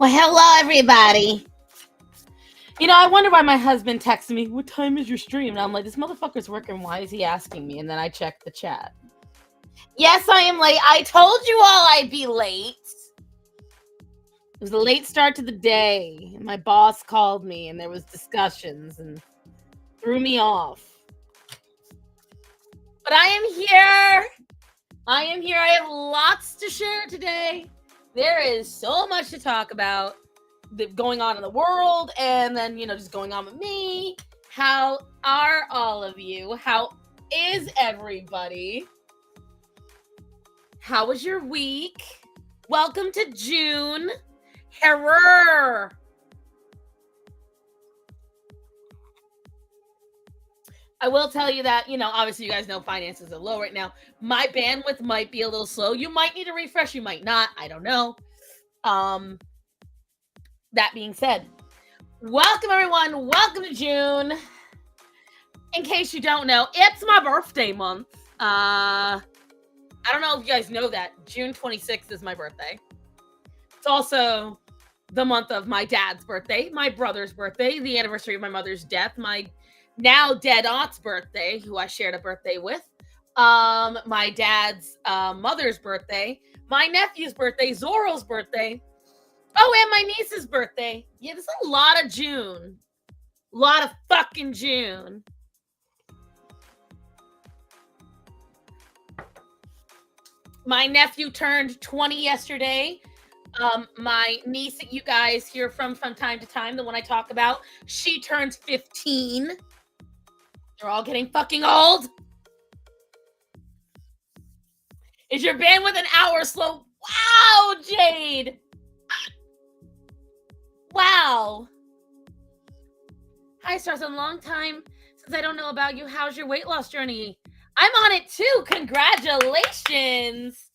Well, hello, everybody. You know, I wonder why my husband texted me, "What time is your stream?" And I'm like, this motherfucker's working. Why is he asking me? And then I checked the chat. Yes, I am late. I told you all I'd be late. It was a late start to the day. My boss called me and there was discussions and threw me off. But I am here. I have lots to share today. There is so much to talk about going on in the world, and then, just going on with me. How are all of you? How is everybody? How was your week? Welcome to June. Herrer. I will tell you that, obviously you guys know finances are low right now. My bandwidth might be a little slow. You might need a refresh. You might not. I don't know. That being said, welcome everyone. Welcome to June. In case you don't know, it's my birthday month. I don't know if you guys know that. June 26th is my birthday. It's also the month of my dad's birthday, my brother's birthday, the anniversary of my mother's death, my now dead aunt's birthday, who I shared a birthday with, my dad's mother's birthday, my nephew's birthday, Zorro's birthday, and my niece's birthday. Yeah, there's a lot of June. A lot of fucking June. My nephew turned 20 yesterday. My niece that you guys hear from time to time, the one I talk about, she turns 15. They're all getting fucking old. Is your bandwidth an hour slow? Wow, Jade. Wow. Hi, Stars. A long time since I don't know about you. How's your weight loss journey? I'm on it too. Congratulations.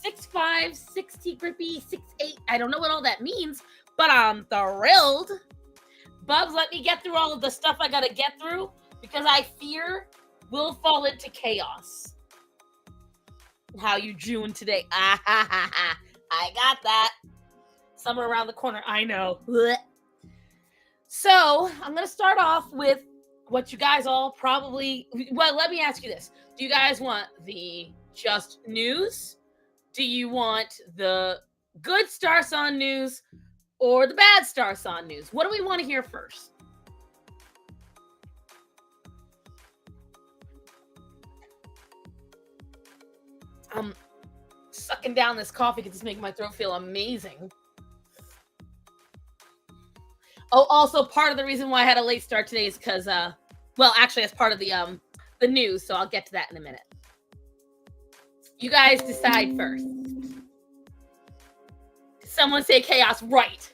6'5", 60 grippy, 6'8". I don't know what all that means, but I'm thrilled. Bubs, let me get through all of the stuff I gotta get through because I fear we'll fall into chaos. How you June today? I got that. Somewhere around the corner. I know. So I'm gonna start off with what you guys all probably. Well, let me ask you this: do you guys want the just news? Do you want the good Star Son news or the bad Star Son news? What do we want to hear first? I'm sucking down this coffee because it's making my throat feel amazing. Oh, also part of the reason why I had a late start today is because, actually, as part of the news, so I'll get to that in a minute. You guys decide first. Someone say chaos, right?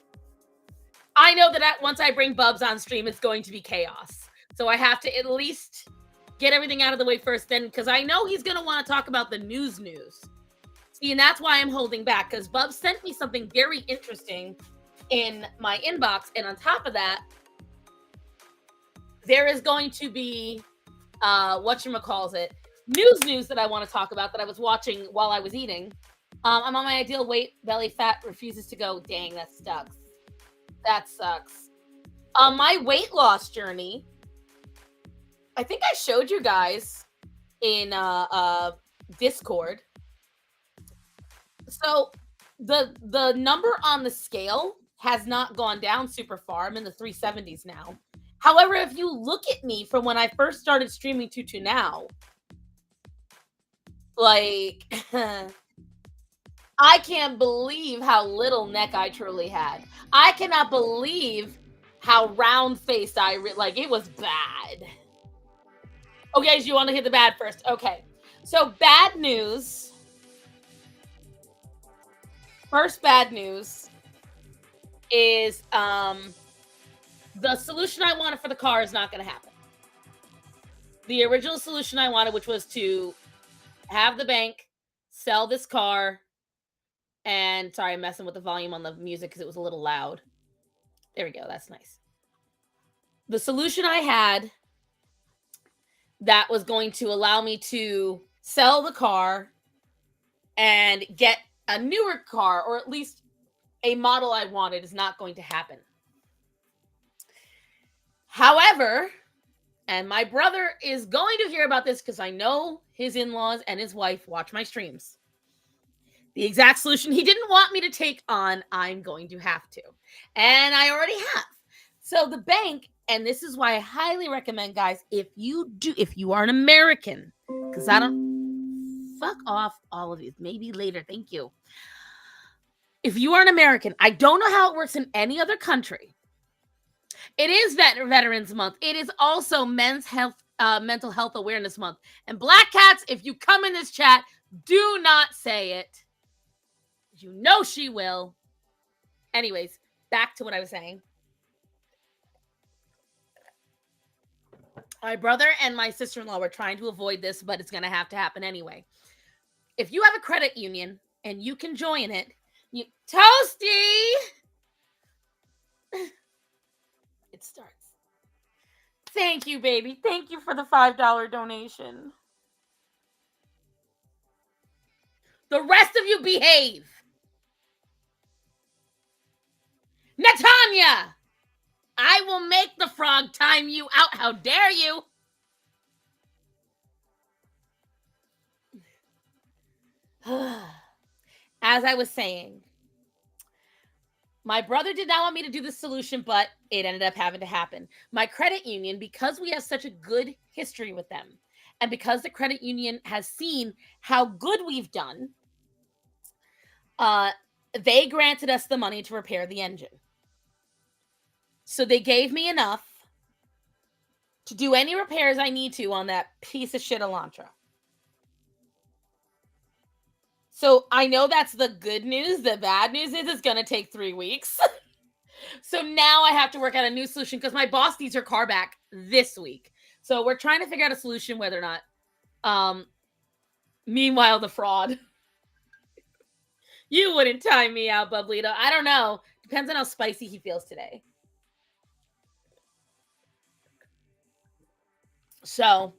I know that once I bring Bubs on stream, it's going to be chaos. So I have to at least get everything out of the way first, then, because I know he's going to want to talk about the news. See, and that's why I'm holding back, because Bubs sent me something very interesting in my inbox, and on top of that, there is going to be whatchamacallit, news that I want to talk about that I was watching while I was eating. I'm on my ideal weight. Belly fat refuses to go. Dang, that sucks. That sucks. My weight loss journey, I think I showed you guys in Discord. So the number on the scale has not gone down super far. I'm in the 370s now. However, if you look at me from when I first started streaming to now, like, I can't believe how little neck I truly had. I cannot believe how round-faced it was bad. Okay, so you want to hear the bad first? Okay. So, bad news. First bad news is the solution I wanted for the car is not going to happen. The original solution I wanted, which was to have the bank sell this car, and sorry, I'm messing with the volume on the music because it was a little loud. There we go. That's nice. The solution I had that was going to allow me to sell the car and get a newer car, or at least a model I wanted is not going to happen. However, and my brother is going to hear about this because I know his in-laws and his wife watch my streams. The exact solution he didn't want me to take on, I'm going to have to. And I already have. So the bank, and this is why I highly recommend, guys, if you are an American, because I don't, fuck off all of you. Maybe later. Thank you. If you are an American, I don't know how it works in any other country. It is Veterans Month. It is also mental health awareness month. And Black Cats, if you come in this chat, do not say it. You know she will. Anyways, back to what I was saying. My brother and my sister-in-law were trying to avoid this, but it's going to have to happen anyway. If you have a credit union and you can join it, Toasty! It starts. Thank you, baby. Thank you for the $5 donation. The rest of you behave. Natanya! I will make the frog time you out. How dare you? As I was saying, my brother did not want me to do the solution, but it ended up having to happen. My credit union, because we have such a good history with them, and because the credit union has seen how good we've done, they granted us the money to repair the engine. So they gave me enough to do any repairs I need to on that piece of shit Elantra. So I know that's the good news. The bad news is it's going to take 3 weeks. So now I have to work out a new solution because my boss needs her car back this week. So we're trying to figure out a solution whether or not. Meanwhile, the fraud. You wouldn't time me out, Bublito. I don't know. Depends on how spicy he feels today. So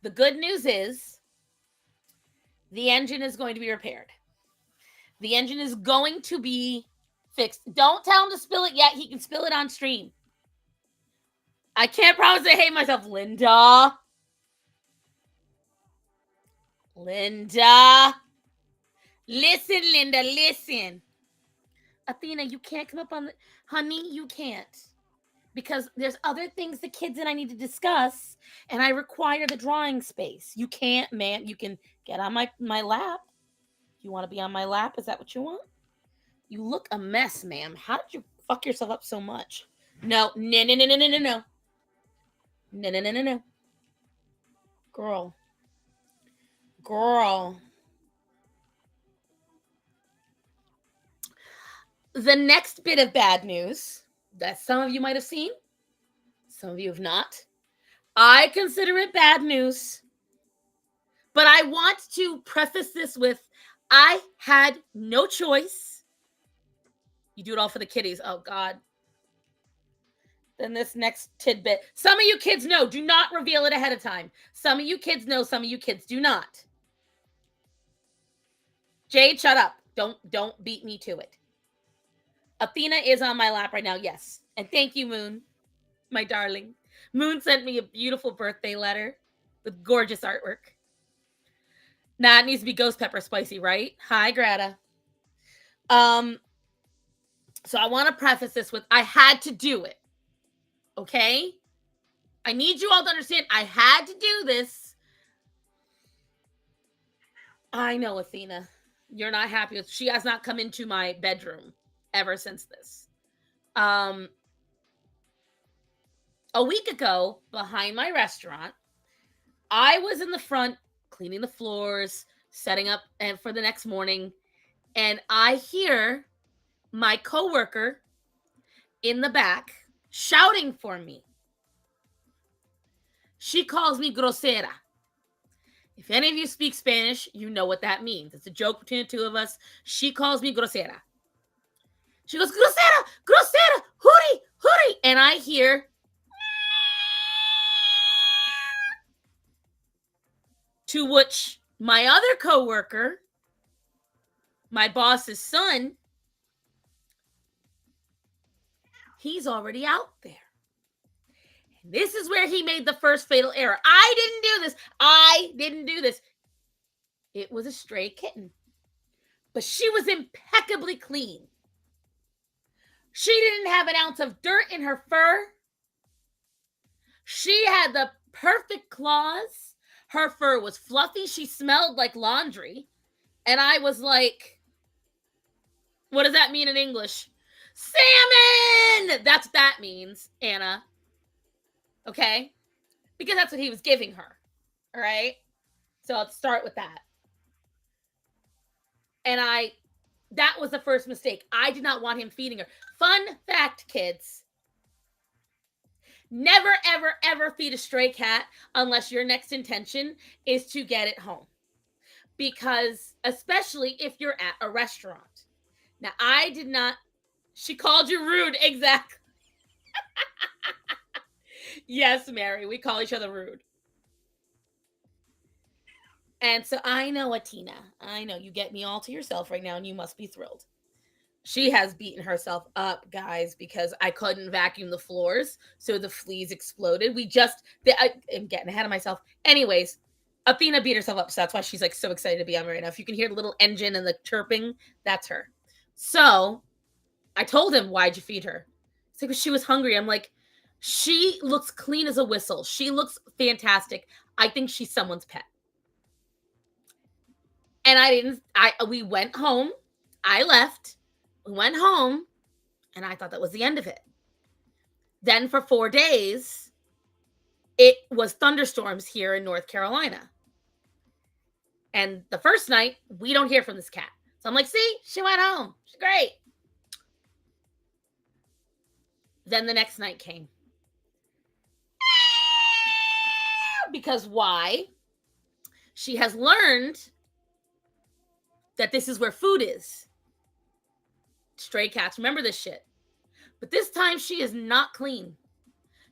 the good news is the engine is going to be repaired. The engine is going to be fixed. Don't tell him to spill it yet. He can spill it on stream. I can't promise I hate myself, Linda. Linda. Listen, Linda, listen. Athena, you can't come up on the... Honey, you can't. Because there's other things the kids and I need to discuss, and I require the drawing space. You can't, man. You can get on my lap. You want to be on my lap? Is that what you want? You look a mess, ma'am. How did you fuck yourself up so much? No. No. Girl. The next bit of bad news that some of you might have seen, some of you have not. I consider it bad news. But I want to preface this with, I had no choice. You do it all for the kiddies. Oh, God. Then this next tidbit. Some of you kids know. Do not reveal it ahead of time. Some of you kids know. Some of you kids do not. Jade, shut up. Don't beat me to it. Athena is on my lap right now. Yes. And thank you, Moon, my darling. Moon sent me a beautiful birthday letter with gorgeous artwork. Nah, it needs to be ghost pepper spicy, right? Hi, Greta. So I want to preface this with, I had to do it. Okay? I need you all to understand, I had to do this. I know, Athena. You're not happy with... She has not come into my bedroom ever since this. A week ago, behind my restaurant, I was in the front cleaning the floors, setting up and for the next morning, and I hear my coworker in the back shouting for me. She calls me grosera. If any of you speak Spanish, you know what that means. It's a joke between the two of us. She calls me grosera. She goes, grosera, hootie. And I hear, to which my other coworker my boss's son, he's already out there. And this is where he made the first fatal error. I didn't do this. It was a stray kitten. But she was impeccably clean. She didn't have an ounce of dirt in her fur. She had the perfect claws. Her fur was fluffy. She smelled like laundry. And I was like, what does that mean in English? Salmon! That's what that means, Anna. Okay? Because that's what he was giving her. All right? So let's start with that. And that was the first mistake. I did not want him feeding her. Fun fact, kids. Never, ever, ever feed a stray cat unless your next intention is to get it home. Because, especially if you're at a restaurant. Now, I did not. She called you rude. Exactly. Yes, Mary. We call each other rude. And so I know, Atina. I know you get me all to yourself right now, and you must be thrilled. She has beaten herself up, guys, because I couldn't vacuum the floors, so the fleas exploded. I'm getting ahead of myself. Anyways, Athena beat herself up, so that's why she's like so excited to be on right now. If you can hear the little engine and the chirping, that's her. So I told him, why'd you feed her? It's like, she was hungry. I'm like, she looks clean as a whistle. She looks fantastic. I think she's someone's pet. And we went home. I left. We went home. And I thought that was the end of it. Then for 4 days, it was thunderstorms here in North Carolina. And the first night, we don't hear from this cat. So I'm like, see, she went home. She's great. Then the next night came. Because why? She has learned that this is where food is. Stray cats, remember this shit. But this time she is not clean.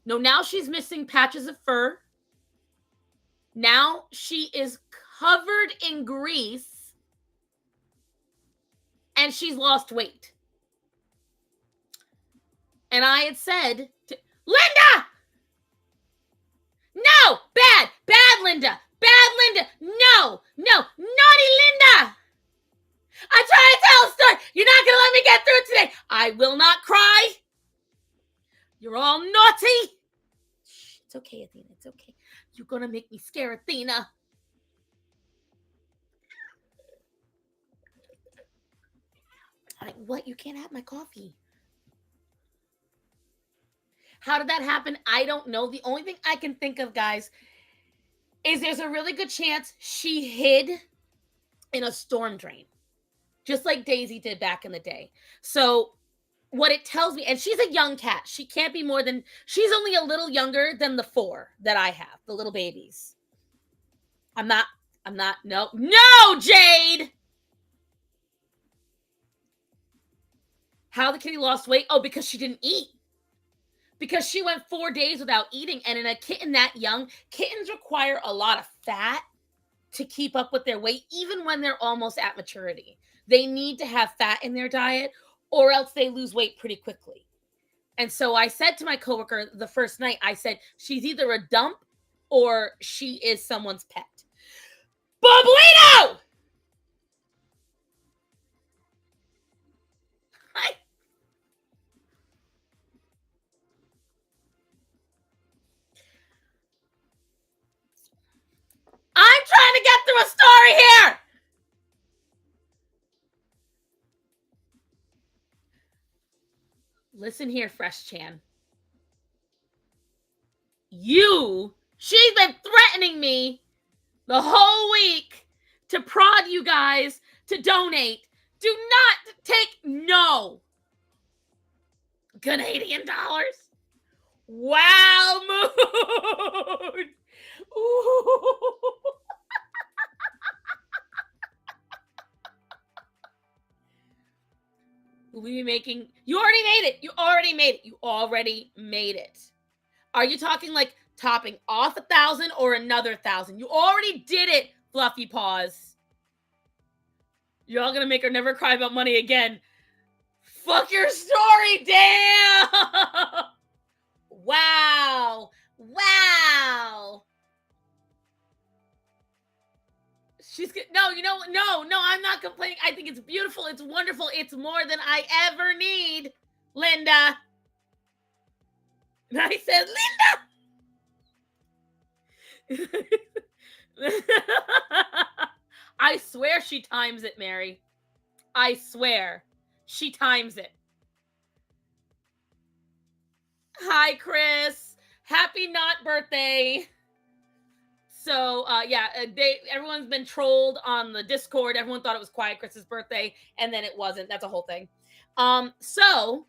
No, now she's missing patches of fur. Now she is covered in grease. And she's lost weight. And I had said to Linda! No! Bad! Bad Linda! Bad Linda! No! No! Naughty Linda! I'm trying to tell a story. You're not going to let me get through it today. I will not cry. You're all naughty. Shh, it's okay, Athena. It's okay. You're going to make me scare Athena. What? You can't have my coffee. How did that happen? I don't know. The only thing I can think of, guys, is there's a really good chance she hid in a storm drain. Just like Daisy did back in the day. So what it tells me, and she's a young cat. She can't be more than, she's only a little younger than the 4 that I have, the little babies. No, Jade! How the kitty lost weight? Oh, because she didn't eat. Because she went 4 days without eating. And in a kitten that young, kittens require a lot of fat to keep up with their weight, even when they're almost at maturity. They need to have fat in their diet, or else they lose weight pretty quickly. And so I said to my coworker the first night, I said, she's either a dump or she is someone's pet. Boblino! I'm trying to get through a story here. Listen here, Fresh Chan. She's been threatening me the whole week to prod you guys to donate. Do not take no Canadian dollars. Wow, mood. Ooh. We'll be making. You already made it. You already made it. Are you talking like topping off 1,000 or another 1,000? You already did it, Fluffy Paws. You're all gonna make her never cry about money again. Fuck your story, damn! Wow. Wow. She's no, no, I'm not complaining. I think it's beautiful. It's wonderful. It's more than I ever need, Linda. And I said, Linda. I swear she times it, Mary. I swear she times it. Hi, Chris. Happy not birthday. So yeah, everyone's been trolled on the Discord. Everyone thought it was Quiet Chris's birthday, and then it wasn't. That's a whole thing. So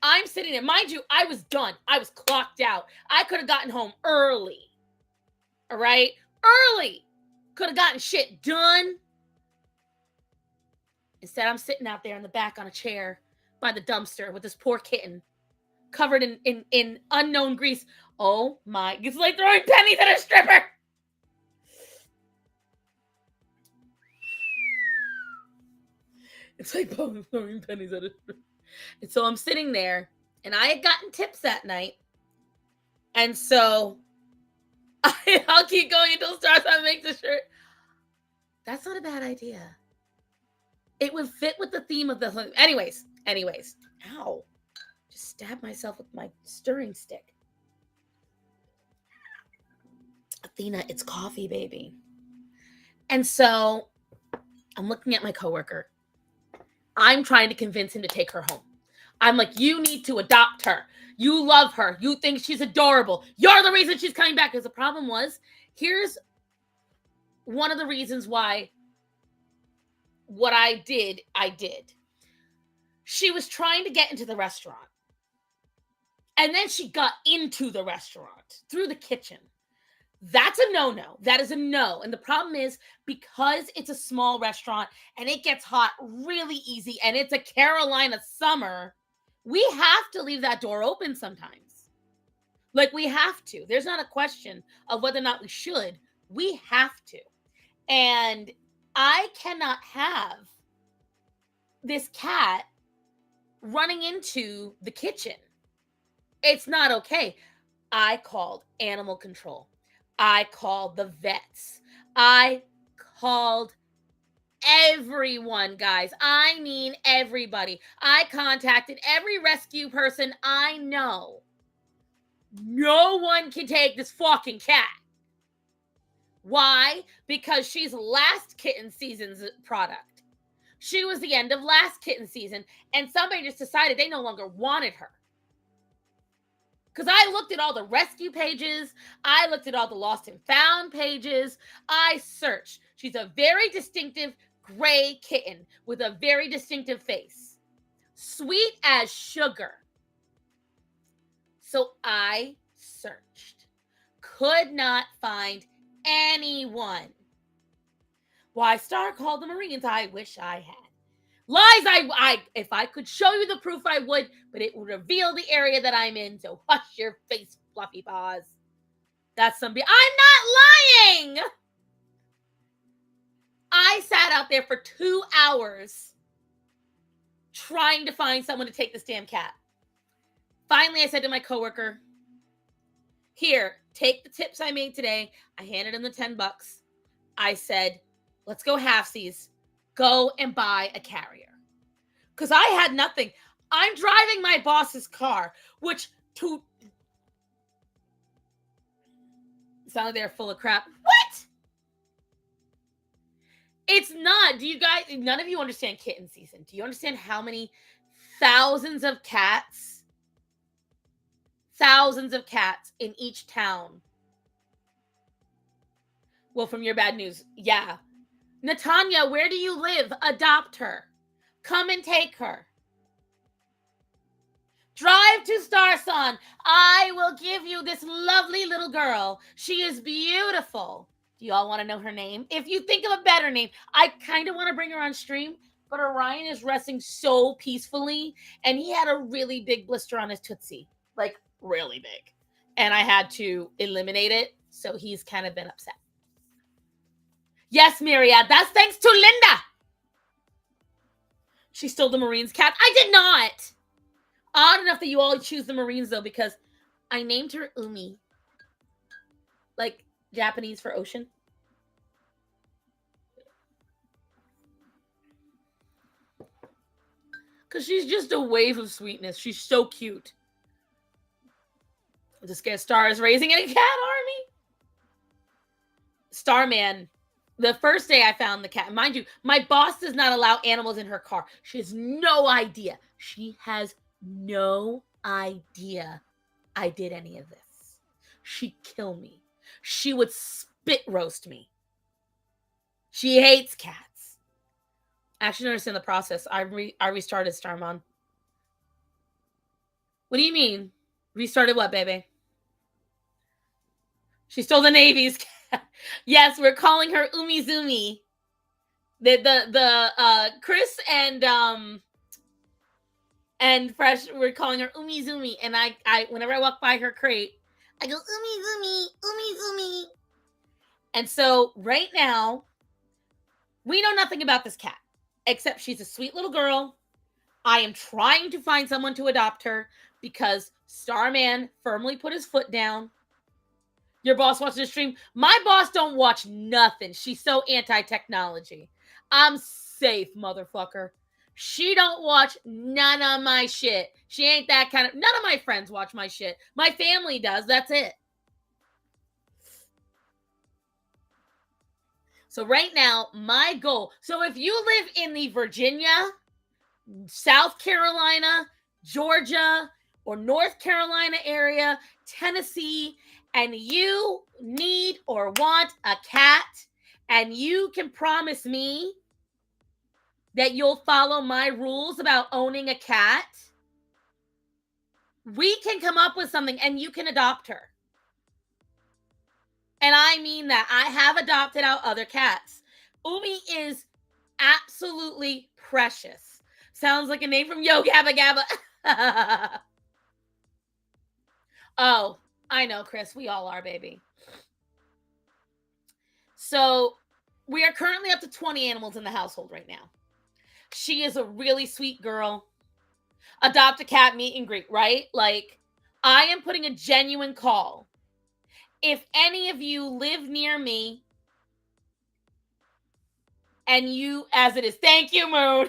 I'm sitting there. Mind you, I was done. I was clocked out. I could have gotten home early. All right? Early. Could have gotten shit done. Instead, I'm sitting out there in the back on a chair by the dumpster with this poor kitten covered in unknown grease. Oh my, it's like throwing pennies at a stripper. It's like throwing pennies at a stripper. And so I'm sitting there, and I had gotten tips that night. And so I'll keep going until Starsign makes a shirt. That's not a bad idea. It would fit with the theme of the... Anyways. Ow. Just stabbed myself with my stirring stick. Athena, it's coffee, baby. And so I'm looking at my coworker. I'm trying to convince him to take her home. I'm like, you need to adopt her. You love her. You think she's adorable. You're the reason she's coming back. Because the problem was, here's one of the reasons why what I did. She was trying to get into the restaurant. And then she got into the restaurant through the kitchen. That's a no-no. That is a no. And the problem is, because it's a small restaurant and it gets hot really easy and it's a Carolina summer, we have to leave that door open sometimes. Like, we have to. There's not a question of whether or not we should. We have to. And I cannot have this cat running into the kitchen. It's not okay. I called animal control. I called the vets. I called everyone, guys. I mean everybody. I contacted every rescue person I know. No one can take this fucking cat. Why? Because she's last kitten season's product. She was the end of last kitten season, and somebody just decided they no longer wanted her. Because I looked at all the rescue pages. I looked at all the lost and found pages. I searched. She's a very distinctive gray kitten with a very distinctive face. Sweet as sugar. So I searched. Could not find anyone. Why, Star called the Marines. I wish I had. Lies, if I could show you the proof, I would, but it would reveal the area that I'm in, so hush your face, fluffy paws. That's I'm not lying! I sat out there for 2 hours trying to find someone to take this damn cat. Finally, I said to my coworker, here, take the tips I made today. I handed him the $10. I said, let's go halfsies. Go and buy a carrier. Because I had nothing. I'm driving my boss's car, which sounded they're full of crap. What? It's not. Do you guys, none of you understand kitten season. Do you understand how many thousands of cats in each town? Well, from your bad news, yeah. Natanya, where do you live? Adopt her. Come and take her. Drive to Starson. I will give you this lovely little girl. She is beautiful. Do you all want to know her name? If you think of a better name, I kind of want to bring her on stream, but Orion is resting so peacefully, and he had a really big blister on his Tootsie. Like, really big. And I had to eliminate it, so he's kind of been upset. Yes, Myriad, that's thanks to Linda. She stole the Marines' cat. I did not. Odd enough that you all choose the Marines, though, because I named her Umi. Like Japanese for ocean. Because she's just a wave of sweetness. She's so cute. The Scare Star is raising a cat army. Starman. The first day I found the cat, mind you, my boss does not allow animals in her car. She has no idea. She has no idea I did any of this. She'd kill me. She would spit roast me. She hates cats. I actually understand the process. I restarted Starman. What do you mean? Restarted what, baby? She stole the Navy's cat. Yes, we're calling her Umizumi. The Chris and Fresh, we're calling her Umizumi. And I whenever I walk by her crate, I go Umizumi, Umizumi. And so right now, we know nothing about this cat, except she's a sweet little girl. I am trying to find someone to adopt her because Starman firmly put his foot down. Your boss watches the stream. My boss don't watch nothing. She's so anti-technology. I'm safe, motherfucker. She don't watch none of my shit. She ain't that kind of... None of my friends watch my shit. My family does. That's it. So right now, my goal... So if you live in the Virginia, South Carolina, Georgia, or North Carolina area, Tennessee... and you need or want a cat, and you can promise me that you'll follow my rules about owning a cat, we can come up with something and you can adopt her. And I mean that. I have adopted out other cats. Umi is absolutely precious. Sounds like a name from Yo Gabba Gabba. Oh, I know, Chris. We all are, baby. So we are currently up to 20 animals in the household right now. She is a really sweet girl. Adopt a cat, meet and greet, right? Like, I am putting a genuine call. If any of you live near me and you, as it is, thank you, Moon.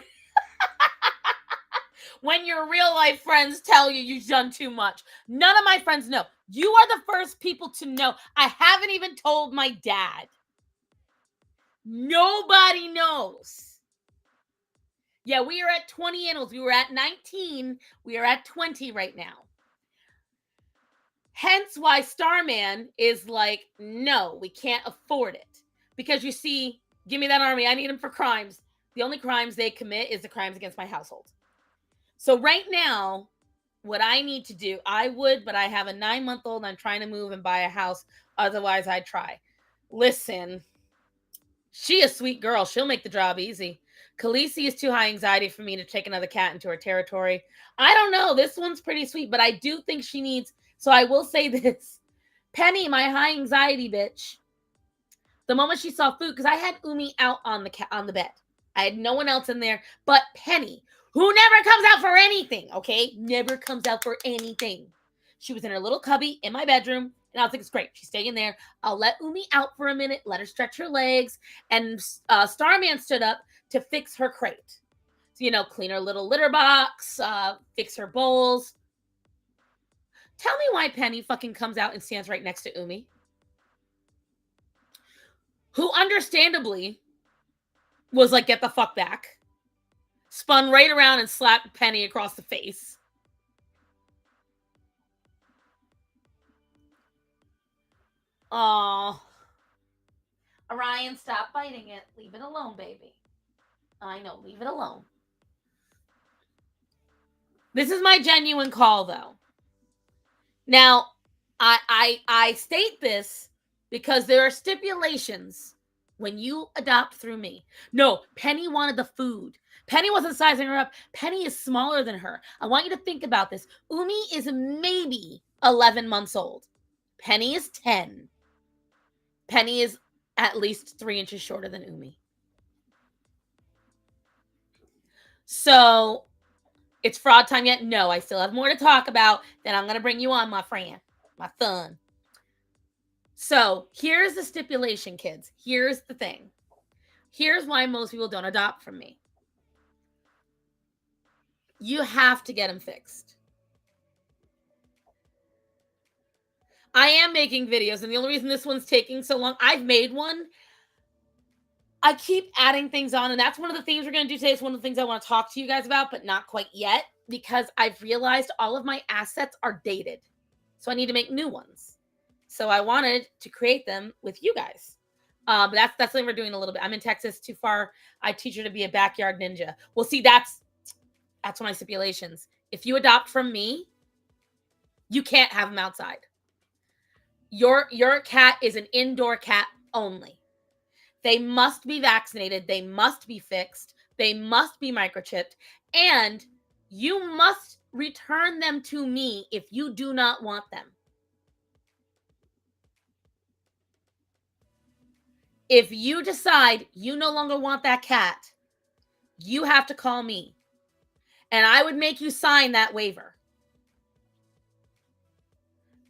When your real life friends tell you you've done too much. None of my friends know. You are the first people to know. I haven't even told my dad. Nobody knows. Yeah, we are at 20 animals. We were at 19. We are at 20 right now. Hence why Starman is like, no, we can't afford it. Because you see, give me that army. I need them for crimes. The only crimes they commit is the crimes against my household. So right now, what I need to do, I would, but I have a 9-month-old. I'm trying to move and buy a house. Otherwise, I'd try. Listen, she a sweet girl. She'll make the job easy. Khaleesi is too high anxiety for me to take another cat into her territory. I don't know. This one's pretty sweet, but I do think she needs... So I will say this. Penny, my high anxiety bitch, the moment she saw food, because I had Umi out on the bed. I had no one else in there but Penny, who never comes out for anything, okay? Never comes out for anything. She was in her little cubby in my bedroom, and I was like, it's great. She's staying there. I'll let Umi out for a minute, let her stretch her legs, and Starman stood up to fix her crate. So, clean her little litter box, fix her bowls. Tell me why Penny fucking comes out and stands right next to Umi, who understandably was like, get the fuck back. Spun right around and slapped Penny across the face. Oh, Orion, stop biting it. Leave it alone, baby. I know, leave it alone. This is my genuine call, though. Now, I state this because there are stipulations when you adopt through me. No, Penny wanted the food. Penny wasn't sizing her up. Penny is smaller than her. I want you to think about this. Umi is maybe 11 months old. Penny is 10. Penny is at least 3 inches shorter than Umi. So it's fraud time yet? No, I still have more to talk about. Then I'm going to bring you on, my friend, my son. So here's the stipulation, kids. Here's the thing. Here's why most people don't adopt from me. You have to get them fixed. I am making videos, and the only reason this one's taking so long, I've made one. I keep adding things on, and that's one of the things we're going to do today. It's one of the things I want to talk to you guys about, but not quite yet, because I've realized all of my assets are dated. So I need to make new ones. So I wanted to create them with you guys. But that's something we're doing a little bit. I'm in Texas, too far. I teach her to be a backyard ninja. Well, see, that's one of my stipulations. If you adopt from me, you can't have them outside. Your cat is an indoor cat only. They must be vaccinated. They must be fixed. They must be microchipped. And you must return them to me if you do not want them. If you decide you no longer want that cat, you have to call me. And I would make you sign that waiver.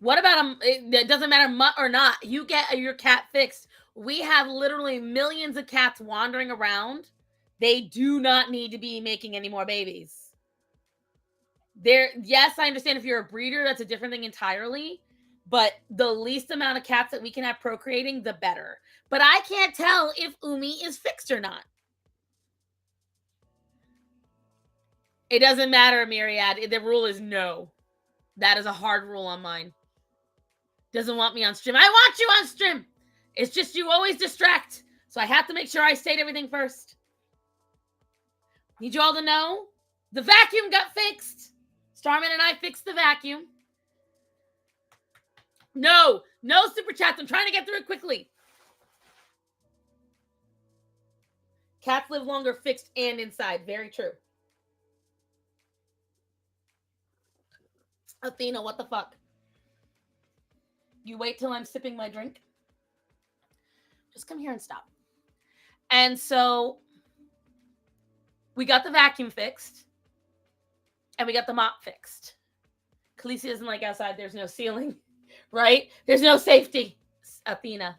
What about them? It doesn't matter mutt or not. You get your cat fixed. We have literally millions of cats wandering around. They do not need to be making any more babies. Yes, I understand if you're a breeder, that's a different thing entirely. But the least amount of cats that we can have procreating, the better. But I can't tell if Umi is fixed or not. It doesn't matter, Myriad. The rule is no. That is a hard rule on mine. Doesn't want me on stream. I want you on stream. It's just you always distract. So I have to make sure I state everything first. Need you all to know the vacuum got fixed. Starman and I fixed the vacuum. No super chats. I'm trying to get through it quickly. Cats live longer fixed and inside. Very true. Athena, what the fuck? You wait till I'm sipping my drink. Just come here and stop. And so we got the vacuum fixed. And we got the mop fixed. Khaleesi doesn't like outside. There's no ceiling, right? There's no safety. Athena,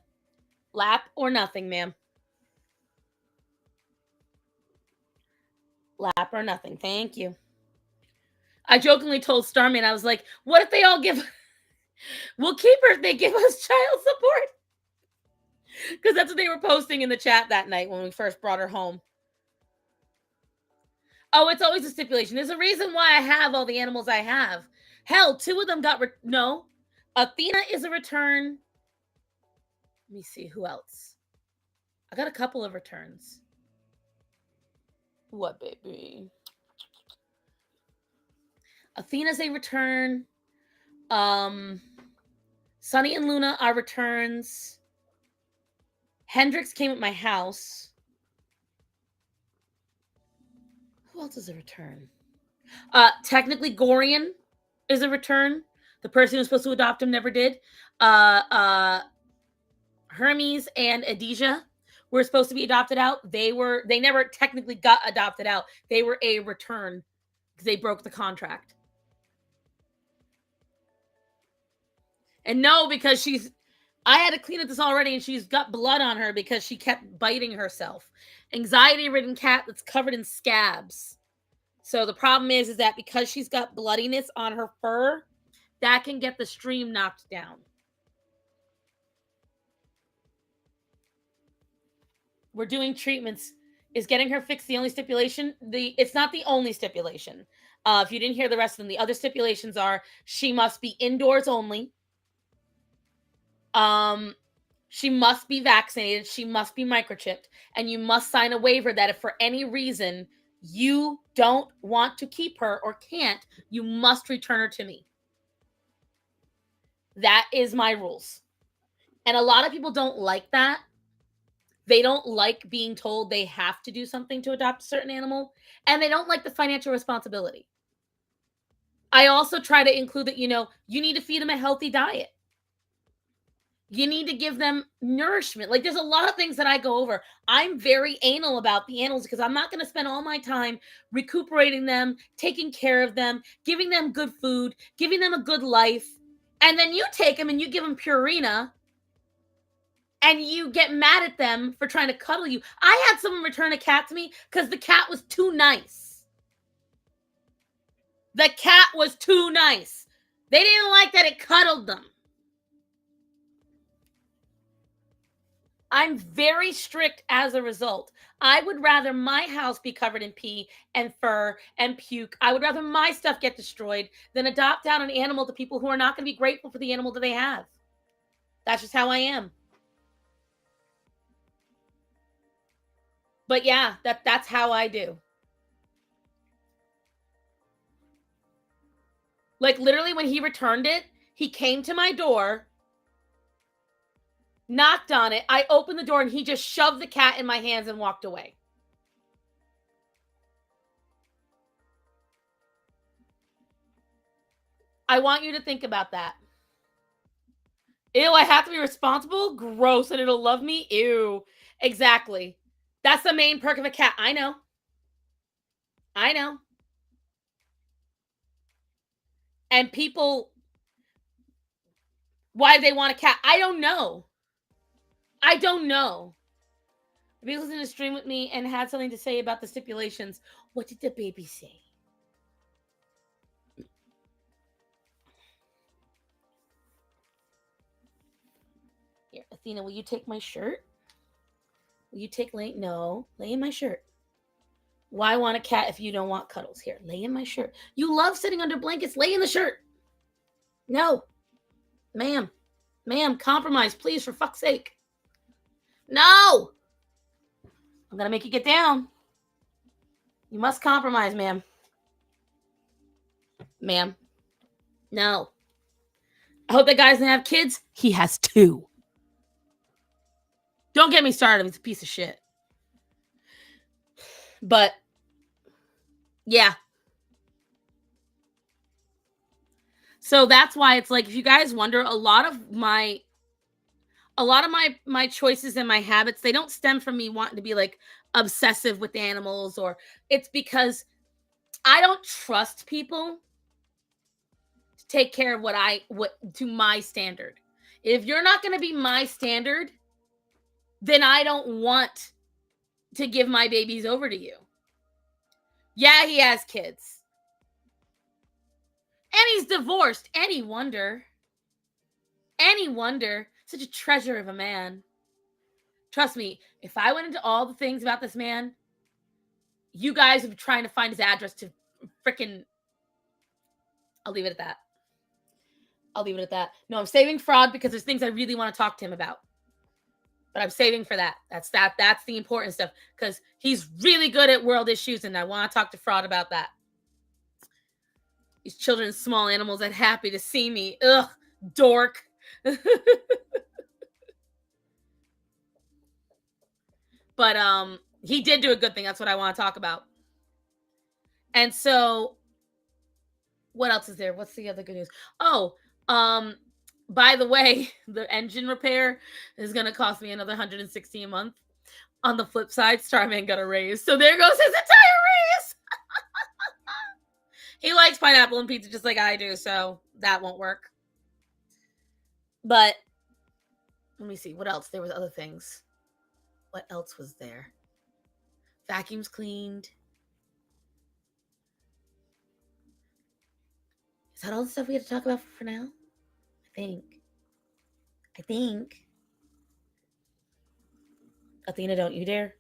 lap or nothing, ma'am. Lap or nothing. Thank you. I jokingly told Starman, I was like, what if they all give... We'll keep her if they give us child support. Because that's what they were posting in the chat that night when we first brought her home. Oh, it's always a stipulation. There's a reason why I have all the animals I have. Hell, 2 of them got... No. Athena is a return. Let me see. Who else? I got a couple of returns. What, baby? Athena's a return. Sunny and Luna are returns. Hendrix came at my house. Who else is a return? Technically, Gorian is a return. The person who was supposed to adopt him never did. Hermes and Adija were supposed to be adopted out. They never technically got adopted out. They were a return because they broke the contract. And no, because I had to clean up this already, and she's got blood on her because she kept biting herself. Anxiety-ridden cat that's covered in scabs. So the problem is that because she's got bloodiness on her fur, that can get the stream knocked down. We're doing treatments. Is getting her fixed the only stipulation? It's not the only stipulation. If you didn't hear the rest of them, the other stipulations are she must be indoors only. She must be vaccinated. She must be microchipped. And you must sign a waiver that if for any reason you don't want to keep her or can't, you must return her to me. That is my rules. And a lot of people don't like that. They don't like being told they have to do something to adopt a certain animal. And they don't like the financial responsibility. I also try to include that, you need to feed them a healthy diet. You need to give them nourishment. Like, there's a lot of things that I go over. I'm very anal about the animals because I'm not going to spend all my time recuperating them, taking care of them, giving them good food, giving them a good life. And then you take them and you give them Purina and you get mad at them for trying to cuddle you. I had someone return a cat to me because the cat was too nice. The cat was too nice. They didn't like that it cuddled them. I'm very strict as a result. I would rather my house be covered in pee and fur and puke. I would rather my stuff get destroyed than adopt out an animal to people who are not going to be grateful for the animal that they have. That's just how I am. But yeah, that's how I do. Like, literally, when he returned it, he came to my door, knocked on it. I opened the door and he just shoved the cat in my hands and walked away. I want you to think about that. Ew, I have to be responsible? Gross, and it'll love me? Ew. Exactly. That's the main perk of a cat. I know. I know. And people, why they want a cat? I don't know. I don't know. The baby was in a stream with me and had something to say about the stipulations. What did the baby say? Here, Athena, will you take my shirt? Will you take lay? No, lay in my shirt. Why want a cat if you don't want cuddles? Here, lay in my shirt. You love sitting under blankets. Lay in the shirt. No, ma'am. Ma'am, compromise, please, for fuck's sake. No! I'm going to make you get down. You must compromise, ma'am. Ma'am. No. I hope that guy doesn't have kids. He has 2. Don't get me started. He's a piece of shit. But, yeah. So that's why it's like, if you guys wonder, a lot of my choices and my habits, they don't stem from me wanting to be like obsessive with animals, or it's because I don't trust people to take care of what to my standard. If you're not going to be my standard, then I don't want to give my babies over to you. Yeah, he has kids. And he's divorced. Any wonder? Any wonder? Such a treasure of a man. Trust me, if I went into all the things about this man, you guys would be trying to find his address to freaking... I'll leave it at that. I'll leave it at that. No, I'm saving fraud because there's things I really want to talk to him about. But I'm saving for that. That's the important stuff, because he's really good at world issues, and I want to talk to fraud about that. These children, small animals that happy to see me. Ugh, dork. But he did do a good thing. That's what I want to talk about. And so, what else is there? What's the other good news? Oh, by the way, the engine repair is going to cost me another $160 a month. On the flip side, Starman got a raise. So there goes his entire raise. He likes pineapple and pizza just like I do, so that won't work. But let me see. What else? There was other things. What else was there? Vacuums cleaned. Is that all the stuff we had to talk about for now? I think. Athena, don't you dare.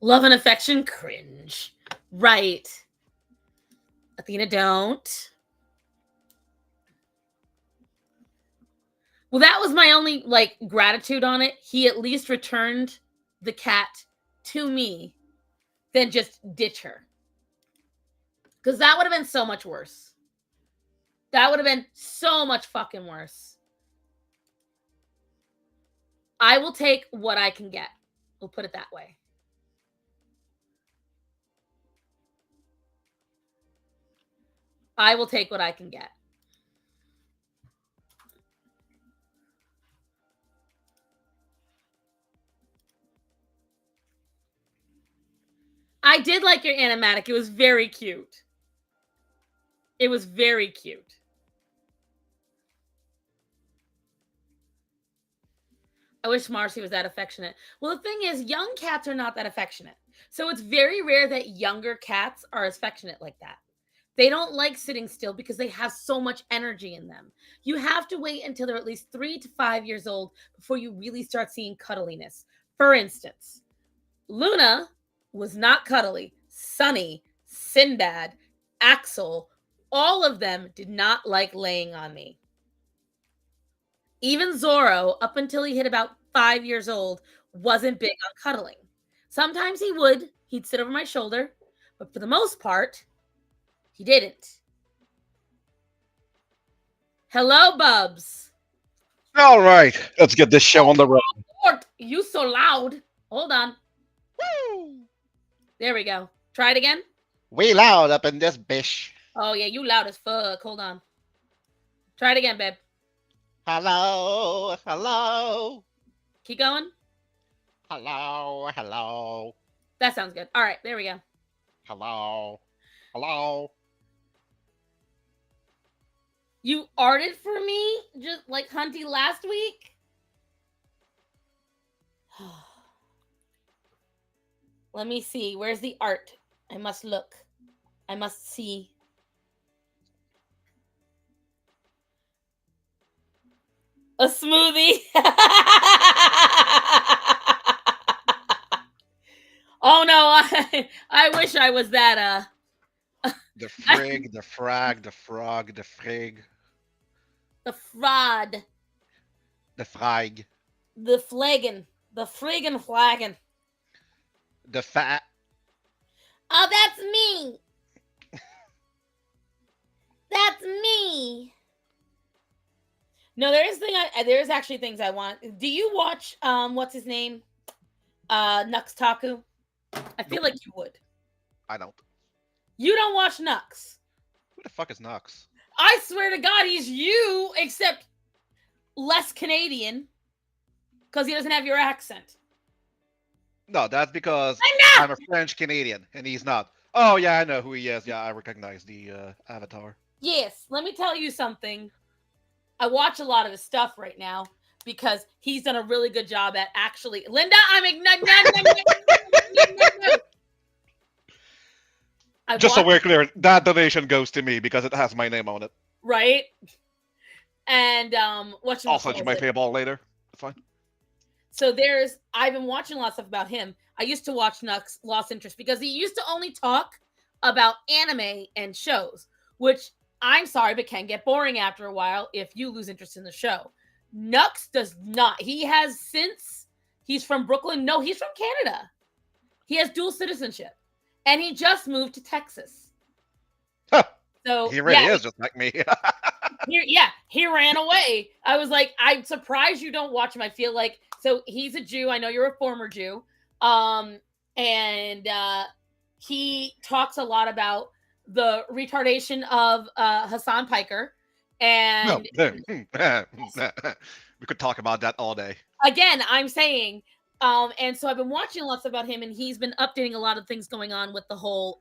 Love and affection, cringe. Right. Athena, don't. Well, that was my only gratitude on it. He at least returned the cat to me than just ditch her. Because that would have been so much worse. That would have been so much fucking worse. I will take what I can get. We'll put it that way. I will take what I can get. I did like your animatic. It was very cute. It was very cute. I wish Marcy was that affectionate. Well, the thing is, young cats are not that affectionate. So it's very rare that younger cats are affectionate like that. They don't like sitting still because they have so much energy in them. You have to wait until they're at least 3 to 5 years old before you really start seeing cuddliness. For instance, Luna was not cuddly. Sunny, Sinbad, Axel, all of them did not like laying on me. Even Zorro, up until he hit about 5 years old, wasn't big on cuddling. Sometimes he would. He'd sit over my shoulder, but for the most part, he didn't. Hello, Bubs. All right, let's get this show on the road. Lord, you so loud. Hold on. Woo! There we go. Try it again. We loud up in this bish. Oh, yeah, you loud as fuck. Hold on. Try it again, babe. Hello, hello, Keep going. hello, hello, That sounds good. All right, there we go. hello, hello. You arted for me just like Hunty last week? Let me see. Where's the art? I must look. I must see. A smoothie. Oh no, I wish I was that The frig, the frag, the frog, the frig, the fraud, the frag, the flagon, the friggin' flagon. the fat. Oh, that's me. That's me. No, there's actually things I want. Do you watch what's his name? Nux Taku? I feel like you would. I don't. You don't watch Nux. Who the fuck is Nux? I swear to God, he's you, except less Canadian. Because he doesn't have your accent. No, that's because I'm a French Canadian and he's not. Oh yeah, I know who he is. Yeah, I recognize the avatar. Yes, let me tell you something. I watch a lot of his stuff right now because he's done a really good job at actually. Linda, Just so we're clear, that donation goes to me because it has my name on it. Right? And I'll send you my PayPal later. That's fine. So I've been watching a lot of stuff about him. I used to watch Nux Lost Interest because he used to only talk about anime and shows, which I'm sorry, but can get boring after a while if you lose interest in the show. Nux does not. He's from Brooklyn. No, he's from Canada. He has dual citizenship. And he just moved to Texas. Huh. So he really is just like me. He ran away. I was like, I'm surprised you don't watch him. I feel like, so he's a Jew. I know you're a former Jew. And he talks a lot about the retardation of Hassan Piker. And we could talk about that all day. Again, I'm saying, and so I've been watching lots about him, and he's been updating a lot of things going on with the whole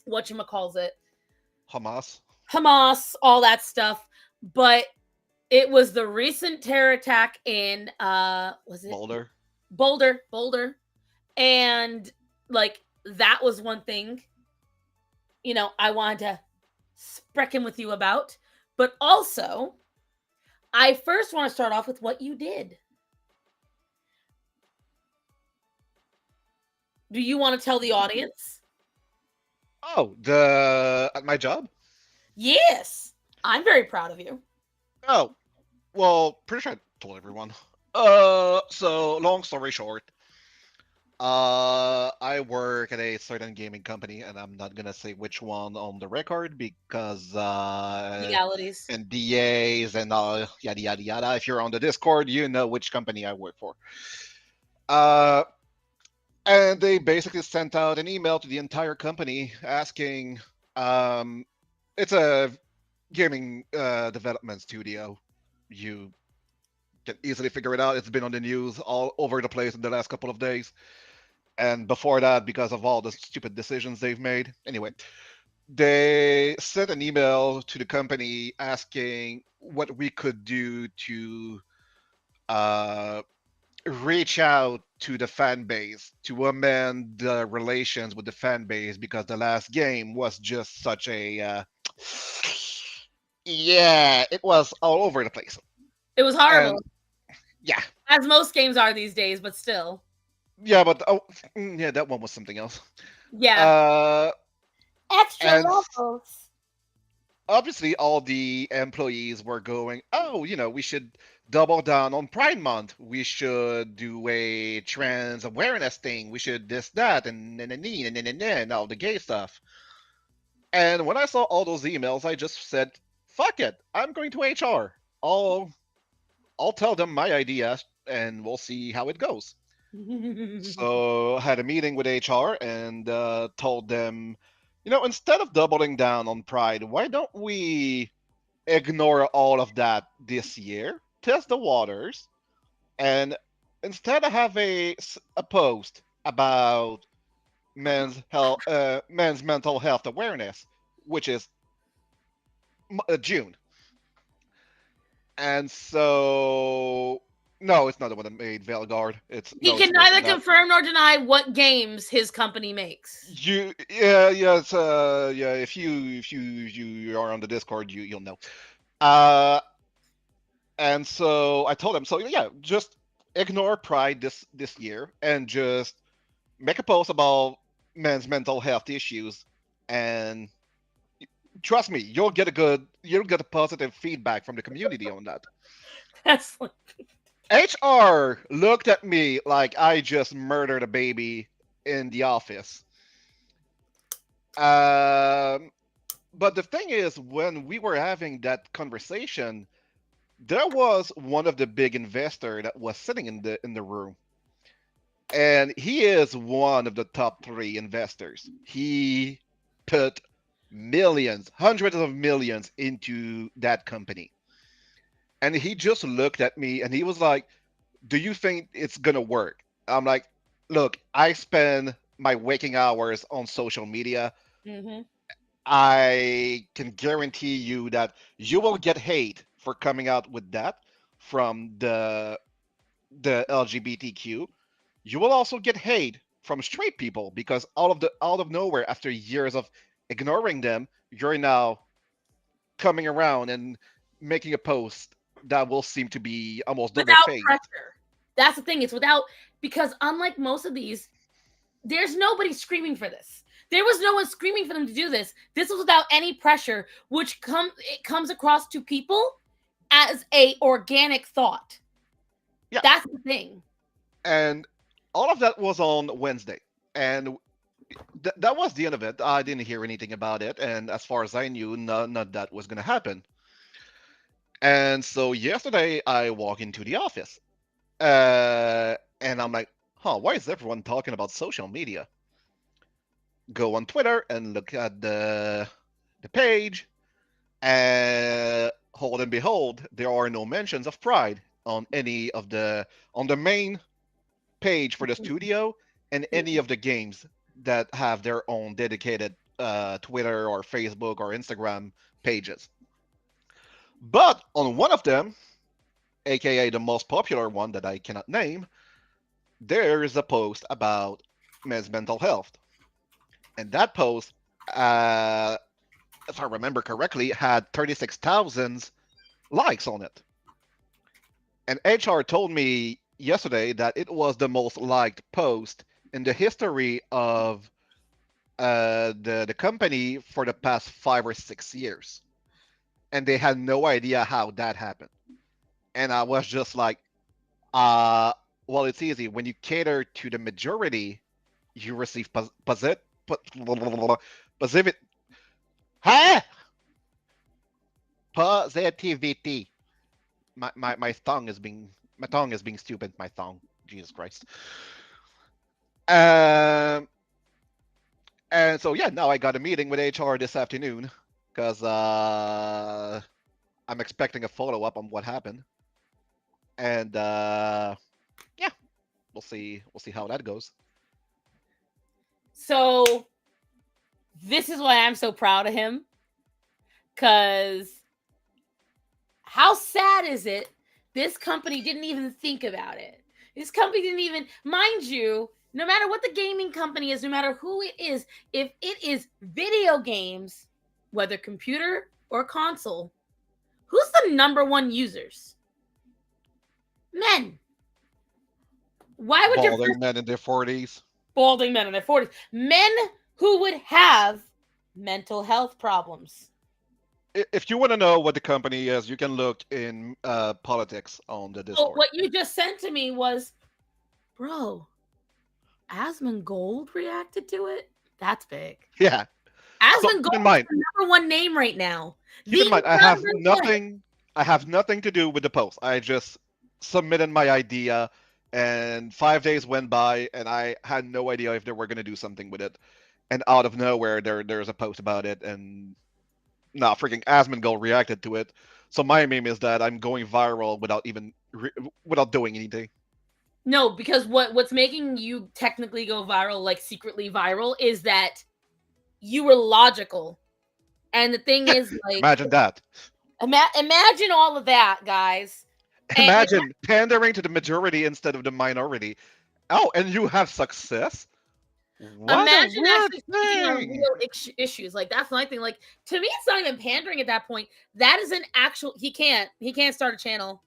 whatchamacallit, Hamas, all that stuff. But it was the recent terror attack in was it Boulder, and like that was one thing, I wanted to sprechen with you about. But also, I first want to start off with what you did. Do you want to tell the audience? Oh, at my job? Yes. I'm very proud of you. Oh, well, pretty sure I told everyone. So long story short, I work at a certain gaming company, and I'm not gonna say which one on the record because legalities and DAs and yada yada yada. If you're on the Discord, you know which company I work for. And they basically sent out an email to the entire company asking, it's a gaming development studio. You can easily figure it out. It's been on the news all over the place in the last couple of days. And before that, because of all the stupid decisions they've made. Anyway, they sent an email to the company asking what we could do to uh, reach out to the fan base to amend the relations with the fan base because the last game was just such a yeah, it was all over the place. It was And horrible, yeah, as most games are these days, but still. yeah, but yeah, that one was something else. Yeah. Uh, Extra and levels. obviously, all the employees were going, oh, we should double down on Pride Month. We should do a trans awareness thing. We should this, that, and all the gay stuff. And when I saw all those emails, I just said, fuck it. I'm going to HR. I'll I'll tell them my ideas and we'll see how it goes. So I had a meeting with HR and told them, instead of doubling down on Pride, why don't we ignore all of that this year, test the waters, and instead of have a post about men's mental health awareness, which is June. And so no, it's not the one that made Veilguard. He It's can worse than neither that. confirm nor deny what games his company makes. It's yeah, if you are on the Discord, you'll know. Uh and so I told him, so yeah, just ignore Pride this year and just make a post about men's mental health issues, and trust me, you'll get a positive feedback from the community on that. That's like, HR looked at me like I just murdered a baby in the office. Um, but the thing is, when we were having that conversation, there was one of the big investor that was sitting in the room, and he is one of the top three investors. He put millions, hundreds of millions into that company, and he just looked at me and he was like, do you think it's gonna work? I'm like, look, I spend my waking hours on social media. mm-hmm. I can guarantee you that you will get hate for coming out with that from the LGBTQ. You will also get hate from straight people because out of nowhere, after years of ignoring them, you're now coming around and making a post that will seem to be almost double Without phased. pressure. That's the thing. It's without, because unlike most of these, there's nobody screaming for this. There was no one screaming for them to do this. This was without any pressure, which it comes across to people as a organic thought. Yeah, That's the thing. and all of that was on Wednesday, and that was the end of it. I didn't hear anything about it, and as far as I knew, none of that was going to happen. And so yesterday, I walk into the office, and I'm like, "Huh? Why is everyone talking about social media?" Go on Twitter and look at the page, and hold and behold, there are no mentions of Pride on the main page for the studio and any of the games that have their own dedicated Twitter or Facebook or Instagram pages. But on one of them, aka the most popular one that I cannot name, there is a post about men's mental health. And that post, uh, if I remember correctly, had 36,000 likes on it. And HR told me yesterday that it was the most liked post in the history of the company for the past 5 or 6 years, and they had no idea how that happened. And I was just like, uh, well, it's easy. When you cater to the majority, you receive positive, huh? Positivity. My tongue is being stupid. My tongue, Jesus Christ. Um, and so yeah, now I got a meeting with HR this afternoon because I'm expecting a follow up on what happened, and yeah, we'll see how that goes. So this is why I'm so proud of him. Because how sad is it? This company didn't even think about it. This company didn't even, mind you, no matter what the gaming company is, no matter who it is, if it is video games, whether computer or console, who's the number one users? Men. Why would your Balding men in their 40s. balding men in their 40s? Men who would have mental health problems. If you want to know what the company is, you can look in politics on the So Discord. what you just sent to me was, bro, Asmongold reacted to it? That's big. Yeah. So Asmongold keep in is mind, the number one name right now. keep in The mind, I have number one. nothing. I have nothing to do with the post. I just submitted my idea, and 5 days went by, and I had no idea if they were going to do something with it. And out of nowhere, there's a post about it, and nah, freaking Asmongold reacted to it. So my meme is that I'm going viral without even without doing anything. No, because what's making you technically go viral, like secretly viral, is that you were logical. And the thing is, like, Imagine that. imagine all of that, guys. And Imagine pandering to the majority instead of the minority. Oh, and you have success? What a imagine weird actually speaking on thing. real issues. Like, that's my thing. Like, to me, it's not even pandering at that point. That is an actual. He can't start a channel.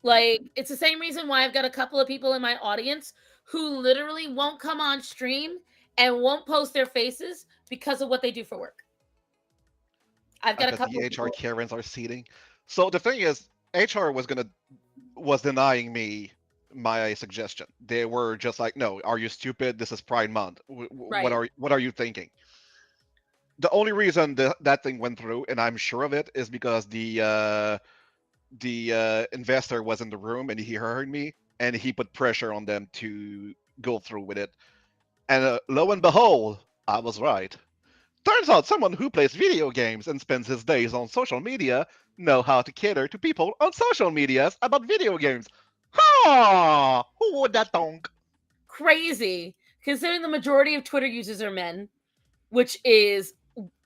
Like, it's the same reason why I've got a couple of people in my audience who literally won't come on stream and won't post their faces because of what they do for work. I've I got a bet couple the of HR people. Karens are seating. So the thing is, HR was denying me my suggestion. They were just like, "No, are you stupid? This is Pride Month. Right. What are you thinking?" The only reason that thing went through, and I'm sure of it, is because the investor was in the room and he heard me and he put pressure on them to go through with it. And lo and behold, I was right. Turns out someone who plays video games and spends his days on social media know how to cater to people on social medias about video games. Ha! Who would that thunk? Crazy. Considering the majority of Twitter users are men, which is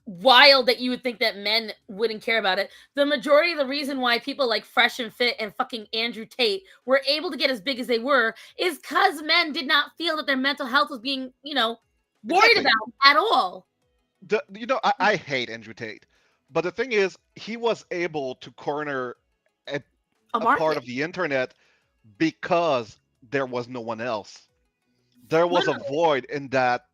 wild that you would think that men wouldn't care about it. The majority of the reason why people like Fresh and Fit and fucking Andrew Tate were able to get as big as they were is because men did not feel that their mental health was being, worried Exactly. about at all. I hate Andrew Tate, but the thing is, he was able to corner a, A a part market. of the internet because there was no one else. There was a Literally. void in that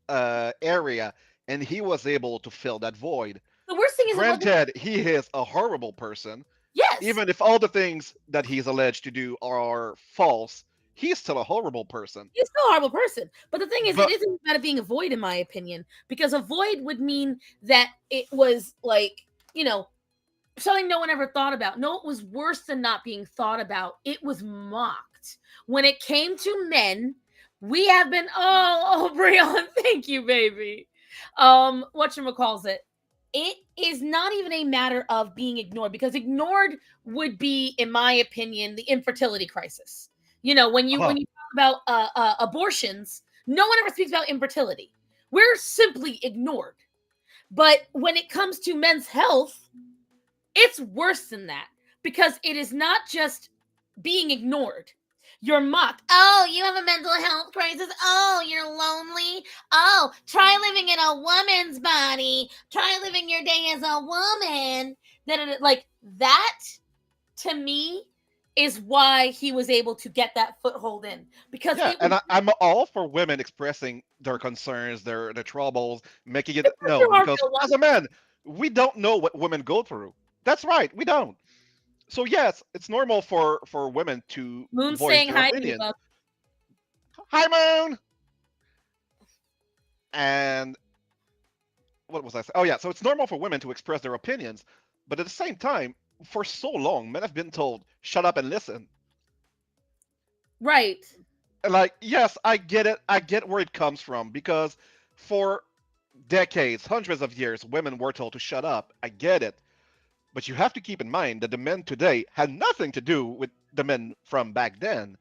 area, and he was able to fill that void. The worst thing is it wasn't. Granted, he is a horrible person. Yes, Even if all the things that he's alleged to do are false, he's still a horrible person. he's still a horrible person. But the thing is, it But isn't about it being a void, in my opinion, because a void would mean that it was like, something no one ever thought about. No, it was worse than not being thought about. It was mocked. When it came to men, we have been, Breon, thank you, baby. Whatchamacalls it? It is not even a matter of being ignored, because ignored would be, in my opinion, the infertility crisis. When you uh, when you talk about abortions, no one ever speaks about infertility. We're simply ignored. But when it comes to men's health, it's worse than that, because it is not just being ignored. You're mocked. Oh, you have a mental health crisis. Oh, you're lonely. Oh, try living in a woman's body. Try living your day as a woman. Like that, to me, is why he was able to get that foothold in, because yeah, it was and I'm all for women expressing their concerns, their troubles, making it there known. are Because real as ones. a man, we don't know what women go through. That's right, we don't. So yes, it's normal for women to Moon voice saying their hi to you, opinions. love. Hi, Moon. And what was I saying? Oh yeah, so it's normal for women to express their opinions, but at the same time, for so long, men have been told, "Shut up and listen." Right. And like, yes, I get it. I get where it comes from because for decades, hundreds of years, women were told to shut up. I get it. But you have to keep in mind that the men today had nothing to do with the men from back then.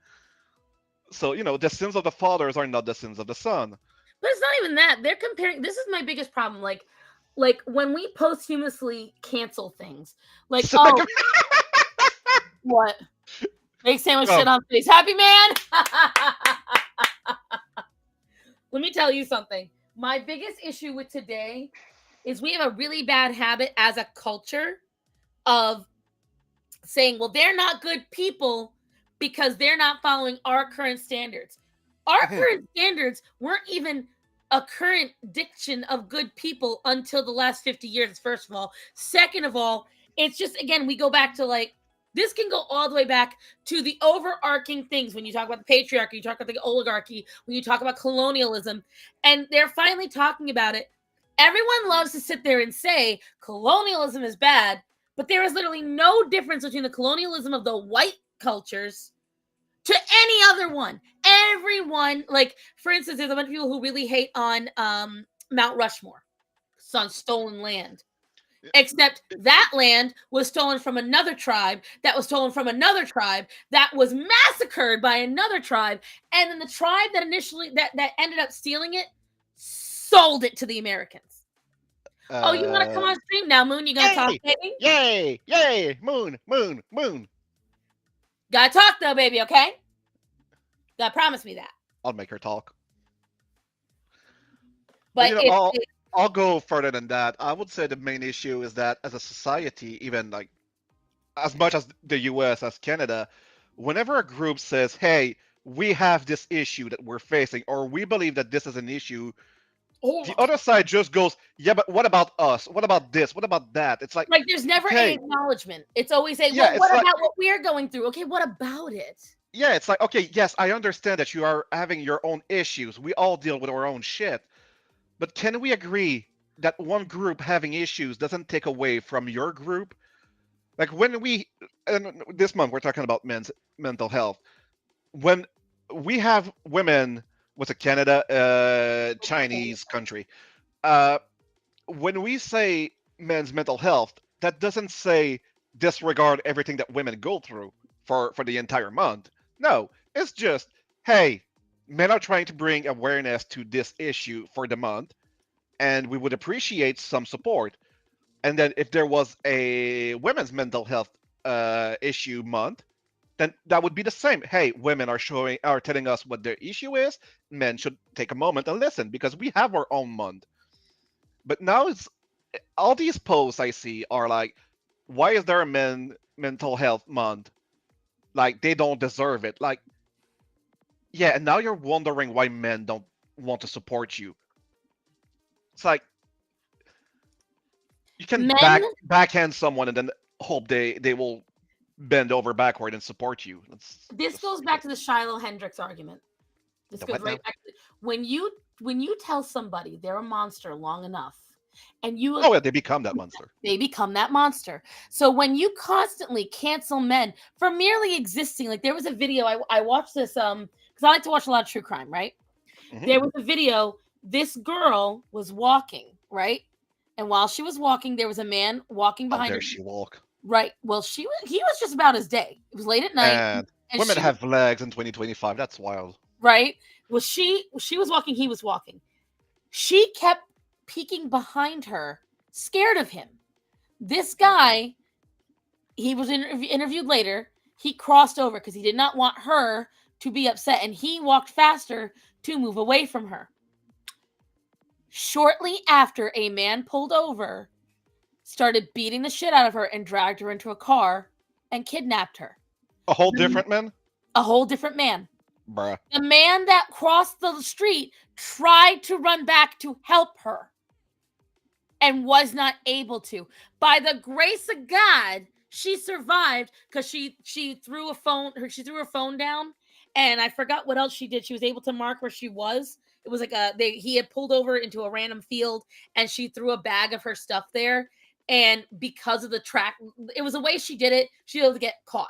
So, the sins of the fathers are not the sins of the son. But it's not even that. They're comparing. This is my biggest problem. Like when we posthumously cancel things, like, So, oh, what? Make sandwich oh, shit on face. Happy man. Let me tell you something. My biggest issue with today is we have a really bad habit as a culture of saying, well, they're not good people because they're not following our current standards. Our mhm. current standards weren't even a current diction of good people until the last 50 years, first of all. Second of all, it's just, again, we go back to like, this can go all the way back to the overarching things when you talk about the patriarchy, you talk about the oligarchy, when you talk about colonialism, and they're finally talking about it. Everyone loves to sit there and say colonialism is bad, but there is literally no difference between the colonialism of the white cultures to any other one. Everyone, like, for instance, there's a bunch of people who really hate on Mount Rushmore. It's on stolen land. Except that land was stolen from another tribe, that was stolen from another tribe, that was massacred by another tribe, and then the tribe that initially that ended up stealing it sold it to the Americans. Oh, you want to come Uh, on stream now, Moon? You gonna talk, yay! baby? Yay! Yay! Moon! Moon! Moon! Gotta talk though, baby. Okay? Gotta promise me that. I'll make her talk. But But if I'll go further than that. I would say the main issue is that as a society, even like as much as the US, as Canada, whenever a group says, hey, we have this issue that we're facing, or we believe that this is an issue, the other side just goes, yeah, but what about us? What about this? What about that? It's like, there's never a okay, acknowledgement. It's always a, yeah, well, it's what like, about what we're going through? Okay, what about it? yeah, it's like, okay, yes, I understand that you are having your own issues. We all deal with our own shit. But can we agree that one group having issues doesn't take away from your group? Like when and this month we're talking about men's mental health. When we have women, was it Canada, Chinese country? Uh, when we say men's mental health, that doesn't say disregard everything that women go through for the entire month. No, it's just, hey, men are trying to bring awareness to this issue for the month, and we would appreciate some support. And then if there was a women's mental health issue month, then that would be the same. Hey, women are telling us what their issue is. Men should take a moment and listen because we have our own month. But now it's all these posts I see are like, why is there a mental health month? Like they don't deserve it. Like, yeah, and now you're wondering why men don't want to support you. It's like you can Men, backhand someone and then hope they will bend over backward and support you. That's this just goes back to the Shiloh Hendricks argument. This the goes what now? right back to when you tell somebody they're a monster long enough, and you Oh yeah, they become that monster. they become that monster. So when you constantly cancel men for merely existing, like there was a video I watched this because I like to watch a lot of true crime, right? Mm-hmm. There was a video. This girl was walking, right? And while she was walking, there was a man walking How behind dare her. she walk? Right. Well, he was just about his day. It was late at night, And and women she have legs in 2025. That's wild. right. Well, she was walking. He was walking. She kept peeking behind her, scared of him. This guy, he was interviewed later. He crossed over because he did not want her to be upset, and he walked faster to move away from her. Shortly after, a man pulled over, started beating the shit out of her, and dragged her into a car and kidnapped her. A whole different man? A whole different man. Bruh. The man that crossed the street tried to run back to help her and was not able to. By the grace of God, she survived because she threw her phone down, and I forgot what else she did. She was able to mark where she was. It was like he had pulled over into a random field, and she threw a bag of her stuff there. And because of the track, it was the way she did it. She was able to get caught.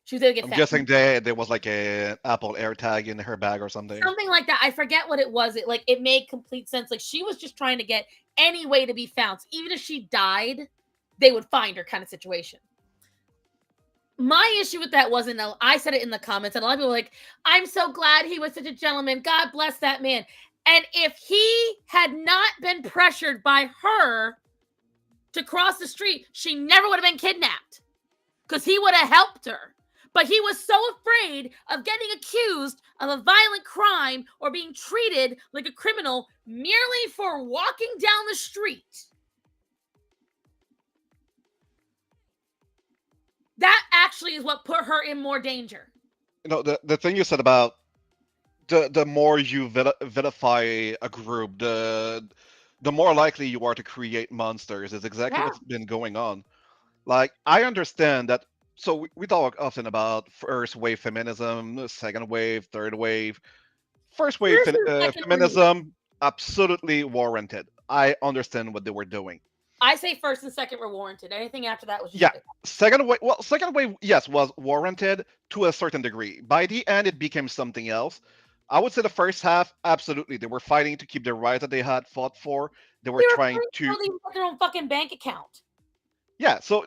She was able to get I'm found. guessing there was like a Apple AirTag in her bag or something. Something like that. I forget what it was. It made complete sense. Like she was just trying to get any way to be found. So even if she died, they would find her, kind of situation. My issue with that wasn't, I said it in the comments, and a lot of people were like, I'm so glad he was such a gentleman. God bless that man. And if he had not been pressured by her to cross the street, she never would have been kidnapped because he would have helped her. But he was so afraid of getting accused of a violent crime or being treated like a criminal merely for walking down the street. That actually is what put her in more danger. The thing you said about the more you vilify a group, the more likely you are to create monsters is exactly Yeah. what's been going on. Like, I understand that. So we talk often about first wave feminism, second wave, third wave. First wave First and second wave. feminism, absolutely warranted. I understand what they were doing. I say first and second were warranted. Anything after that was just Yeah, stupid. second wave, yes, was warranted to a certain degree. By the end, it became something else. I would say the first half, absolutely, they were fighting to keep the rights that they had fought for. They were They were trying fighting to, for they had their own fucking bank account. yeah. So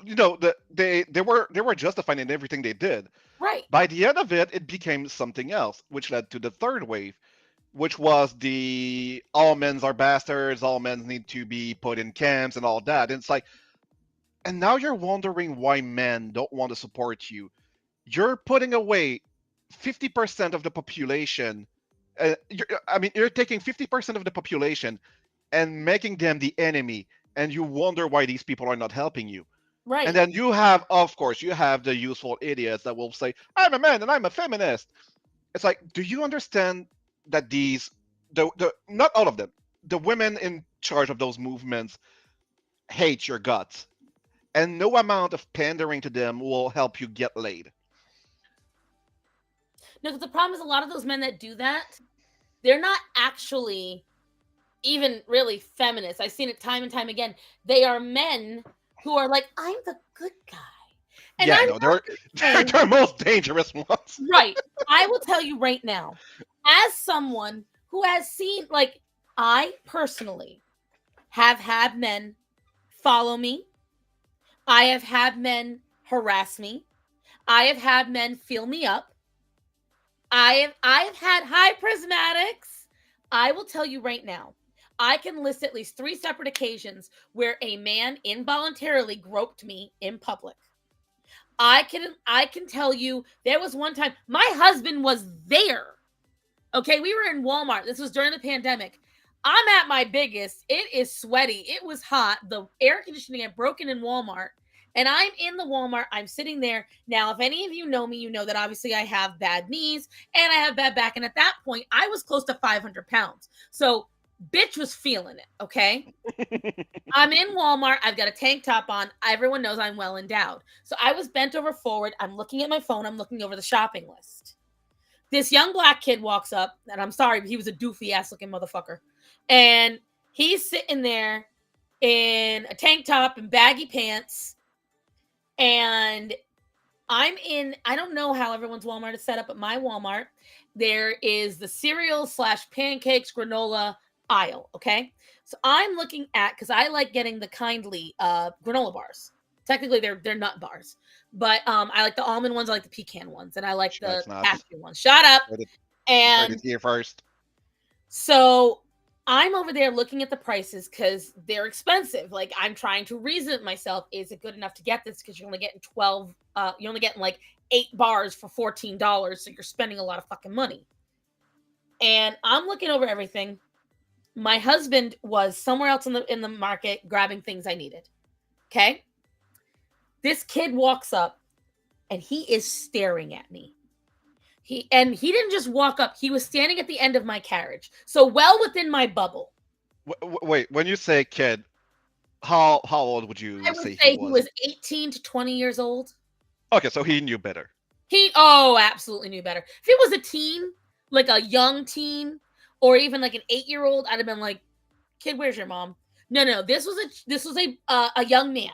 they were justifying in everything they did. Right. By the end of it, it became something else, which led to the third wave, which was the all men's are bastards, all men need to be put in camps and all that. And it's like, and now you're wondering why men don't want to support you. You're putting away 50% of the population. I mean, you're taking 50% of the population and making them the enemy, and you wonder why these people are not helping you. Right. And then you have, of course, you have the useful idiots that will say, I'm a man and I'm a feminist. It's like, do you understand that the not all of them, the women in charge of those movements hate your guts, and no amount of pandering to them will help you get laid. No, because the problem is a lot of those men that do that, they're not actually even really feminists. I've seen it time and time again. They are men who are like, I'm the good guy. And Yeah, I'm no, not they're saying, the most dangerous ones. right. I will tell you right now, as someone who has seen, like, I personally have had men follow me. I have had men harass me. I have had men fill me up. I've had high prismatics. I will tell you right now. I can list at least 3 separate occasions where a man involuntarily groped me in public. I can tell you there was one time my husband was there. Okay, we were in Walmart. This was during the pandemic. I'm at my biggest. It is sweaty. It was hot. The air conditioning had broken in Walmart. And I'm in the Walmart. I'm sitting there. Now, if any of you know me, you know that obviously I have bad knees and I have bad back. And at that point, I was close to 500 pounds. So, bitch was feeling it. Okay. I'm in Walmart. I've got a tank top on. Everyone knows I'm well endowed. So, I was bent over forward. I'm looking at my phone. I'm looking over the shopping list. This young black kid walks up, and I'm sorry, but he was a doofy ass looking motherfucker. And he's sitting there in a tank top and baggy pants. And I don't know how everyone's Walmart is set up, but my Walmart, there is the cereal / pancakes, granola aisle. Okay. So I'm looking at, because I like getting the kindly granola bars. Technically, they're nut bars, but I like the almond ones. I like the pecan ones, and I like the That's nuts. cashew ones. Shut up. Heard it, heard And it here first. so I'm over there looking at the prices because they're expensive. Like, I'm trying to reason with myself, is it good enough to get this? Because you're only getting 12, you're only getting like 8 bars for $14. So you're spending a lot of fucking money. And I'm looking over everything. My husband was somewhere else in the market grabbing things I needed. Okay. This kid walks up and he is staring at me. He didn't just walk up, he was standing at the end of my carriage. So well within my bubble. Wait, when you say kid, how old would you I say would he say he was? was 18 to 20 years old. Okay, so he knew better. He absolutely knew better. If it was a teen, like a young teen, or even like an 8-year-old, I'd have been like, "Kid, where's your mom?" No. This was a young man.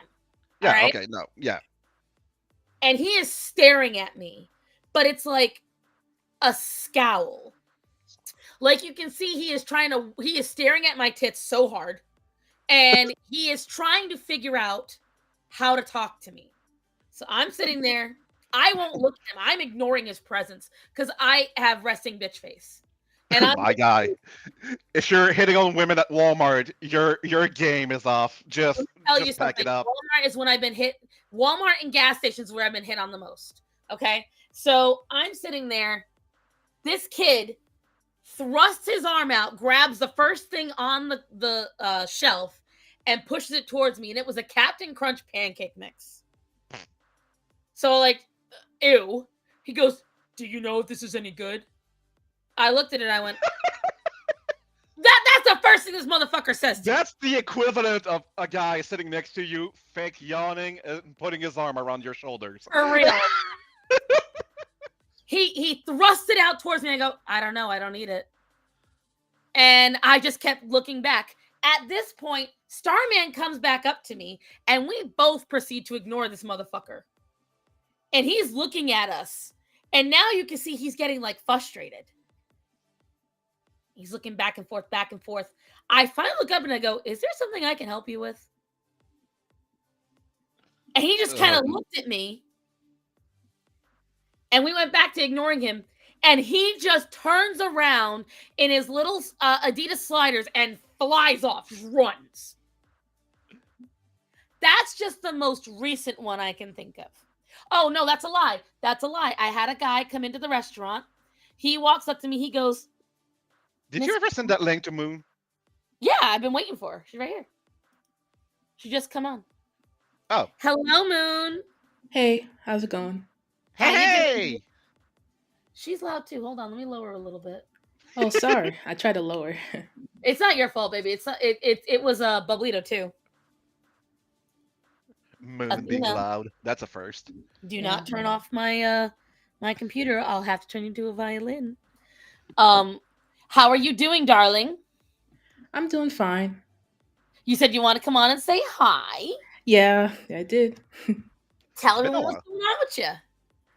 All Yeah, right, okay, no, yeah. and he is staring at me, but it's like a scowl. Like, you can see he is staring at my tits so hard, and he is trying to figure out how to talk to me. So I'm sitting there. I won't look at him. I'm ignoring his presence because I have resting bitch face. And I'm My guy, if you're hitting on women at Walmart, your game is off. Let me tell you Just pack something. it up. Walmart is when I've been hit. Walmart and gas stations where I've been hit on the most. Okay. So I'm sitting there. This kid thrusts his arm out, grabs the first thing on the shelf, and pushes it towards me. And it was a Captain Crunch pancake mix. So, like, ew. He goes, "Do you know if this is any good?" I looked at it and I went, that's the first thing this motherfucker says to me. That's the equivalent of a guy sitting next to you, fake yawning and putting his arm around your shoulders. For real. He thrust it out towards me. I go, "I don't know. I don't need it." And I just kept looking back. At this point, Starman comes back up to me, and we both proceed to ignore this motherfucker. And he's looking at us. And now you can see he's getting like frustrated. He's looking back and forth, back and forth. I finally look up and I go, "Is there something I can help you with?" And he just kind of looked at me. And we went back to ignoring him. And he just turns around in his little Adidas sliders and flies off, just runs. That's just the most recent one I can think of. Oh, no, that's a lie. That's a lie. I had a guy come into the restaurant. He walks up to me. He goes, Did you ever send that link to Moon? "Yeah, I've been waiting for her. She's right here. She just come on." Oh. Hello, Moon. Hey, how's it going? Hey! She's loud too. Hold on, let me lower her a little bit. Oh, sorry. I tried to lower. It's not your fault, baby. It's not, it was a Bublito too. Moon being loud. That's a first. Do not turn off my my computer. I'll have to turn you into a violin. How are you doing, darling? I'm doing fine. You said you want to come on and say hi. Yeah, I did. Tell everyone what's going on with you.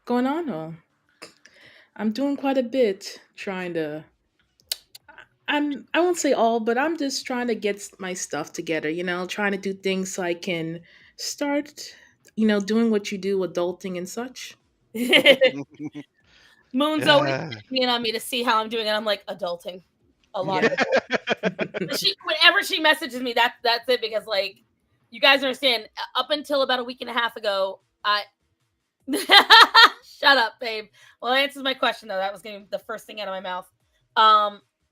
Going on? Oh, I'm doing quite a bit. Trying to. I won't say all, but I'm just trying to get my stuff together. Trying to do things so I can start. Doing what you do, adulting and such. Moon's always being on me to see how I'm doing, and I'm like, adulting. A lot. Yeah. Whenever she messages me, that's it, because like, you guys understand, up until about a week and a half ago, shut up, babe. Well, that answers my question though. That was gonna be the first thing out of my mouth.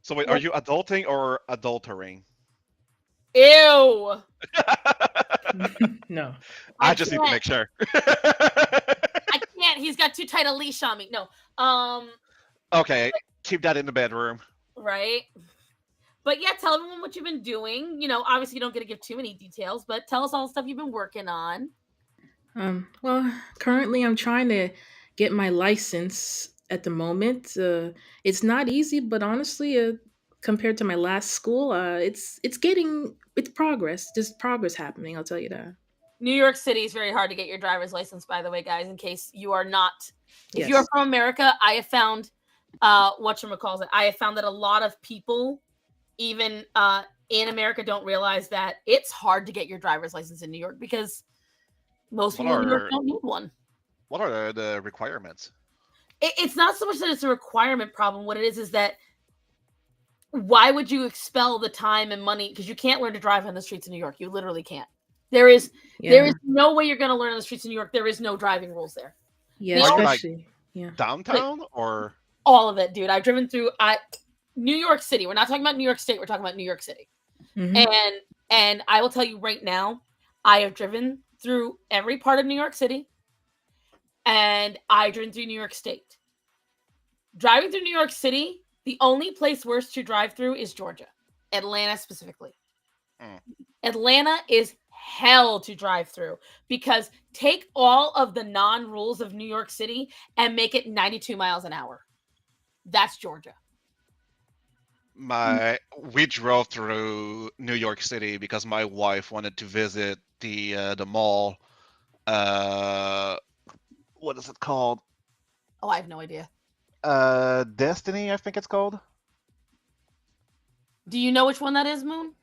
So wait, are you adulting or adultering? Ew. No. I just need to make sure. I can't. He's got too tight a leash on me. No. Okay, keep that in the bedroom. Right. But yeah, tell everyone what you've been doing. Obviously you don't get to give too many details, but tell us all the stuff you've been working on. Well, currently I'm trying to get my license at the moment. It's not easy, but honestly, compared to my last school, it's progress. There's progress happening. I'll tell you that. New York City is very hard to get your driver's license, by the way, guys, in case you are not. If Yes. you're from America, I have found whatchamacallit. I have found that a lot of people, even in America, don't realize that it's hard to get your driver's license in New York because most people in New York don't need one. What are the requirements? It's not so much that it's a requirement problem. What it is that why would you expel the time and money? Because you can't learn to drive on the streets of New York. You literally can't. There is no way you're going to learn on the streets of New York. There is no driving rules there. Yeah, especially downtown or all of it, dude. I've driven through New York City. We're not talking about New York State. We're talking about New York City. Mhm. And I will tell you right now, I have driven through every part of New York City, and I've driven through New York State. Driving through New York City, the only place worse to drive through is Georgia, Atlanta specifically. Atlanta is hell to drive through because take all of the non-rules of New York City and make it 92 miles an hour. That's Georgia. We drove through New York City because my wife wanted to visit the mall. What is it called? Oh, I have no idea. Destiny, I think it's called. Do you know which one that is, Moon?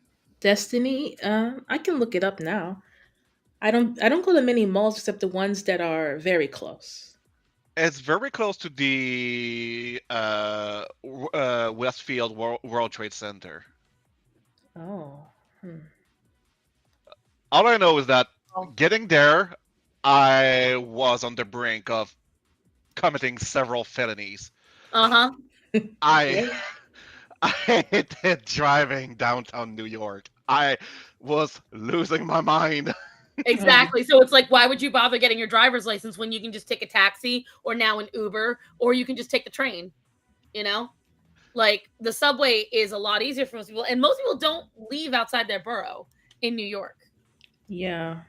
Destiny. I can look it up now. I don't go to many malls except the ones that are very close. It's very close to the Westfield World Trade Center. Oh. Hmm. All I know is that Oh. getting there, I was on the brink of committing several felonies. Uh-huh. I Yeah. I hated driving downtown New York. I was losing my mind. Oh. Exactly. So it's like, why would you bother getting your driver's license when you can just take a taxi or now an Uber or you can just take the train? You know, like the subway is a lot easier for most people, and most people don't leave outside their borough in New York. Yeah.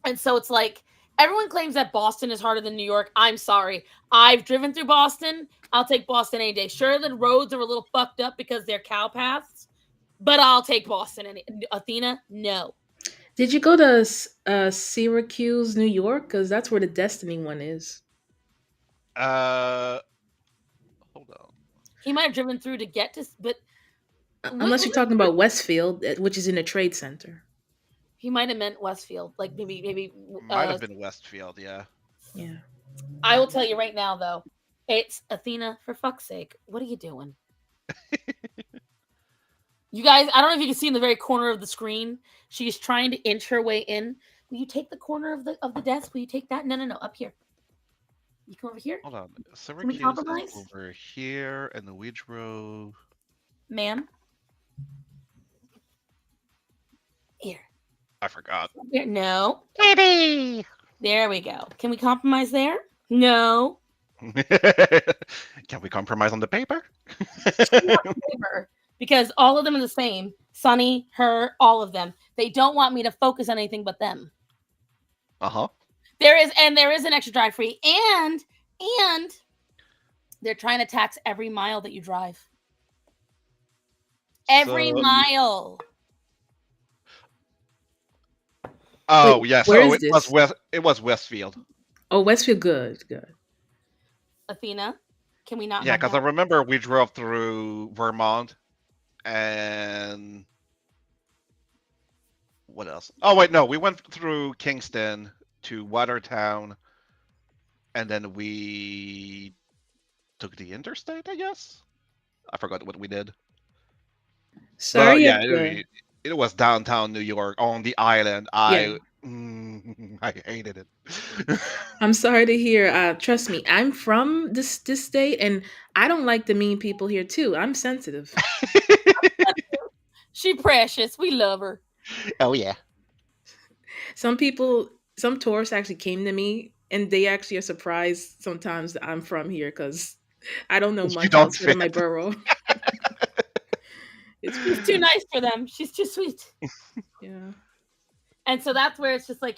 And so it's like everyone claims that Boston is harder than New York. I'm sorry. I've driven through Boston. I'll take Boston any day. Sure, the roads are a little fucked up because they're cow paths, but I'll take Boston. And Athena, no. Did you go to Syracuse, New York? Because that's where the Destiny one is. Uh, hold on. He might have driven through to get to, but Unless you're talking about Westfield, which is in a trade center. he might have meant Westfield. Like maybe. Might have been Westfield, yeah. Yeah. I will tell you right now, though, it's Athena. For fuck's sake, what are you doing? You guys, I don't know if you can see in the very corner of the screen. She's trying to inch her way in. Will you take the corner of the desk? Will you take that? No, up here. You come over here. Hold on. Can we Syracuse is compromise? over here, and the Widgerow. Ma'am. Here. I forgot. Here. No. Kitty! There we go. Can we compromise there? No. Can we compromise on the paper? Because all of them are the same. Sunny, her, all of them. They don't want me to focus on anything but them. Uh-huh. There is an extra drive free, and they're trying to tax every mile that you drive. Every mile. Oh, Wait, yeah. where So is this? it was Westfield. Oh, Westfield, good. Athena, can we not? Yeah, have because I that? remember we drove through Vermont and what else? Oh wait, no, we went through Kingston to Watertown, and then we took the interstate, I guess. I forgot what we did. But Sorry yeah, if the it was downtown New York on the island. yeah. I hated it. I'm sorry to hear. Trust me, I'm from this state, and I don't like the mean people here too. I'm sensitive. She precious. We love her. Oh yeah. Some people, some tourists actually came to me, and they actually are surprised sometimes that I'm from here because I don't know You much don't outside of fit. my borough. It's She's too nice for them. She's too sweet. yeah. And so that's where it's just like,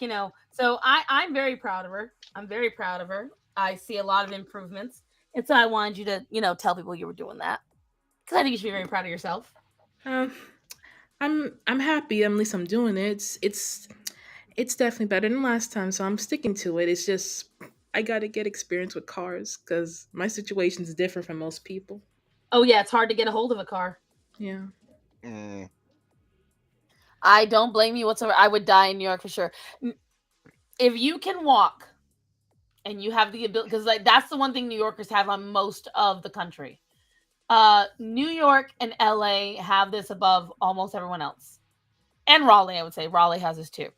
so I'm very proud of her. I'm very proud of her. I see a lot of improvements. And so I wanted you to, tell people you were doing that. Because I think you should be very proud of yourself. Um, I'm happy. At least I'm doing it. It's definitely better than last time, so I'm sticking to it. It's just I got to get experience with cars because my situation is different from most people. Oh, yeah, it's hard to get a hold of a car. Yeah. Mm. I don't blame you whatsoever. I would die in New York for sure. If you can walk and you have the ability, because that's the one thing New Yorkers have on most of the country. New York and LA have this above almost everyone else. And Raleigh, I would say. Raleigh has this too.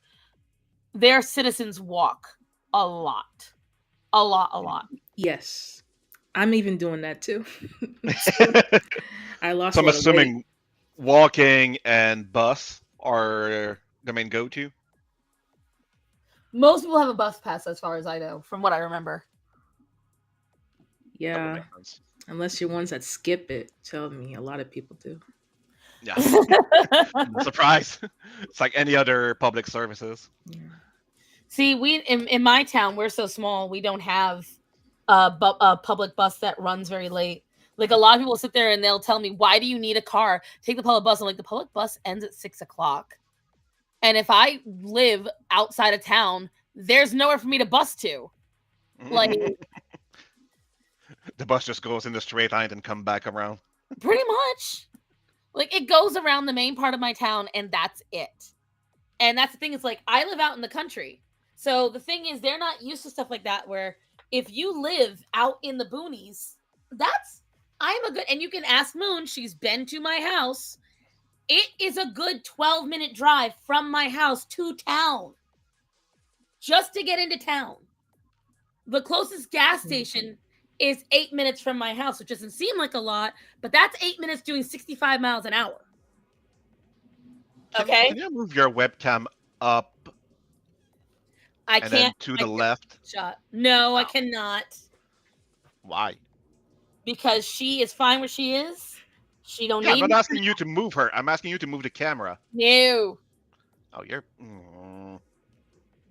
Their citizens walk a lot. A lot. Yes. I'm even doing that too. I lost So a I'm lot of weight. assuming walking and bus are the main go-to. Most people have a bus pass, as far as I know, from what I remember. That would Yeah. make sense. Unless you're ones that skip it. Tell me, a lot of people do. Yeah. No surprise. It's like any other public services. Yeah. See, we in my town, we're so small, we don't have a public bus that runs very late. Like a lot of people sit there and they'll tell me, "Why do you need a car? Take the public bus." I'm like, the public bus ends at 6:00, and if I live outside of town, there's nowhere for me to bus to. Like The bus just goes in the straight line and come back around. pretty much, like it goes around the main part of my town, and that's it. And that's the thing. It's like I live out in the country, so the thing is, they're not used to stuff like that where if you live out in the boonies, I'm a good, and you can ask Moon, she's been to my house. It is a good 12-minute drive from my house to town just to get into town. The closest gas station is 8 minutes from my house, which doesn't seem like a lot, but that's 8 minutes doing 65 miles an hour. Okay? Can you move your webcam up I and can't. then to the left? Shot. No, I Oh. cannot. Why? Because she is fine where she is. She don't Yeah, I'm need not asking you to move her. I'm asking you to move the camera. No. Oh, you're.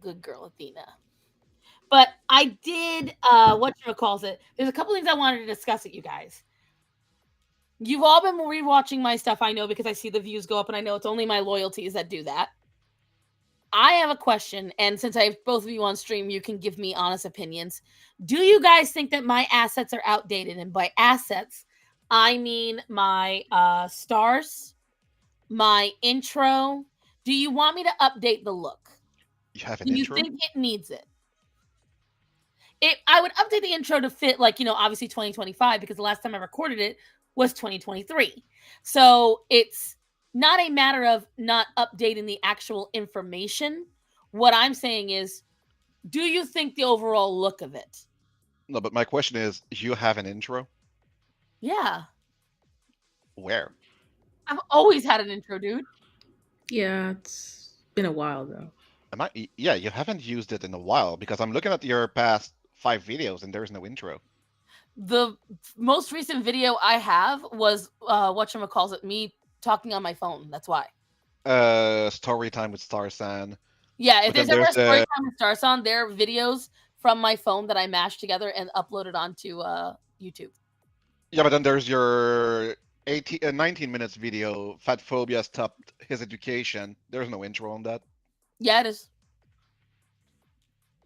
Good girl, Athena. But I did whatchamacalls it. There's a couple things I wanted to discuss with you guys. You've all been rewatching my stuff, I know, because I see the views go up, and I know it's only my loyalties that do that. I have a question, and since I have both of you on stream, you can give me honest opinions. Do you guys think that my assets are outdated? And by assets, I mean my stars, my intro. Do you want me to update the look? You have an Do you intro? think it needs it? I would update the intro to fit, like, obviously 2025, because the last time I recorded it was 2023. So it's not a matter of not updating the actual information. What I'm saying is, do you think the overall look of it? No, but my question is, you have an intro? Yeah. Where? I've always had an intro, dude. Yeah, it's been a while though. Yeah, you haven't used it in a while because I'm looking at your past 5 videos and there's no intro. The most recent video I have was whatchamacalls me talking on my phone. That's why. Story time with Starsan. Yeah, if But then there's ever a there's story the time with Starson, they're videos from my phone that I mashed together and uploaded onto YouTube. yeah, but then there's your 19 minutes video. Fat Phobia stopped his education. There's no intro on that. Yeah, it is.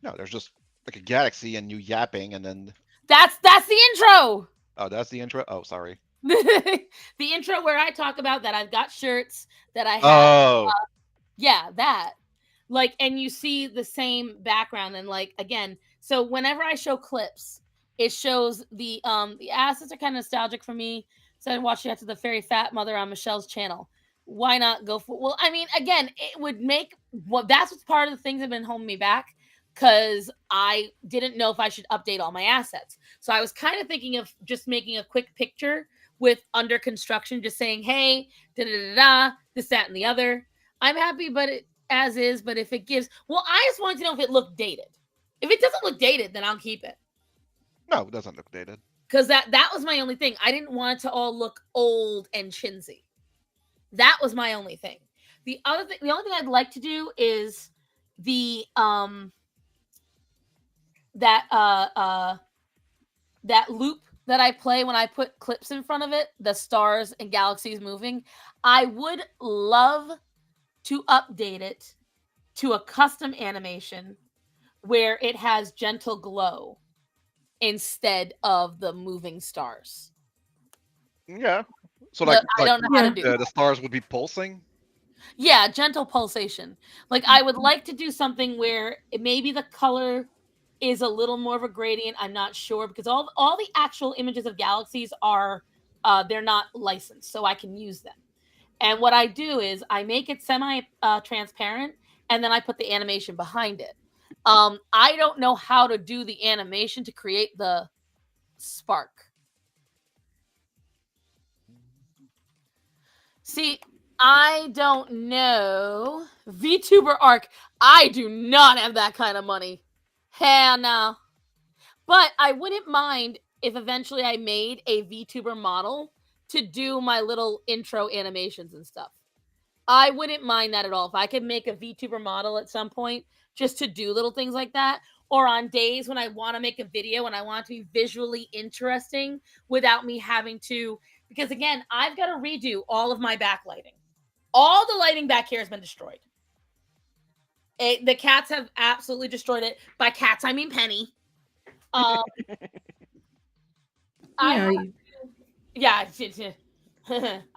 No, there's just like a galaxy and you yapping, and then That's the intro. oh, that's the intro. Oh, sorry. The intro where I talk about that I've got shirts that I have. Oh, Yeah, that. Like, and you see the same background, and like again, so whenever I show clips, it shows the assets are kind of nostalgic for me. So I watched it after the Fairy Fat Mother on Michelle's channel. Why not go for? Well, I mean, again, it would make that's what's part of the things that have been holding me back, because I didn't know if I should update all my assets. So I was kind of thinking of just making a quick picture with under construction, just saying, hey, da da da da, this, that, and the other. I'm happy, but it as is. But if it gives, well, I just wanted to know if it looked dated. If it doesn't look dated, then I'll keep it. no, it doesn't look dated. Because that was my only thing. I didn't want it to all look old and chintzy. That was my only thing. The only thing I'd like to do is the that loop that I play when I put clips in front of it, the stars and galaxies moving. I would love to update it to a custom animation where it has gentle glow instead of the moving stars. Yeah. So But like, I don't know how to do the stars would be pulsing. Yeah, gentle pulsation. Like, I would like to do something where maybe the color is a little more of a gradient. I'm not sure, because all the actual images of galaxies are they're not licensed, so I can use them. And what I do is I make it semi transparent, and then I put the animation behind it. I don't know how to do the animation to create the spark. See, I don't know. VTuber Arc, I do not have that kind of money. Hell no. But I wouldn't mind if eventually I made a VTuber model to do my little intro animations and stuff. I wouldn't mind that at all. If I could make a VTuber model at some point just to do little things like that, or on days when I want to make a video and I want it to be visually interesting without me having to, because again, I've got to redo all of my backlighting. All the lighting back here has been destroyed. The cats have absolutely destroyed it. By cats, I mean Penny. I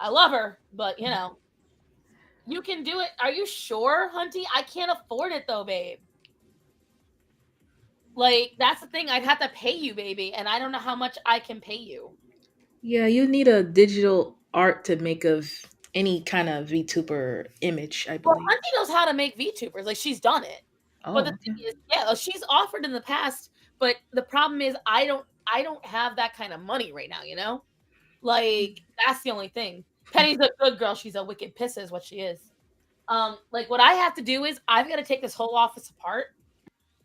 love her, but you can do it. Are you sure, Hunty? I can't afford it though, babe. Like, that's the thing. I'd have to pay you, baby, and I don't know how much I can pay you. Yeah, you need a digital art to make of any kind of VTuber image, I Well, believe. Auntie knows how to make VTubers. Like, she's done it. But the Oh, okay. thing is, yeah, she's offered in the past. But the problem is, I don't have that kind of money right now. You know, like that's the only thing. Penny's a good girl. She's a wicked piss, is what she is. Like what I have to do is I've got to take this whole office apart.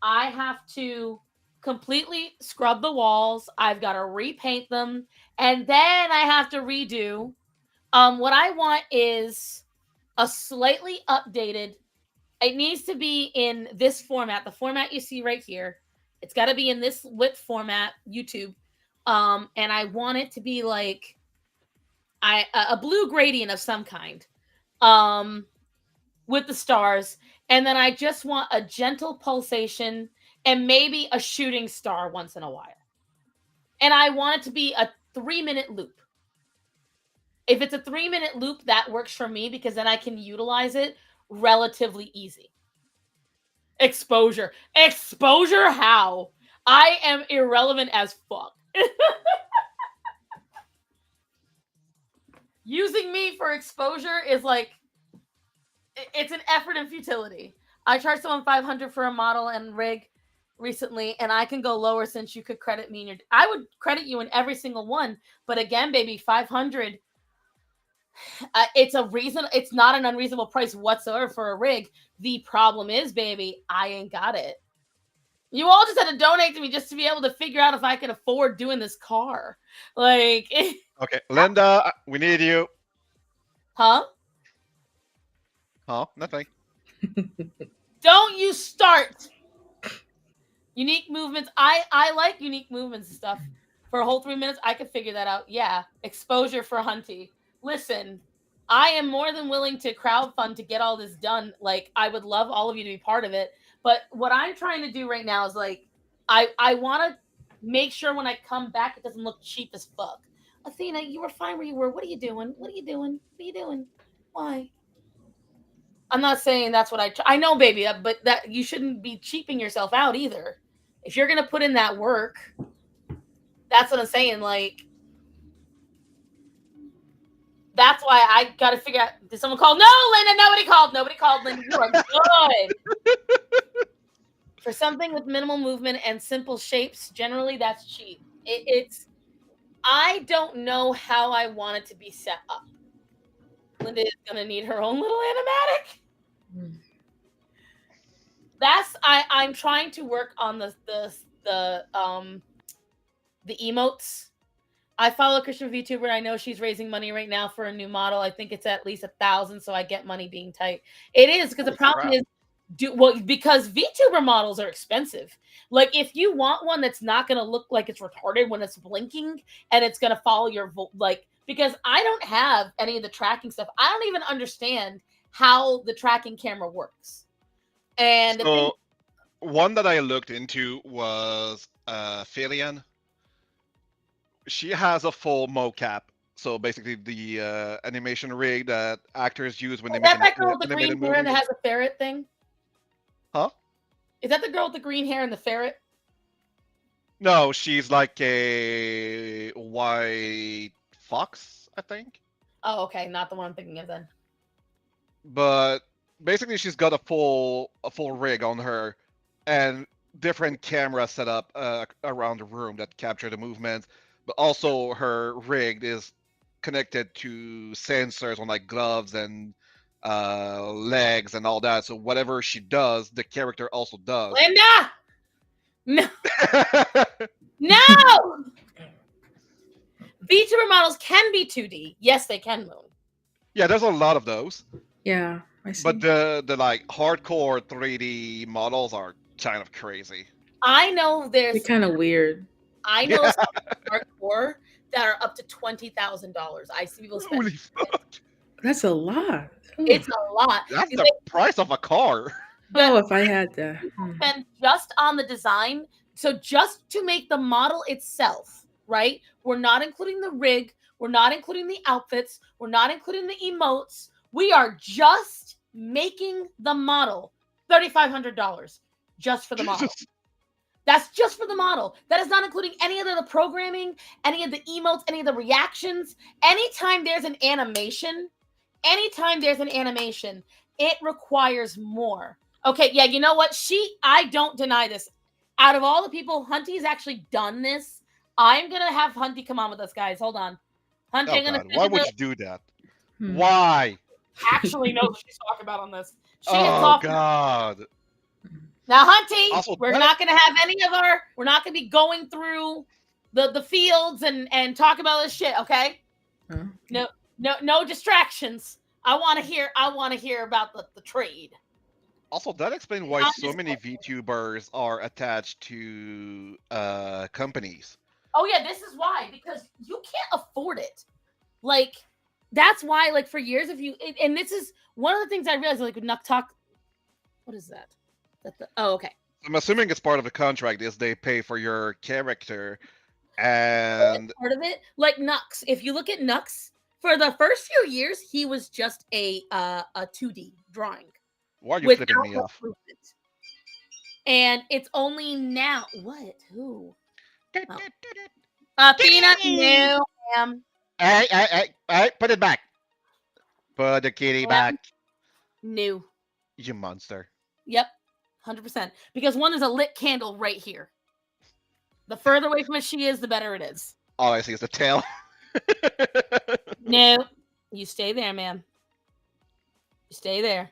I have to completely scrub the walls. I've got to repaint them, and then I have to redo. What I want is a slightly updated. It needs to be in this format, the format you see right here. It's got to be in this width format, YouTube. And I want it to be like a blue gradient of some kind. With the stars, and then I just want a gentle pulsation and maybe a shooting star once in a while. And I want it to be a 3-minute loop. If it's a 3-minute loop, that works for me because then I can utilize it relatively easy. Exposure. Exposure how? I am irrelevant as fuck. Using me for exposure is like it's an effort and futility. I charged someone $500 for a model and rig recently, and I can go lower since you could credit me in your. I would credit you in every single one, but again, baby, $500. It's a reason. It's not an unreasonable price whatsoever for a rig. The problem is, baby, I ain't got it. You all just had to donate to me just to be able to figure out if I can afford doing this car. Like, Okay, Linda, we need you. huh? Huh? Nothing. Don't you start. Unique movements. I like unique movements and stuff. For a whole 3 minutes, I could figure that out. Yeah. Exposure for Hunty. Listen, I am more than willing to crowdfund to get all this done. Like, I would love all of you to be part of it. But what I'm trying to do right now is like, I want to make sure when I come back, it doesn't look cheap as fuck. Athena, you were fine where you were. What are you doing? What are you doing? What are you doing? Why? I'm not saying that's what I know, baby, but that you shouldn't be cheaping yourself out either. If you're gonna put in that work, that's what I'm saying. Like, that's why I got to figure out. Did someone call? No, Linda. Nobody called. Nobody called. Linda, you are good. For something with minimal movement and simple shapes, generally that's cheap. It's. I don't know how I want it to be set up. Linda is gonna need her own little animatic. That's I'm trying to work on the emotes. I follow a Christian VTuber. I know she's raising money right now for a new model. I think it's at least 1,000, so I get money being tight. It is because the problem is because VTuber models are expensive. Like if you want one that's not going to look like it's retarded when it's blinking and it's going to follow your because I don't have any of the tracking stuff. I don't even understand how the tracking camera works. And so one that I looked into was Philian. She has a full mocap. So basically, the animation rig that actors use when they make that girl with the green hair that has a ferret thing? Huh? Is that the girl with the green hair and the ferret? No, she's like a white fox, I think. Oh, okay, not the one I'm thinking of then. But basically, she's got a full rig on her, and different cameras set up around the room that capture the movements. But also, her rig is connected to sensors on like gloves and legs and all that. So whatever she does, the character also does. Linda! No! No! VTuber models can be 2D. Yes, they can, Moon. Yeah, there's a lot of those. Yeah, I see. But the like hardcore 3D models are kind of crazy. I know They're kind of weird. I know some hardcore that are up to $20,000. I see people spend. Holy fuck! That's a lot. It's a lot. That's the price of a car. Oh, if I had that. And just on the design, so just to make the model itself, right? We're not including the rig. We're not including the outfits. We're not including the emotes. We are just making the model $3,500 just for the model. That's just for the model. That is not including any of the programming, any of the emotes, any of the reactions. Anytime there's an animation, it requires more. Okay, yeah, you know what? I don't deny this. Out of all the people, Hunty's actually done this. I'm going to have Hunty come on with us, guys. Hold on. Hunty, Oh I'm going to God, why send you would the you do that? Hmm. Why? actually knows what she's talking about on this. She is Oh talking. God. Now, Hunty, Also, we're that- not going to have we're not going to be going through the fields and talk about this shit, okay? Huh? No distractions. I want to hear about the trade. Also, that explains why I'm so just- many VTubers are attached to companies. Oh yeah, this is why, because you can't afford it. Like, that's why, like, for years, and this is one of the things I realized, like, with Nuck Talk. What is that? Oh, okay. I'm assuming it's part of the contract is they pay for your character, and Part of it, like Nux. If you look at Nux, for the first few years, he was just a 2D drawing why are you without flipping me off? movement. And it's only now. What? Who? Peanut. No, ma'am. Hey, put it back. Put the kitty back, New. you monster. Yep. 100%. Because one is a lit candle right here. The further away from it she is, the better it is. All I see is the tail. No. You stay there, man. You stay there.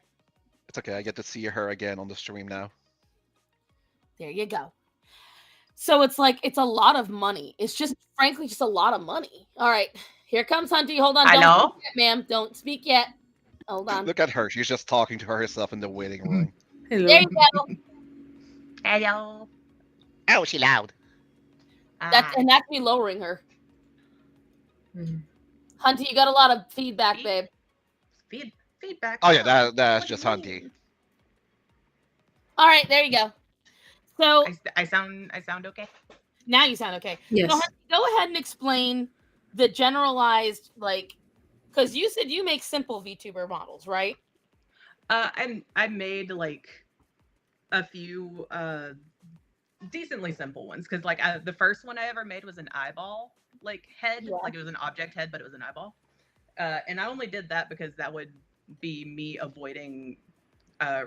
It's okay, I get to see her again on the stream now. There you go. So it's like, it's a lot of money. It's just, frankly, just a lot of money. All right. Here comes Hunty. Hold on. Hello? Don't speak yet, ma'am. Don't speak yet. Hold on. Look at her, she's just talking to herself in the waiting room. Hello. There you go. Hello. Oh, she loud. That's me lowering her. Hmm. Hunty, you got a lot of feedback, babe. Feedback. Oh yeah, that's What do just you Hunty. mean? All right, there you go. So I sound okay. now you sound okay. Yes. So, Hunty, go ahead and explain the generalized, like, because you said you make simple VTuber models, right? And I made like a few decently simple ones because like the first one I ever made was an eyeball like head, Yeah. like it was an object head, but it was an eyeball. And I only did that because that would be me avoiding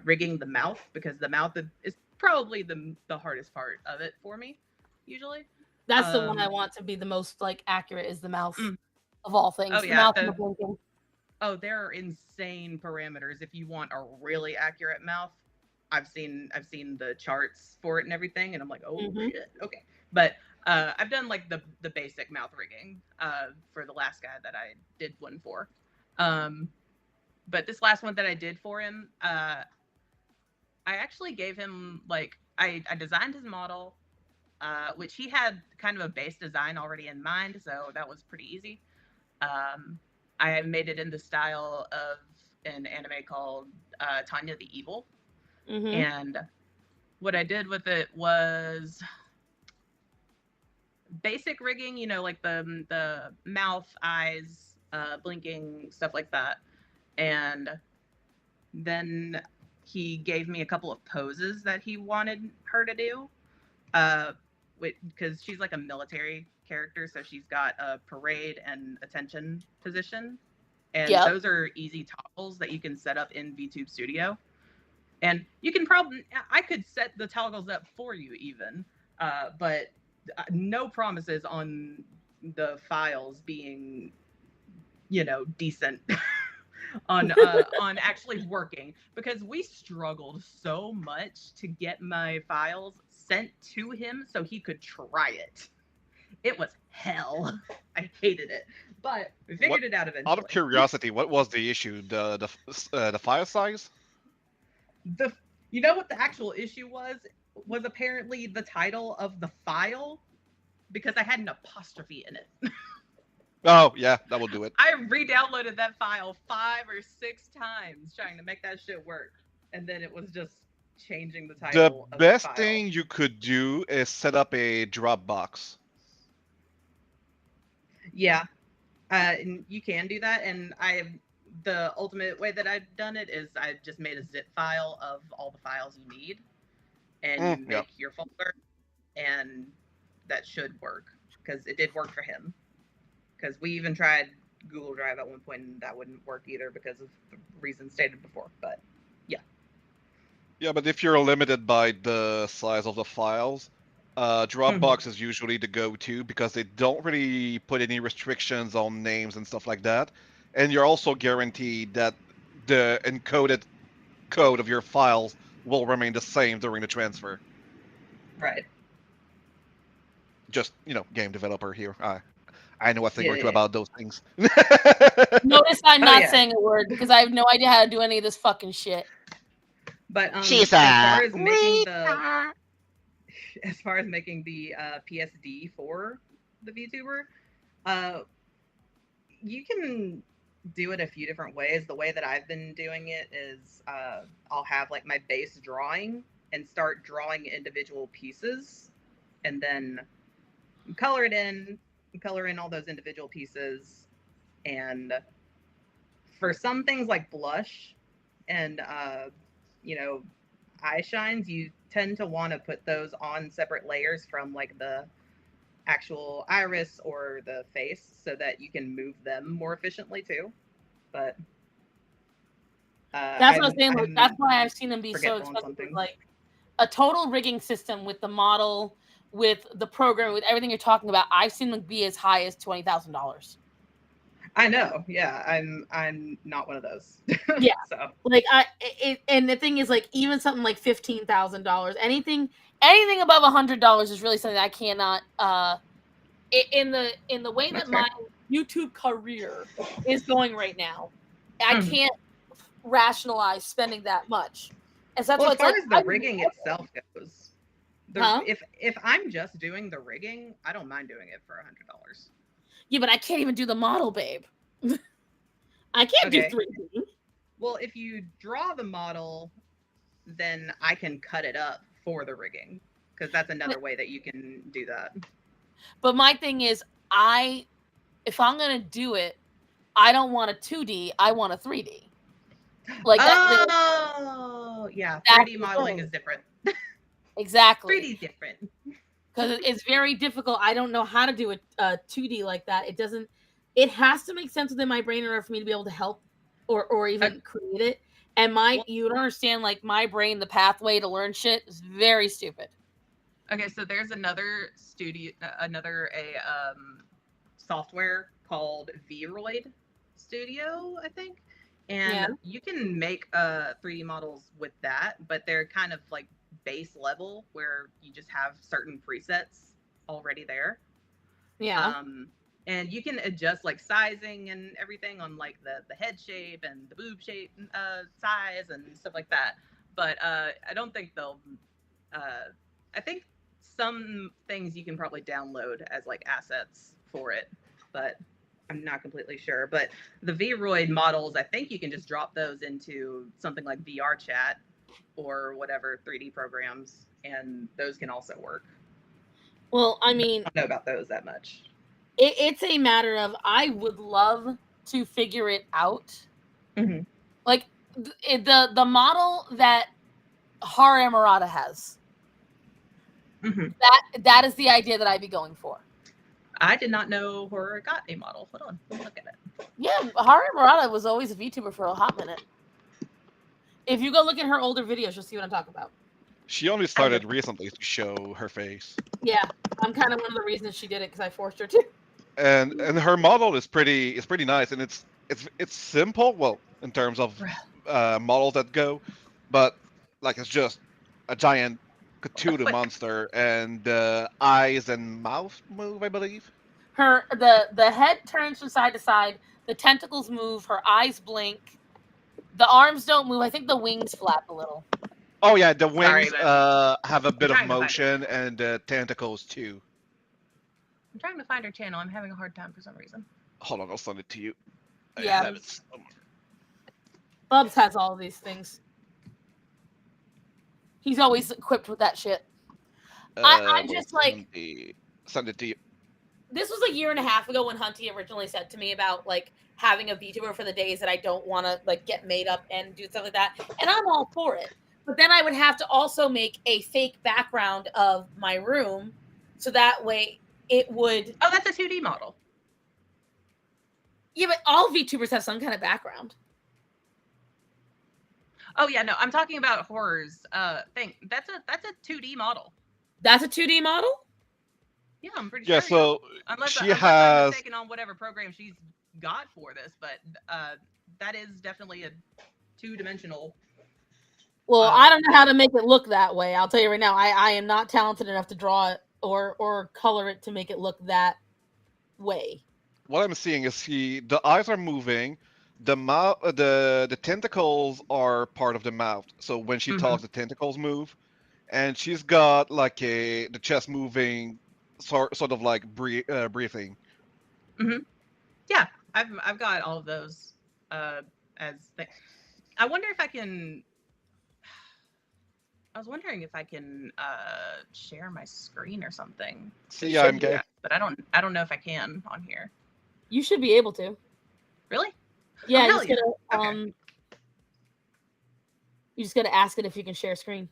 rigging the mouth, because the mouth is probably the hardest part of it for me usually. That's the one I want to be the most like accurate, is the mouth Mm. of all things. Oh, The yeah, mouth and the blinking. Oh, there are insane parameters if you want a really accurate mouth. I've seen the charts for it and everything, and I'm like, oh shit, okay. But I've done like the basic mouth rigging for the last guy that I did one for. But this last one that I did for him, I actually gave him like I designed his model, which he had kind of a base design already in mind, so that was pretty easy. I made it in the style of an anime called Tanya the Evil. And what I did with it was basic rigging, you know, like the mouth, eyes, blinking, stuff like that. And then he gave me a couple of poses that he wanted her to do, because she's like a military character, so she's got a parade and attention position, and those are easy toggles that you can set up in VTube Studio. And you can I could set the toggles up for you even, but no promises on the files being, you know, decent on actually working, because we struggled so much to get my files sent to him so he could try it. It was hell. I hated it, but we figured it out eventually. Out of curiosity, what was the issue? The file size? You know what the actual issue was apparently the title of the file, because I had an apostrophe in it. Oh yeah, that will do it. I re-downloaded that file 5 or 6 times trying to make that shit work, and then it was just changing the title. The best thing you could do is set up a Dropbox. Yeah, and you can do that, and the ultimate way that I've done it is I just made a zip file of all the files you need, and you make your folder, and that should work because it did work for him. Because we even tried Google Drive at one point and that wouldn't work either because of the reasons stated before. But yeah. Yeah, but if you're limited by the size of the files, Dropbox is usually the go-to because they don't really put any restrictions on names and stuff like that. And you're also guaranteed that the encoded code of your files will remain the same during the transfer. Right. Just, game developer here. I know a thing or two Yeah. about those things. Notice I'm Oh, not yeah. saying a word because I have no idea how to do any of this fucking shit. But She's as far a as making the PSD for the VTuber, you can do it a few different ways. The way that I've been doing it is I'll have like my base drawing and start drawing individual pieces and then color in all those individual pieces. And for some things like blush and eye shines, you tend to want to put those on separate layers from like the actual iris or the face so that you can move them more efficiently too. But That's what I was saying. Like, that's why I've seen them be so expensive. Like a total rigging system with the model, with the program, with everything you're talking about. I've seen them be as high as $20,000. I know. Yeah, I'm not one of those. Yeah. So like and the thing is, like, even something like $15,000, anything above $100 is really something that I cannot. In the way that my YouTube career is going right now, I can't rationalize spending that much. And so that's as far as the rigging itself goes, if I'm just doing the rigging, I don't mind doing it for $100. Yeah, but I can't even do the model, babe. I can't do 3D. Well, if you draw the model, then I can cut it up for the rigging, because that's another way that you can do that. But my thing is, if I'm gonna do it, I don't want a 2D. I want a 3D. Like that. Oh, yeah. 3D modeling is different. Exactly. 3D is different. Because it's very difficult. I don't know how to do a 2D like that. It doesn't. It has to make sense within my brain in order for me to be able to help or even create it. And you don't understand, like, my brain, the pathway to learn shit is very stupid. Okay, so there's another software called Vroid Studio, I think. And you can make 3D models with that, but they're kind of like base level where you just have certain presets already there. Yeah. And you can adjust like sizing and everything on like the head shape and the boob shape size and stuff like that. But I don't think they'll I think some things you can probably download as like assets for it, but I'm not completely sure. But the Vroid models, I think you can just drop those into something like VR chat or whatever 3D programs, and those can also work. Well, I mean, I don't know about those that much. It's a matter of, I would love to figure it out. Mm-hmm. Like the model that Haru Murata has. Mm-hmm. That is the idea that I'd be going for. I did not know Haru got a model. Hold on, let me look at it. Yeah, Haru Murata was always a VTuber for a hot minute. If you go look at her older videos, you'll see what I'm talking about. She only started recently to show her face. Yeah, I'm kind of one of the reasons she did it, because I forced her to. And her model is pretty nice, and it's simple. Well, in terms of models that go, but like it's just a giant Cthulhu monster, and eyes and mouth move, I believe. The head turns from side to side, the tentacles move, her eyes blink, the arms don't move. I think the wings flap a little. Oh yeah, the wings have a bit of motion, and the tentacles too. I'm trying to find her channel. I'm having a hard time for some reason. Hold on, I'll send it to you. Yeah. Bubs has all of these things. He's always equipped with that shit. I just like send it to you. This was a year and a half ago when Hunty originally said to me about like having a VTuber for the days that I don't want to like get made up and do stuff like that, and I'm all for it. But then I would have to also make a fake background of my room, so that way it would. Oh, that's a 2D model. Yeah, but all VTubers have some kind of background. Oh yeah, no, I'm talking about horrors. Thing. That's a 2D model. That's a 2D model? Yeah, I'm pretty Yeah, sure. so Unless she I'm has. mistaken on whatever program she's got for this, but that is definitely a 2-dimensional. Well, I don't know how to make it look that way. I'll tell you right now, I am not talented enough to draw it or color it to make it look that way. What I'm seeing is the eyes are moving, the mouth, the tentacles are part of the mouth. So when she talks, the tentacles move, and she's got like the chest moving, sort of like breathing. Yeah, I've got all of those as things. I wonder if I can. I was wondering if I can share my screen or something. See, I'm gay. Yeah, but I don't know if I can on here. You should be able to. Really? Yeah, Oh, you just gotta ask it if you can share screen.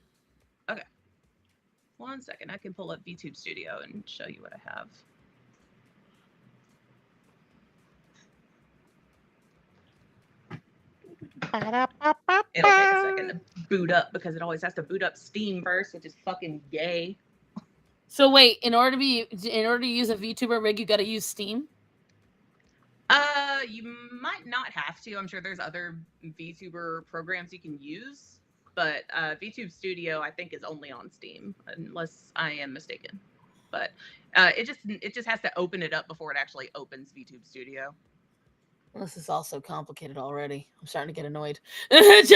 Okay. 1 second. I can pull up VTube Studio and show you what I have. It'll take a second to boot up because it always has to boot up Steam first, which is fucking gay. So wait, in order to use a VTuber rig, you got to use Steam? You might not have to. I'm sure there's other VTuber programs you can use, but VTube Studio I think is only on Steam, unless I am mistaken. But it just has to open it up before it actually opens VTube Studio. This is all so complicated already. I'm starting to get annoyed. How is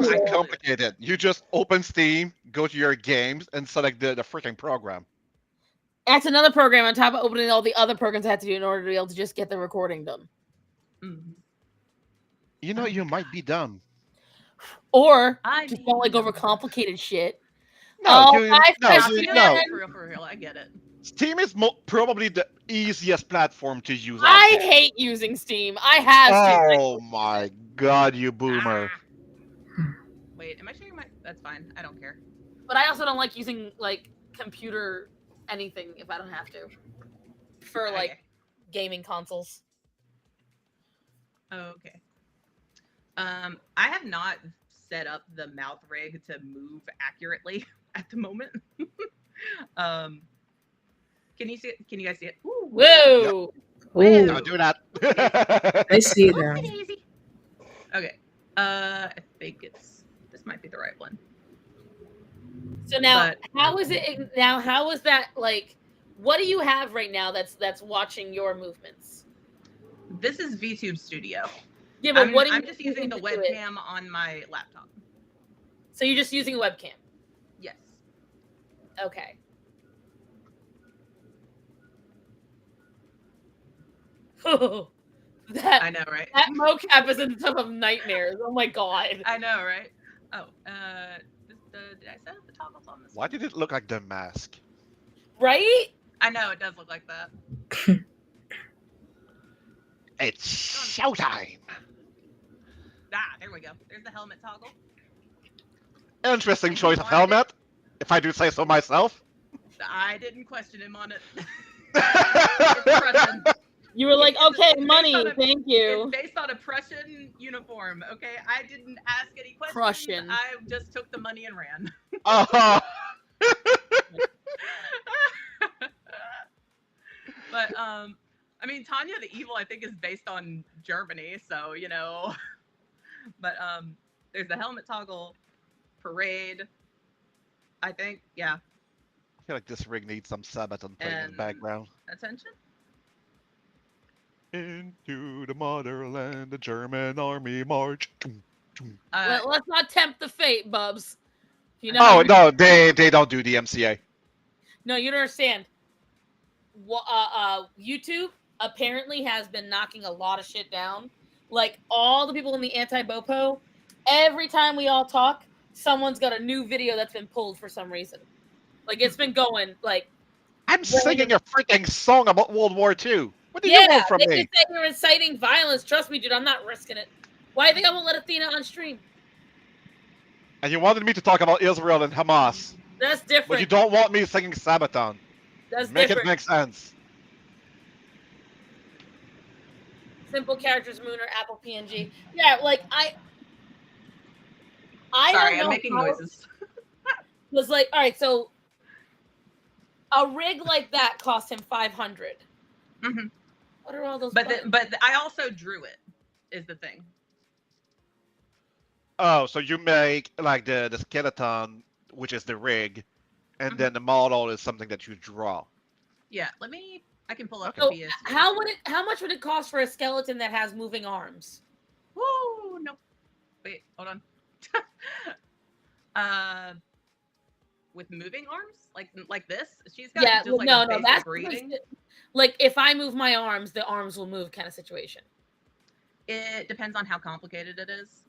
it complicated? You just open Steam, go to your games, and select the freaking program. That's another program on top of opening all the other programs I have to do in order to be able to just get the recording done. Mm-hmm. You know, you might be done. Or just don't like overcomplicated shit. No, for real, I get it. Steam is probably the easiest platform to use. I hate using Steam. I have. Oh my god, you boomer! Wait, am I sharing my? That's fine. I don't care. But I also don't like using like computer anything if I don't have to. For like gaming consoles. Okay. I have not set up the mouth rig to move accurately at the moment. Can you see it? Can you guys see it? Ooh, whoa! Yep. Don't do that. I see it now. Okay. I think this might be the right one. So now, how is it? Now, how is that like? What do you have right now that's watching your movements? This is VTube Studio. Yeah, but I'm just using the webcam on my laptop. So you're just using a webcam? Yes. Okay. Oh, I know, right? That mocap is in the top of nightmares. Oh my god. I know, right? Oh, did I set up the toggles on this? Why did it look like the mask? Right? I know, it does look like that. It's showtime. There we go. There's the helmet toggle. Interesting choice of helmet, if I do say so myself. I didn't question him on it. You were like, okay, money, thank you. It's based on a Prussian uniform, okay? I didn't ask any questions. Prussian. I just took the money and ran. But, I mean, Tanya the Evil, I think, is based on Germany, so, you know. But, there's the helmet toggle, parade, I think, yeah. I feel like this rig needs some Sabaton playing in the background. Attention. Into the motherland, the German army march. Let's not tempt the fate, Bubs. You know. Oh no, they don't do the MCA. No, you don't understand. YouTube apparently has been knocking a lot of shit down. Like all the people in the anti-Bopo, every time we all talk, someone's got a new video that's been pulled for some reason. Like it's been going like. I'm singing a freaking song about World War II. What do you want from me? They say you're inciting violence. Trust me, dude, I'm not risking it. Why do you think I won't let Athena on stream? And you wanted me to talk about Israel and Hamas, That's but you different. don't want me singing Sabaton. That's Make different. it make sense. Simple characters, Mooner, Apple PNG. Yeah, like I Sorry, don't I'm know making how noises. was like, all right, so a rig like that cost him 500. Mm-hmm. What are all those? But I also drew it. Is the thing. Oh, so you make like the skeleton, which is the rig, and then the model is something that you draw. Yeah, I can pull up So the PS. how much would it cost for a skeleton that has moving arms? Whoa, no. Wait, hold on. With moving arms, like this, she's got just like a basic breathing. Like if I move my arms, the arms will move kind of situation. It depends on how complicated it is,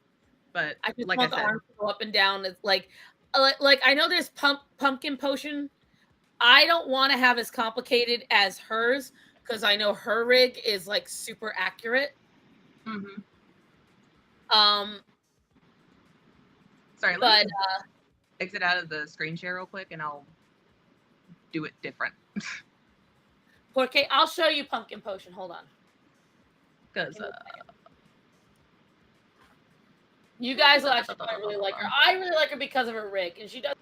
but I just like want I the said, arms to go up and down. It's like I know there's pumpkin potion. I don't want to have as complicated as hers because I know her rig is like super accurate. mm-hmm. Sorry, let me exit out of the screen share real quick, and I'll do it different. Okay, I'll show you pumpkin potion. Hold on. Because you guys will actually really like her. I really like her because of her rig, and she does.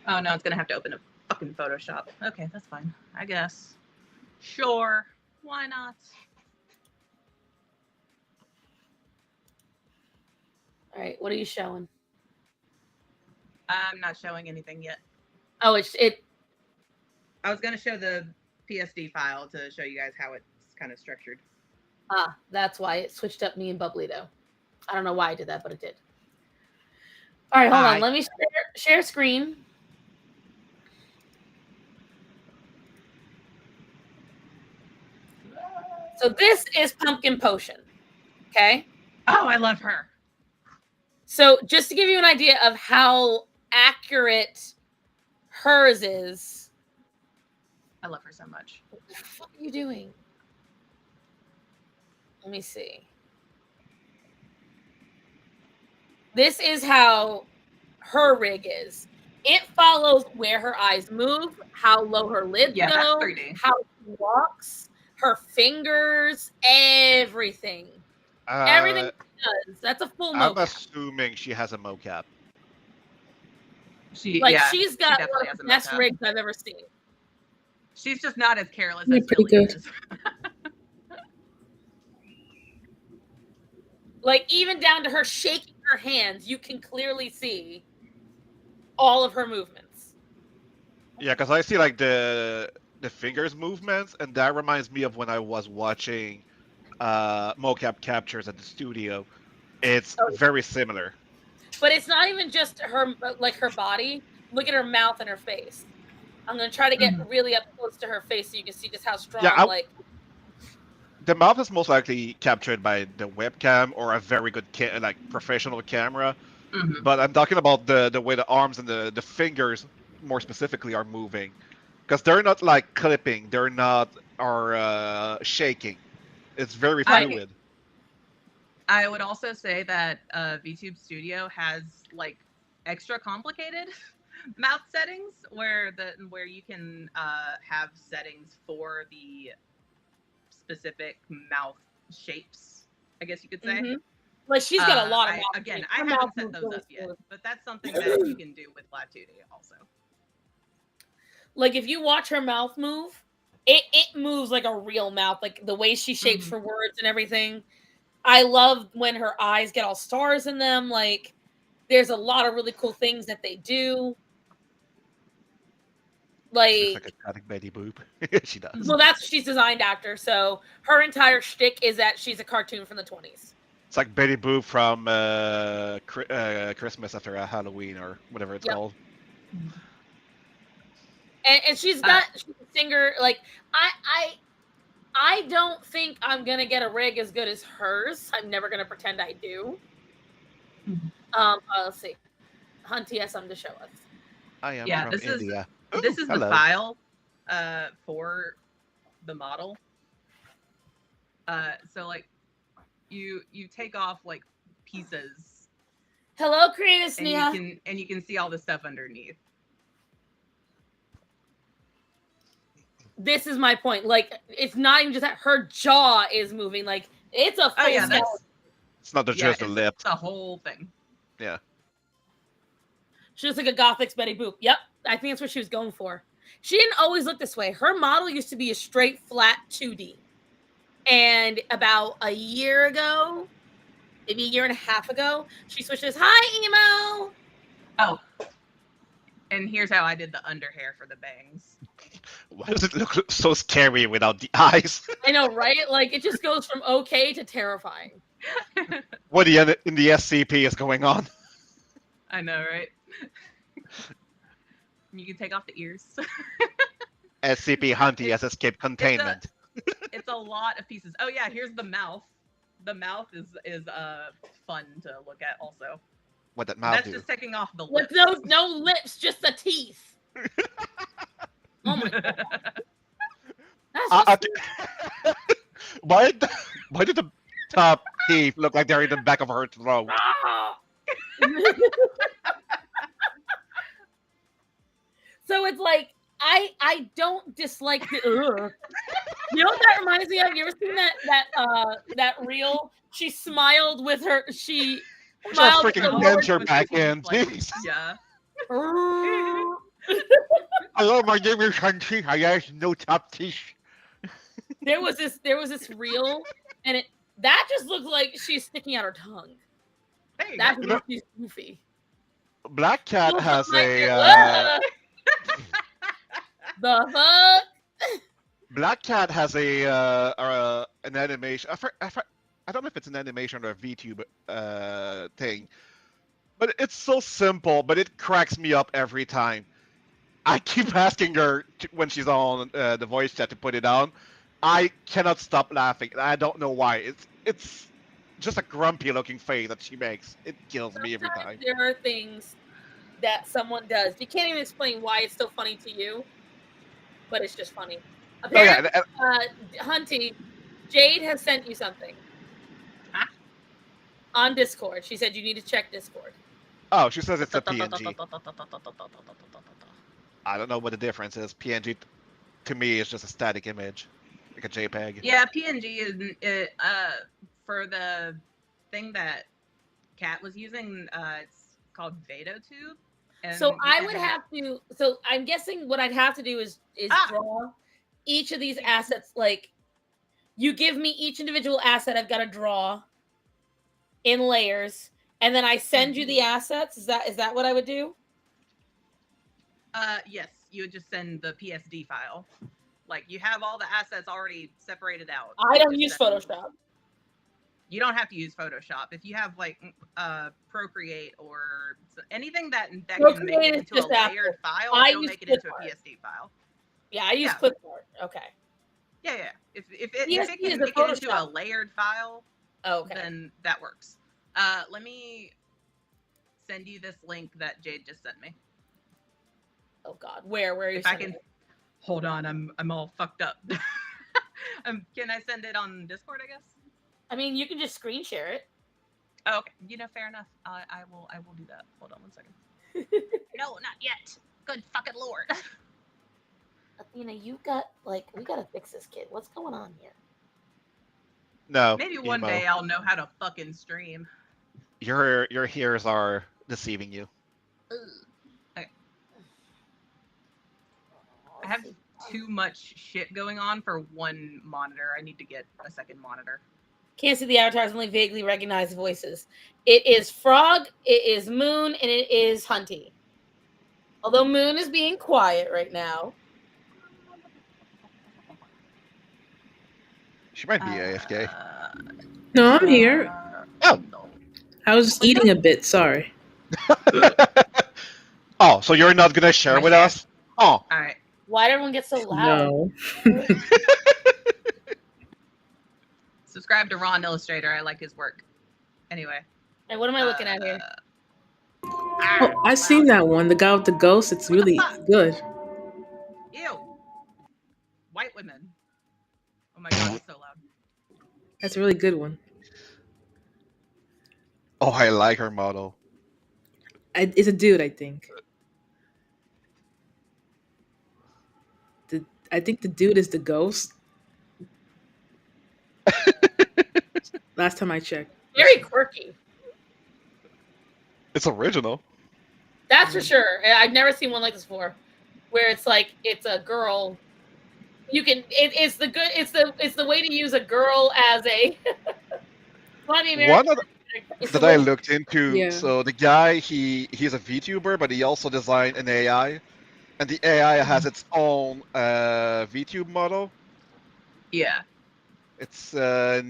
Oh no, it's gonna have to open a fucking Photoshop. Okay, that's fine. I guess. Sure. Why not? All right, what are you showing? I'm not showing anything yet. Oh, it. I was gonna show the PSD file to show you guys how it's kind of structured. Ah, that's why it switched up me and Bubbly though. I don't know why I did that, but it did. All right, hold on. Let me share screen. So this is pumpkin potion. Okay. Oh, I love her. So just to give you an idea of how accurate hers is. I love her so much. What the fuck are you doing? Let me see. This is how her rig is. It follows where her eyes move, how low her lids go, that's 3D. How she walks, her fingers, everything. Everything she does. That's a full mocap. I'm assuming she has a mocap. She's got one of the best rigs I've ever seen. She's just not as careless You're as pretty Billy good. is. Like even down to her shaking her hands, you can clearly see all of her movements. Yeah, because I see like the fingers movements, and that reminds me of when I was watching mocap captures at the studio. It's very similar. But it's not even just her, like her body. Look at her mouth and her face. I'm gonna try to get really up close to her face so you can see just how strong. The mouth is most likely captured by the webcam or a very good professional camera. Mm-hmm. But I'm talking about the way the arms and the fingers more specifically are moving, because they're not like clipping, they're not shaking. It's very fluid. I would also say that VTube Studio has like extra complicated mouth settings where you can have settings for the specific mouth shapes, I guess you could say. Mm-hmm. Like she's got a lot of mouth. Again, I haven't set those up yet, but that's something that you can do with Live 2D also. Like if you watch her mouth move, it moves like a real mouth, like the way she shapes her words and everything. I love when her eyes get all stars in them. Like there's a lot of really cool things that they do. Like a Betty Boop. She does. Well, she's designed actor, so her entire shtick is that she's a cartoon from the 20s. It's like Betty Boop from Christmas After a Halloween or whatever it's called. And she's got she's a singer. Like I don't think I'm gonna get a rig as good as hers. I'm never gonna pretend I do. Let's see. Hunty has something to show us. I am from this India. This is the file for the model. So like you take off like pieces. Hello, Creative and Sneha. you can see all the stuff underneath. This is my point. Like, it's not even just that her jaw is moving. Like, it's a full skeleton. It's not just the lip. It's the whole thing. Yeah. She looks like a Gothic Betty Boop. Yep, I think that's what she was going for. She didn't always look this way. Her model used to be a straight, flat 2D. And about a year ago, maybe a year and a half ago, she switched this. Hi, Emo! Oh. And here's how I did the under hair for the bangs. Why does it look so scary without the eyes? I know, right? Like, it just goes from okay to terrifying. What in the SCP is going on? I know, right? You can take off the ears. SCP Hunty has escaped containment. It's a lot of pieces. Oh yeah, here's the mouth. The mouth is fun to look at also. What that mouth That's do? just taking off the lips. With those no lips, just the teeth. Oh my god. That's just why did the top teeth look like they're in the back of her throat? So it's like I don't dislike the You know what that reminds me of? You ever seen that reel? She smiled with her smiled freaking denture back in. Jeez. Yeah. Hello, my name is Hunty. I have no top teeth. There was this reel, and that just looked like she's sticking out her tongue. That's what she's goofy. Black Cat has the fuck. Black Cat has an animation. I don't know if it's an animation or a VTube thing, but it's so simple, but it cracks me up every time. I keep asking her when she's on the voice chat to put it on. I cannot stop laughing. I don't know why. It's just a grumpy looking face that she makes. It kills me every time. There are things that someone does. You can't even explain why it's so funny to you, but it's just funny. Apparently, Hunty, Jade has sent you something. Huh? On Discord. She said you need to check Discord. Oh, she says it's a PNG. I don't know what the difference is. PNG to me is just a static image, like a JPEG. Yeah, PNG is for the thing that Kat was using. It's called VatoTube. So I would have to. So I'm guessing what I'd have to do is draw each of these assets. Like, you give me each individual asset. I've got to draw in layers, and then I send you the assets. Is that what I would do? Yes, you would just send the PSD file. Like, you have all the assets already separated out. I don't use Photoshop. You don't have to use Photoshop. If you have like Procreate or anything that can make it into a layered file, it'll make it into a PSD file. Yeah, I use Clipart. Okay. Yeah. If it can make it into a layered file, then that works. Let me send you this link that Jade just sent me. Oh God, where are you? If I can, hold on, I'm all fucked up. Can I send it on Discord? I guess. I mean, you can just screen share it. Oh, okay. Fair enough. I will do that. Hold on one second. No, not yet. Good fucking lord. Athena, we gotta fix this kid. What's going on here? No. Maybe one day I'll know how to fucking stream. Your ears are deceiving you. Okay. I have too much shit going on for one monitor. I need to get a second monitor. Can't see the avatars, only vaguely recognize the voices. It is Frog, it is Moon, and it is Hunty. Although Moon is being quiet right now. She might be AFK. No, I'm here. Oh. I was just eating a bit, sorry. Oh, so you're not gonna share with us? Oh. Alright. Why did everyone get so loud? No. Subscribe to Ron Illustrator. I like his work. Anyway. And what am I looking at here? Oh, I've seen that one. The guy with the ghost. It's really good. Ew. my god, it's so loud. That's a really good one. Oh, I like her model. It's a dude, I think. I think the dude is the ghost. Last time I checked. Very quirky. It's original. That's for sure. I've never seen one like this before, where it's like it's a girl. You can. It's the good. It's the way to use a girl as a. One American. of It's the that I way. looked into. Yeah. So the guy, he's a VTuber, but he also designed an AI, and the AI has its own VTube model. Yeah. It's Yeah,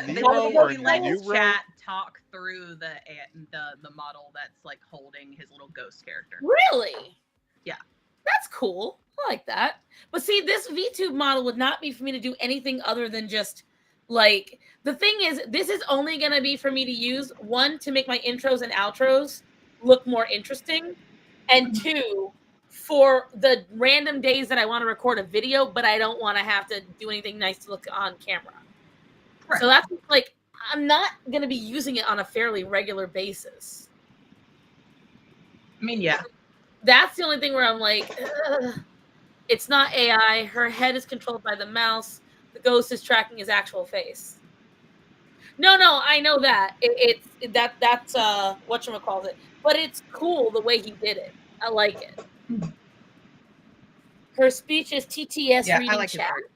Nero or he lets Neuro. chat talk through the model that's like holding his little ghost character. Really? Yeah. That's cool. I like that. But see, this VTube model would not be for me to do anything other than just like the thing is, this is only going to be for me to use one to make my intros and outros look more interesting, and two for the random days that I want to record a video, but I don't want to have to do anything nice to look on camera. Right. So that's like I'm not going to be using it on a fairly regular basis. I mean, yeah. That's the only thing where I'm like, ugh. It's not AI. Her head is controlled by the mouse. The ghost is tracking his actual face. No, I know that. That's whatchamacallit. But it's cool the way he did it. I like it. Her speech is TTS reading I like chat. his art.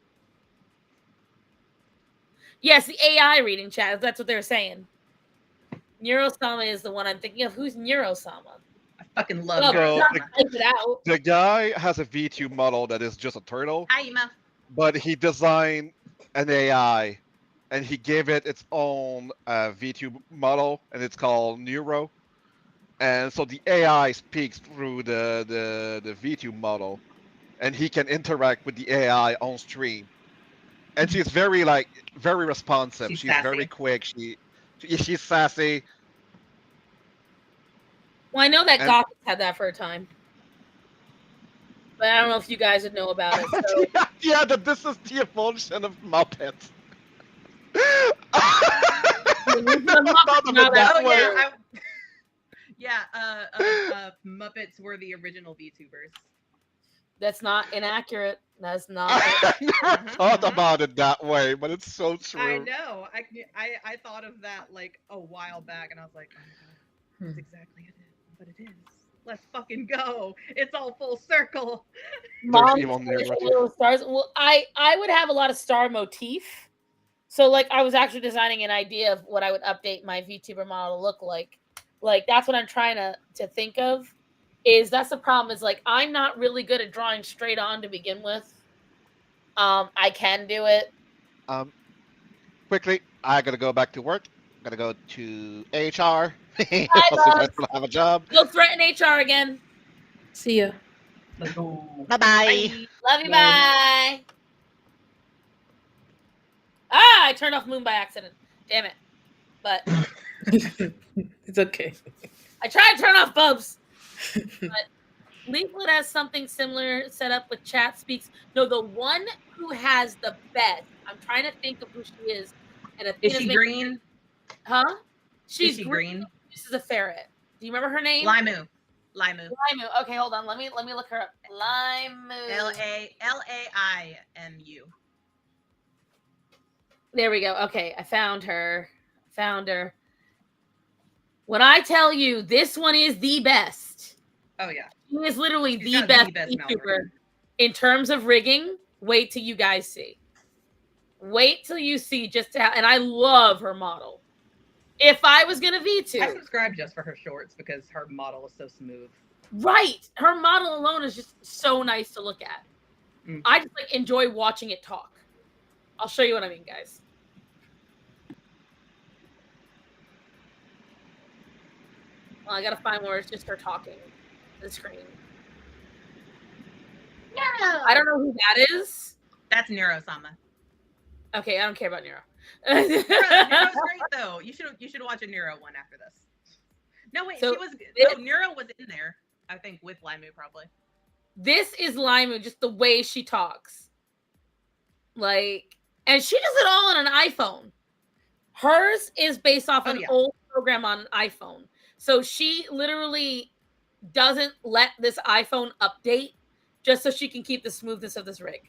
Yes, the AI reading chat. That's what they're saying. Neurosama is the one I'm thinking of. Who's Neurosama? I fucking love Bro, Neurosama. Type it out. The guy has a VTube model that is just a turtle, Hi, Ema. but he designed an AI, and he gave it its own VTube model, and it's called Neuro. And so the AI speaks through the VTube model, and he can interact with the AI on stream. And she's very responsive. She's She's sassy. very quick. She's sassy. Well, I know that And- Gothic had that for a time. But I don't know if you guys would know about it. So. Yeah, that this is the evolution of Muppets. Muppets were the original VTubers. That's not inaccurate. That's not. I never thought about it that way, but it's so true. I know. I thought of that like a while back, and I was like, oh my god, that's exactly what it is. Let's fucking go. It's all full circle. Little stars. Well, I would have a lot of star motif. So like I was actually designing an idea of what I would update my VTuber model to look like. Like that's what I'm trying to think of. That's the problem is like I'm not really good at drawing straight on to begin with. I can do it. Quickly, I gotta go back to work. Gotta go to HR. I'll see if I still have a job. Go threaten HR again. See ya. Let's go. Bye-bye. Love you, bye. Ah, I turned off Moon by accident. Damn it. But It's okay. I tried to turn off Bubs. But Leaflet has something similar set up with chat speaks. No, the one who has the best. I'm trying to think of who she is. And Is she green? Huh? She's Is she green? This is a ferret. Do you remember her name? Limu. Okay, hold on. Let me look her up. Limu. Laimu. There we go. Okay, I found her. When I tell you this one is the best. Oh yeah. She is literally She's the got best YouTuber in terms of rigging. Wait till you guys see. Wait till you see just how, and I love her model. If I was gonna V2, I subscribe just for her shorts because her model is so smooth. Right, her model alone is just so nice to look at. I just like enjoy watching it talk. I'll show you what I mean, guys. Well, I gotta find where it's just her talking to the screen. Yeah. I don't know who that is. That's Neurosama. Okay, I don't care about Nero. Neuro's great though. You should watch a Neuro one after this. No wait, Neuro was in there. I think with Limu probably. This is Limu, just the way she talks. Like And she does it all on an iPhone. Hers is based off an old program on an iPhone. So she literally doesn't let this iPhone update just so she can keep the smoothness of this rig.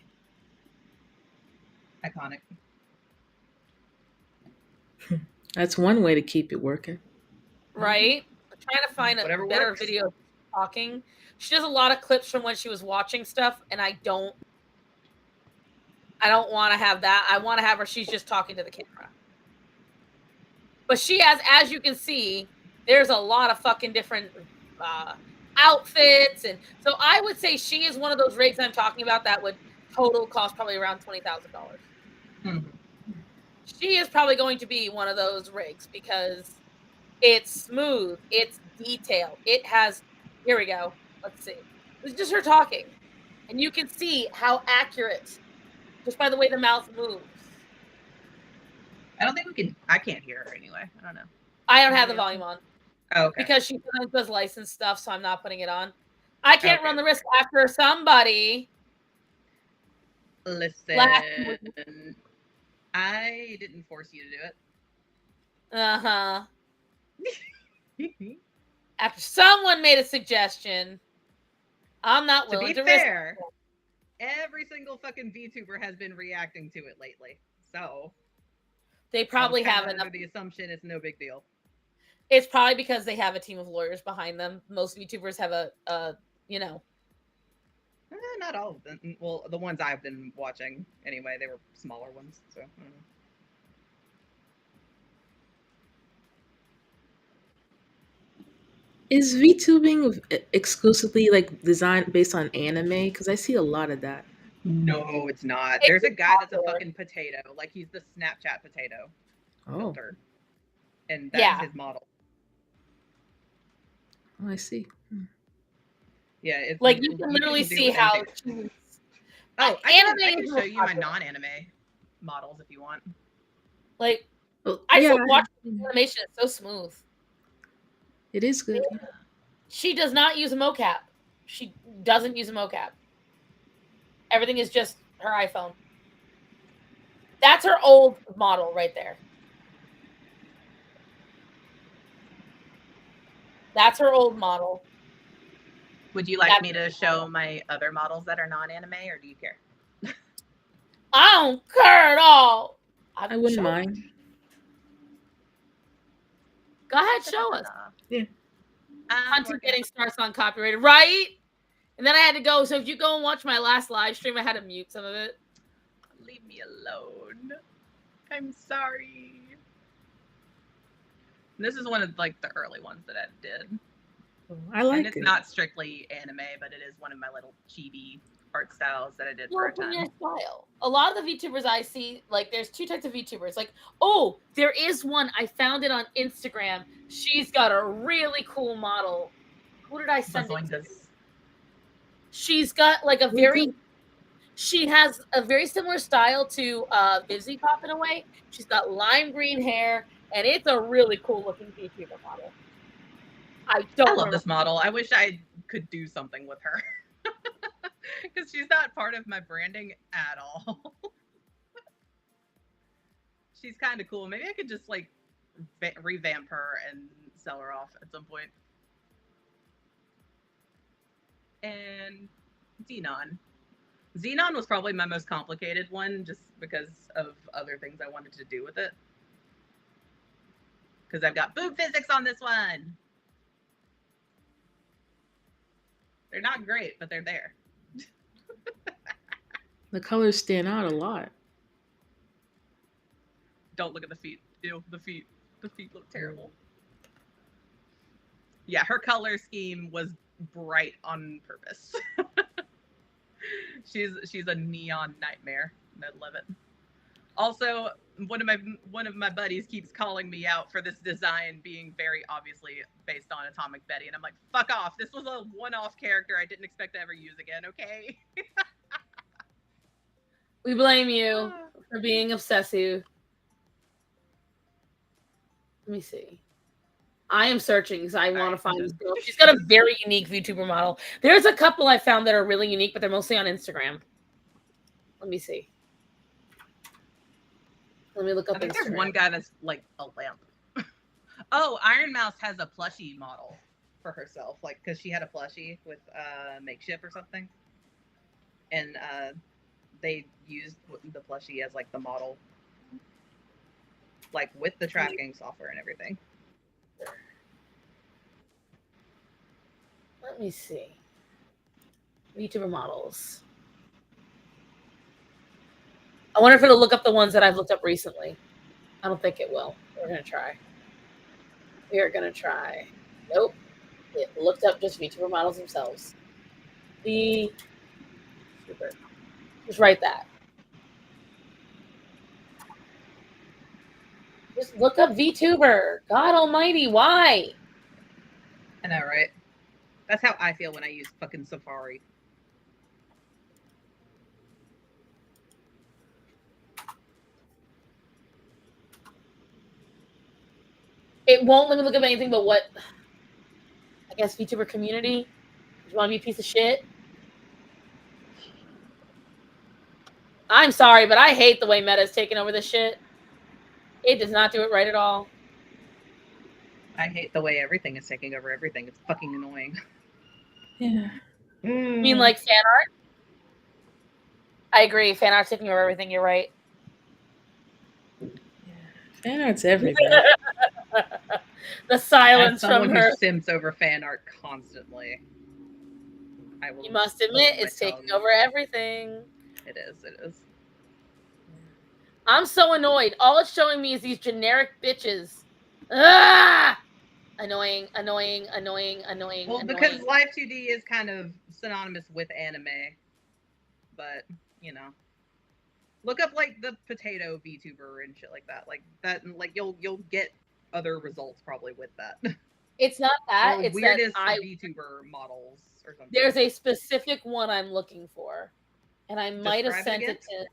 Iconic. That's one way to keep it working. Right? I'm trying to find Whatever a better works. video of talking. She does a lot of clips from when she was watching stuff, and I don't want to have that. I want to have her, she's just talking to the camera. But she has, as you can see, there's a lot of fucking different outfits. And so I would say she is one of those rigs I'm talking about that would total cost probably around $20,000. She is probably going to be one of those rigs because it's smooth, it's detailed, it has, here we go, let's see. It's just her talking. And you can see how accurate, just by the way the mouth moves. I don't think we can, I can't hear her anyway. I don't know. I don't have the volume on. Oh, okay. Because she does license stuff, so I'm not putting it on. I can't run the risk after somebody. Listen, I didn't force you to do it. Uh-huh. After someone made a suggestion, I'm not willing to be risk fair, every single fucking VTuber has been reacting to it lately. So they probably have enough. The assumption it's no big deal. It's probably because they have a team of lawyers behind them. Most VTubers have a you know. Not all of them. Well, the ones I've been watching anyway, they were smaller ones. So I don't know. Is VTubing exclusively like designed based on anime? Because I see a lot of that. No, it's not. There's a guy that's a fucking potato. Like he's the Snapchat potato filter. And that's his model. Oh, I see. Yeah, it's like you can literally see how. I can show you my non-anime models if you want. Like, I just watch animation; it's so smooth. It is good. She does not use a mocap. She doesn't use a mocap. Everything is just her iPhone. That's her old model right there. That's her old model. Would you like me to show my other models that are non-anime, or do you care? I don't care at all. I wouldn't mind. Go ahead, show us. Yeah. Hunting getting starts on copyrighted, right? And then I had to go. So if you go and watch my last live stream, I had to mute some of it. Leave me alone. I'm sorry. This is one of like the early ones that I did. I like and it's not strictly anime, but it is one of my little chibi art styles that I did for a time. Your style. A lot of the VTubers I see, like there's two types of VTubers. Like, oh, there is one. I found it on Instagram. She's got a really cool model. Who did I send it to? She's got like a very. She has a very similar style to Vivzy Pop in a way. She's got lime green hair, and it's a really cool looking VTuber model. I love this model. I wish I could do something with her. Because she's not part of my branding at all. She's kind of cool. Maybe I could just like revamp her and sell her off at some point. And Xenon. Xenon was probably my most complicated one just because of other things I wanted to do with it. Because I've got boob physics on this one. They're not great, but they're there. The colors stand out a lot. Don't look at the feet. Ew, the feet. The feet look terrible. Yeah, her color scheme was bright on purpose. She's a neon nightmare. I love it. Also, one of my buddies keeps calling me out for this design being very obviously based on Atomic Betty, and I'm like, fuck off. This was a one-off character I didn't expect to ever use again, okay? We blame you for being obsessive. Let me see. I am searching because I want to find this girl. She's got a very unique VTuber model. There's a couple I found that are really unique, but they're mostly on Instagram. Let me see. Let me look up I think there's Instagram. one guy that's like a lamp. Oh, Iron Mouse has a plushie model for herself, like because she had a plushie with makeshift or something, and they used the plushie as like the model, like with the tracking software and everything. Let me see. VTuber models. I wonder if it'll look up the ones that I've looked up recently. I don't think it will. We're gonna try. We are gonna try. Nope. It looked up just VTuber models themselves. VTuber. Just write that. Just look up VTuber. God almighty, why? I know, right? That's how I feel when I use fucking Safari. It won't let me look up anything but what, I guess, VTuber community. You want to be a piece of shit? I'm sorry, but I hate the way Meta's taking over this shit. It does not do it right at all. I hate the way everything is taking over everything. It's fucking annoying. Yeah. You mean like fan art? I agree. Fan art's taking over everything. You're right. Fan art's everywhere. The silence As someone from her. who simps over fan art constantly, I will. You must admit, hold it's my taking tongue. over everything. It is. It is. I'm so annoyed. All it's showing me is these generic bitches. Ah! Annoying, annoying, annoying, annoying. Well, annoying. because Live 2D is kind of synonymous with anime, but you know, look up like the potato VTuber and shit like that. Like that, and like you'll get other results probably with that. It's not that. Or It's weirdest that VTuber models or something. there's a specific one I'm looking for, and I might have Describe sent it it to.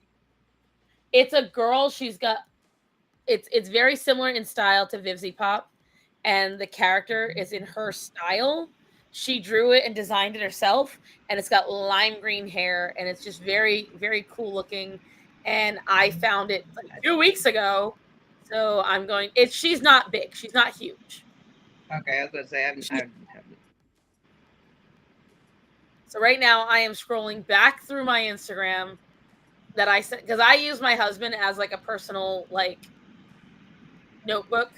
It's a girl. She's got. It's very similar in style to Vivzy Pop, and the character is in her style. She drew it and designed it herself, and it's got lime green hair, and it's just very, very cool looking. And I found it like 2 weeks ago, so I'm going. She's not big. She's not huge. Okay, I was gonna say I haven't. So right now I am scrolling back through my Instagram that I sent because I use my husband as like a personal like notebook.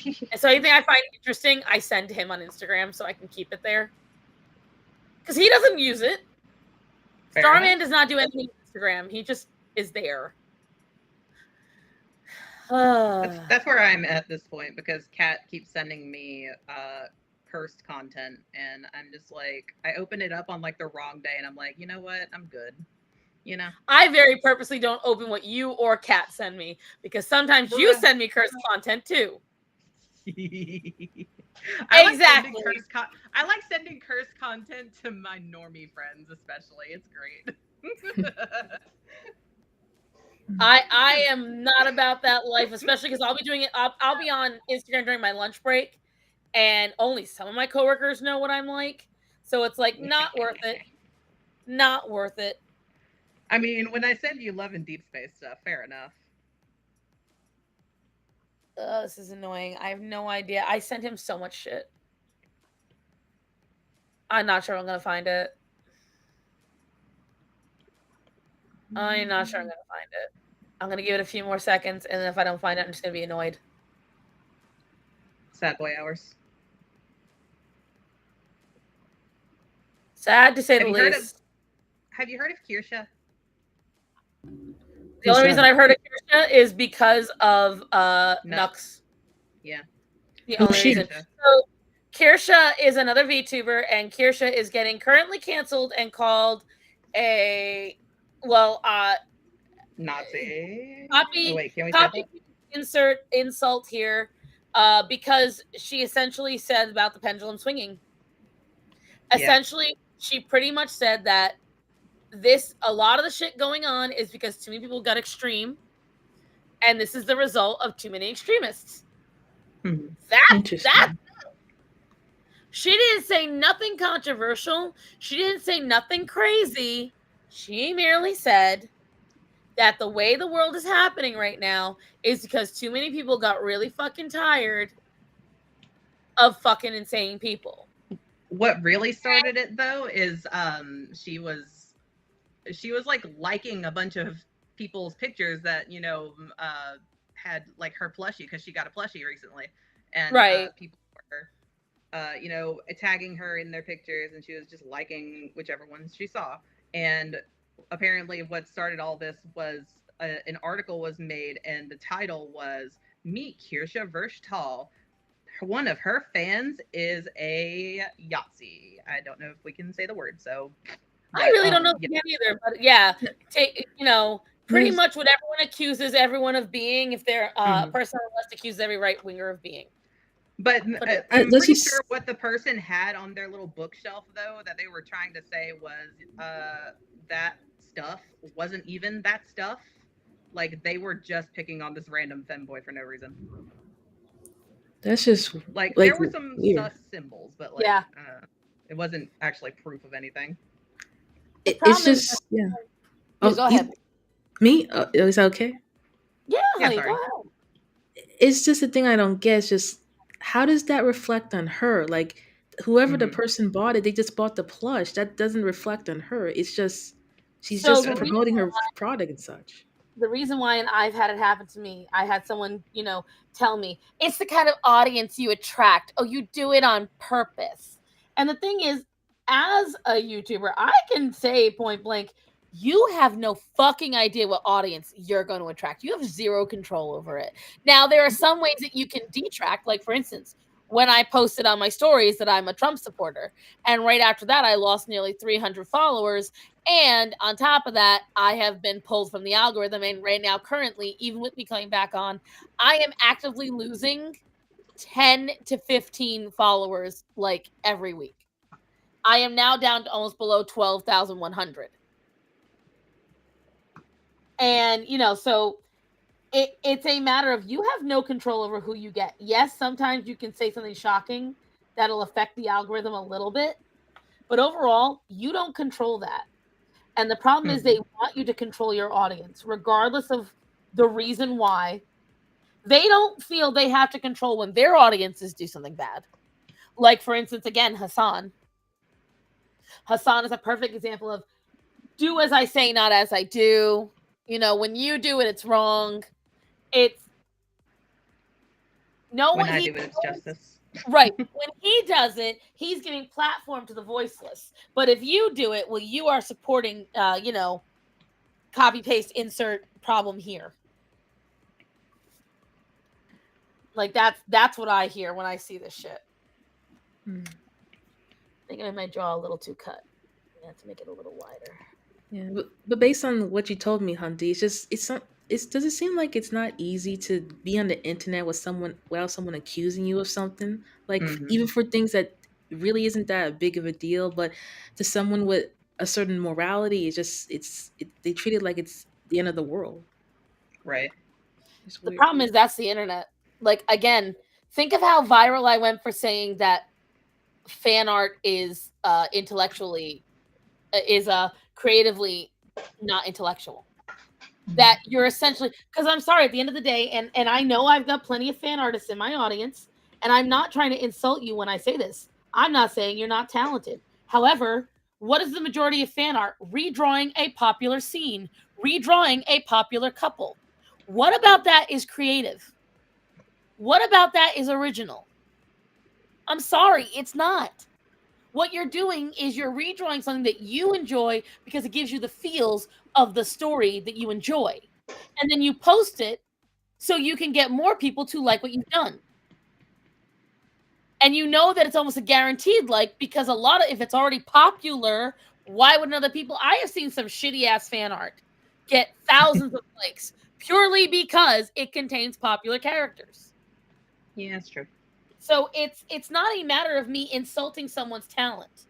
And so anything I find interesting, I send to him on Instagram so I can keep it there. Because he doesn't use it. Fair Starman enough. does not do anything on Instagram. He just is there. That's where I'm at this point because Kat keeps sending me cursed content, and I'm just like, I open it up on like the wrong day, and I'm like, you know what? I'm good. You know, I very purposely don't open what you or Kat send me because sometimes you send me cursed content too. Exactly. I like sending cursed content to my normie friends, especially. It's great. I am not about that life, especially because I'll be doing it. I'll be on Instagram during my lunch break, and only some of my coworkers know what I'm like. So it's like not worth it. Not worth it. I mean, when I send you Love and Deep Space stuff, fair enough. This is annoying. I have no idea. I sent him so much shit. I'm not sure I'm gonna find it. I'm not sure I'm gonna find it. I'm gonna give it a few more seconds, and then if I don't find it, I'm just gonna be annoyed. Sad boy hours. Sad to say the least. Have you heard of Kirsha? The only reason I've heard of Kirsha is because of Nux. Yeah. The only reason. So Kirsha is another VTuber, and Kirsha is getting currently canceled and called a Nazi. Copy. Oh, wait, can we Copy. Insert insult here, because she essentially said about the pendulum swinging. Essentially, she pretty much said that a lot of the shit going on is because too many people got extreme, and this is the result of too many extremists. That she didn't say nothing controversial. She didn't say nothing crazy. She merely said that the way the world is happening right now is because too many people got really fucking tired of fucking insane people. What really started it though is she was like liking a bunch of people's pictures that had like her plushie, because she got a plushie recently, and Right. people were tagging her in their pictures, and she was just liking whichever ones she saw. And apparently what started all this was an article was made, and the title was "Meet Kirsha Vershtal. One of her fans is a Yahtzee." I don't know if we can say the word, so I really don't know yeah. either, but yeah, pretty There's- much what everyone accuses everyone of being, if they're a person on the list accuses every right winger of being. But I'm pretty sure what the person had on their little bookshelf, though, that they were trying to say was that stuff wasn't even that stuff. Like, they were just picking on this random femboy for no reason. That's just like there were some sus symbols, but like it wasn't actually proof of anything. It's just Oh, go ahead. Me? Is that okay? Yeah, honey, go ahead. It's just the thing I don't get. It's just, how does that reflect on her? Like, whoever the person bought it, they just bought the plush. That doesn't reflect on her. It's just, she's just promoting her product and such. The reason why, and I've had it happen to me, I had someone, tell me, it's the kind of audience you attract. Oh, you do it on purpose. And the thing is, as a YouTuber, I can say point blank, you have no fucking idea what audience you're going to attract. You have zero control over it. Now, there are some ways that you can detract. Like, for instance, when I posted on my stories that I'm a Trump supporter, and right after that, I lost nearly 300 followers. And on top of that, I have been pulled from the algorithm. And right now, currently, even with me coming back on, I am actively losing 10 to 15 followers like every week. I am now down to almost below 12,100. And, so it's a matter of, you have no control over who you get. Yes, sometimes you can say something shocking that'll affect the algorithm a little bit, but overall, you don't control that. And the problem is, they want you to control your audience, regardless of the reason why. They don't feel they have to control when their audiences do something bad. Like, for instance, again, Hassan. Hassan is a perfect example of, do as I say, not as I do. When you do it, it's wrong. It's when I do it, it's justice. Right. When he does it, he's giving platform to the voiceless. But if you do it, well, you are supporting, copy paste insert problem here. Like, that's what I hear when I see this shit. I think I might draw a little too cut. I have to make it a little wider. Yeah, but based on what you told me, Hunty, does it seem like it's not easy to be on the internet with someone without someone accusing you of something? Like, even for things that really isn't that big of a deal, but to someone with a certain morality, they treat it like it's the end of the world. Right. The problem is, that's the internet. Like, again, think of how viral I went for saying that fan art is creatively not intellectual. That you're essentially, because I'm sorry, at the end of the day, and I know I've got plenty of fan artists in my audience, and I'm not trying to insult you when I say this. I'm not saying you're not talented. However, what is the majority of fan art? Redrawing a popular scene, redrawing a popular couple. What about that is creative? What about that is original? I'm sorry, it's not. What you're doing is you're redrawing something that you enjoy because it gives you the feels of the story that you enjoy. And then you post it so you can get more people to like what you've done. And you know that it's almost a guaranteed like, because if it's already popular, why wouldn't other people? I have seen some shitty ass fan art get thousands of likes purely because it contains popular characters. Yeah, that's true. So it's not a matter of me insulting someone's talent.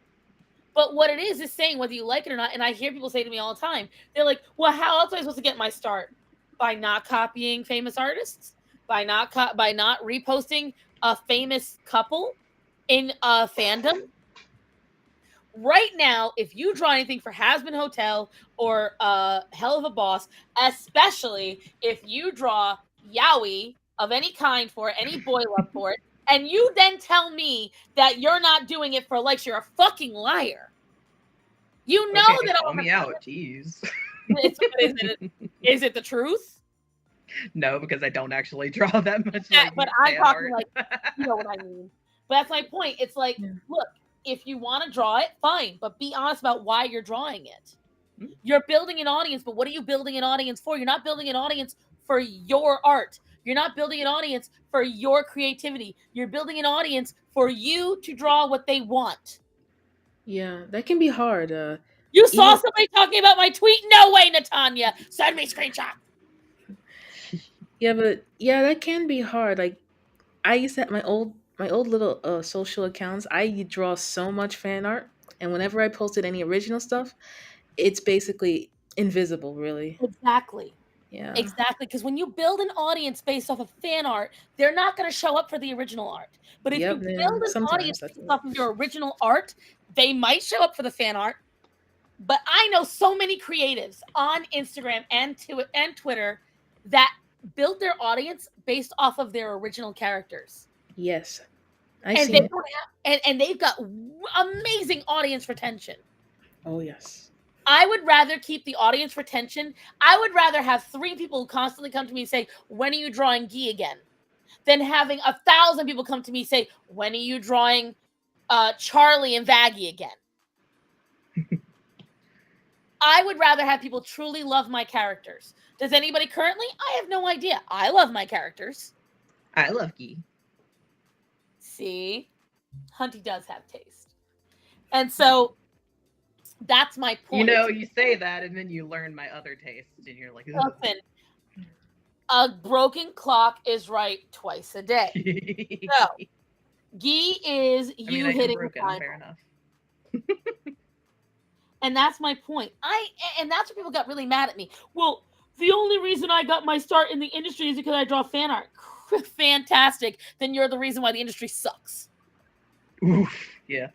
But what it is saying whether you like it or not. And I hear people say to me all the time, they're like, well, how else am I supposed to get my start? By not copying famous artists? By not reposting a famous couple in a fandom? right now, if you draw anything for Hasbin Hotel or Hell of a Boss, especially if you draw yaoi of any kind for it, any boy love for it, and you then tell me that you're not doing it for likes, you're a fucking liar. You know Okay, that call me out. Jeez. Is it the truth? No, because I don't actually draw that much. Yeah, Like, but I'm fan talking art. like, you know what I mean. But that's my point. It's like, Yeah. look, if you want to draw it, fine, but be honest about why you're drawing it. Hmm. You're building an audience, but what are you building an audience for? You're not building an audience for your art. You're not building an audience for your creativity. You're building an audience for you to draw what they want. Yeah, that can be hard. You saw Even somebody talking about my tweet? No way, Natanya. Send me screenshot. yeah, but yeah, that can be hard. Like I used to have my old little social accounts. I draw so much fan art, and whenever I posted any original stuff, it's basically invisible. Really. Exactly. Yeah. Exactly, because when you build an audience based off of fan art, they're not going to show up for the original art. But if you Yep. build Yeah. an audience Sometimes that's based it. off of your original art, they might show up for the fan art. But I know so many creatives on Instagram and Twitter that build their audience based off of their original characters. Yes, I And seen they it. don't have, and they've got amazing audience retention. Oh yes. I would rather keep the audience retention. I would rather have 3 people constantly come to me and say, "When are you drawing Guy again?" than having 1,000 people come to me and say, "When are you drawing Charlie and Vaggie again?" I would rather have people truly love my characters. Does anybody currently? I have no idea. I love my characters. I love Guy. See, Hunty does have taste. And so that's my point. You know, you say that, and then you learn my other tastes, and you're like, ugh. Listen, a broken clock is right twice a day. So, Guy is I mean, you I am hitting the broken. time. Fair enough. And that's my point. And that's where people got really mad at me. Well, the only reason I got my start in the industry is because I draw fan art. Fantastic. Then you're the reason why the industry sucks. Oof. Yeah.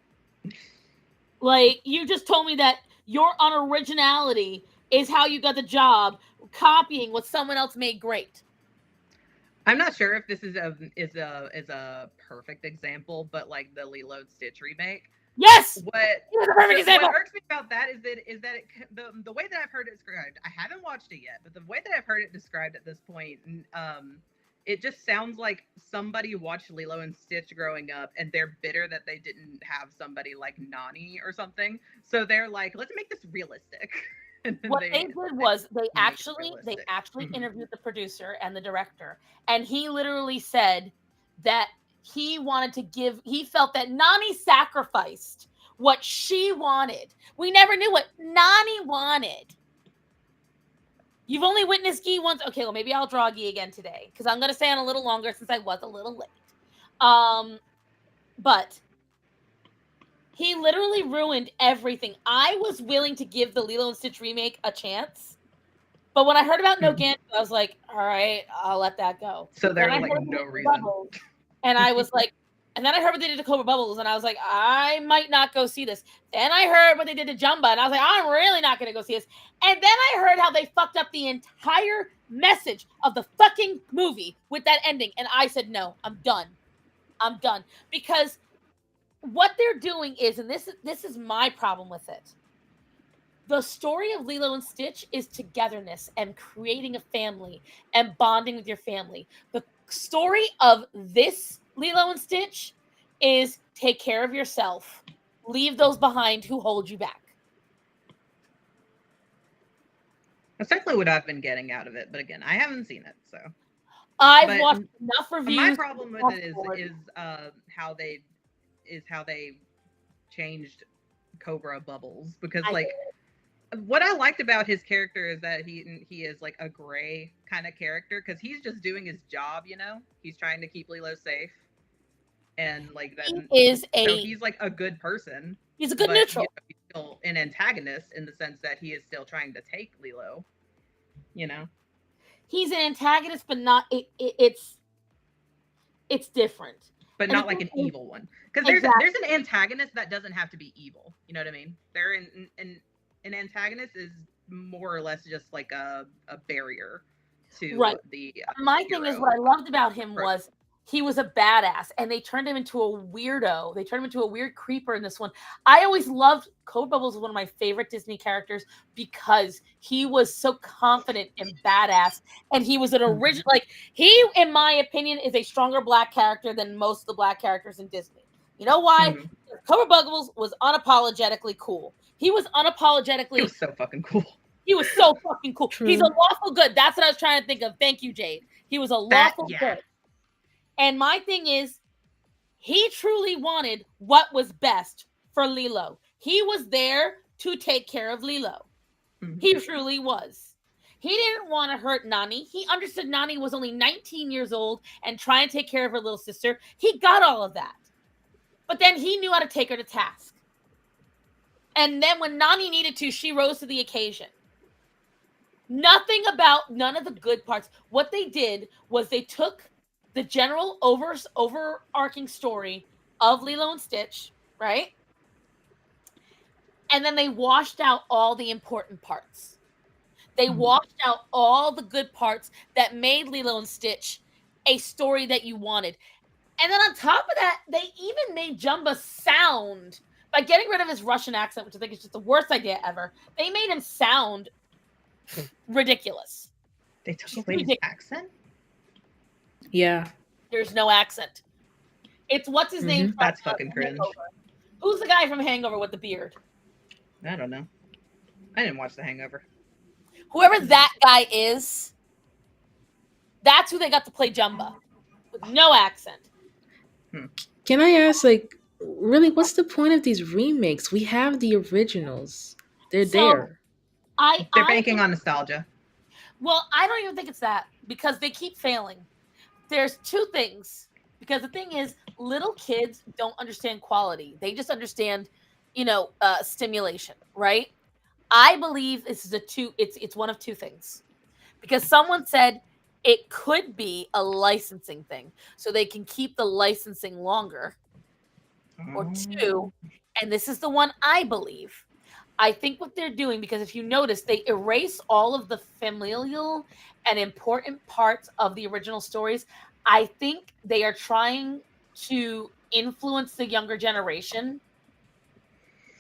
Like, you just told me that your unoriginality is how you got the job, copying what someone else made great. I'm not sure if this is a perfect example, but like the Lilo and Stitch remake. Yes. What Here's a perfect example. What irks me about that is that the way that I've heard it described, I haven't watched it yet, but the way that I've heard it described at this point, it just sounds like somebody watched Lilo and Stitch growing up, and they're bitter that they didn't have somebody like Nani or something. So they're like, let's make this realistic. What they did was they actually Mhm. interviewed the producer and the director, and he literally said that he felt that Nani sacrificed what she wanted. We never knew what Nani wanted. You've only witnessed Guy once. Okay, well, maybe I'll draw Guy again today because I'm going to stay on a little longer since I was a little late. But he literally ruined everything. I was willing to give the Lilo and Stitch remake a chance, but when I heard about No Gantz, I was like, all right, I'll let that go. So there Then was I like heard no they did reason. Bubbles, and I was like, and then I heard what they did to Cobra Bubbles, and I was like, I might not go see this. Then I heard what they did to Jumba, and I was like, I'm really not going to go see this. And then I heard how they fucked up the entire message of the fucking movie with that ending, and I said, no, I'm done. I'm done. Because what they're doing is, and this is my problem with it, the story of Lilo and Stitch is togetherness and creating a family and bonding with your family. The story of this Lilo and Stitch is take care of yourself. Leave those behind who hold you back. That's definitely what I've been getting out of it. But again, I haven't seen it, so. I've watched enough reviews. My problem with it is how they changed Cobra Bubbles, because like what I liked about his character is that he is like a gray kind of character, because he's just doing his job, you know. He's trying to keep Lilo safe, and like that. So he's like a good person. He's a good neutral. You know, he's still an antagonist in the sense that he is still trying to take Lilo. You know. He's an antagonist, but not. It's different. but And not the like thing an is- evil one. Because Exactly. there's an antagonist that doesn't have to be evil. You know what I mean? An antagonist is more or less just like a barrier to Right. the My thing is, hero. what I loved about him Right. was he was a badass, and they turned him into a weirdo. They turned him into a weird creeper in this one. I always loved Code Bubbles was one of my favorite Disney characters because he was so confident and badass, and he was an original. Like he, in my opinion, is a stronger black character than most of the black characters in Disney. You know why? Mhm. Code Bubbles was unapologetically cool. He was It unapologetically. was so fucking cool. He was so fucking cool. True. He's a lawful good. That's what I was trying to think of. Thank you, Jade. He was a lawful good. And my thing is, he truly wanted what was best for Lilo. He was there to take care of Lilo. Mhm. He truly was. He didn't want to hurt Nani. He understood Nani was only 19 years old and trying to take care of her little sister. He got all of that. But then he knew how to take her to task. And then when Nani needed to, she rose to the occasion. None of the good parts. What they did was they took the general overarching story of Lilo and Stitch, right? And then they washed out all the important parts. They washed out all the good parts that made Lilo and Stitch a story that you wanted. And then on top of that, they even made Jumba sound by getting rid of his Russian accent, which I think is just the worst idea ever. They made him sound ridiculous. They took away his accent? Yeah. There's no accent. It's what's his name? From, That's fucking cringe. Hangover. Who's the guy from Hangover with the beard? I don't know. I didn't watch The Hangover. Whoever that guy is, that's who they got to play Jumba with no accent. Can I ask, like, really, what's the point of these remakes? We have the originals. They're there. They're banking on nostalgia. Well, I don't even think it's that because they keep failing. There's two things. Because the thing is, little kids don't understand quality. They just understand, stimulation, right? I believe this is it's one of two things. Because someone said it could be a licensing thing. So they can keep the licensing longer. Or two, and this is the one I believe. I think what they're doing, because if you notice, they erase all of the familial and important parts of the original stories. I think they are trying to influence the younger generation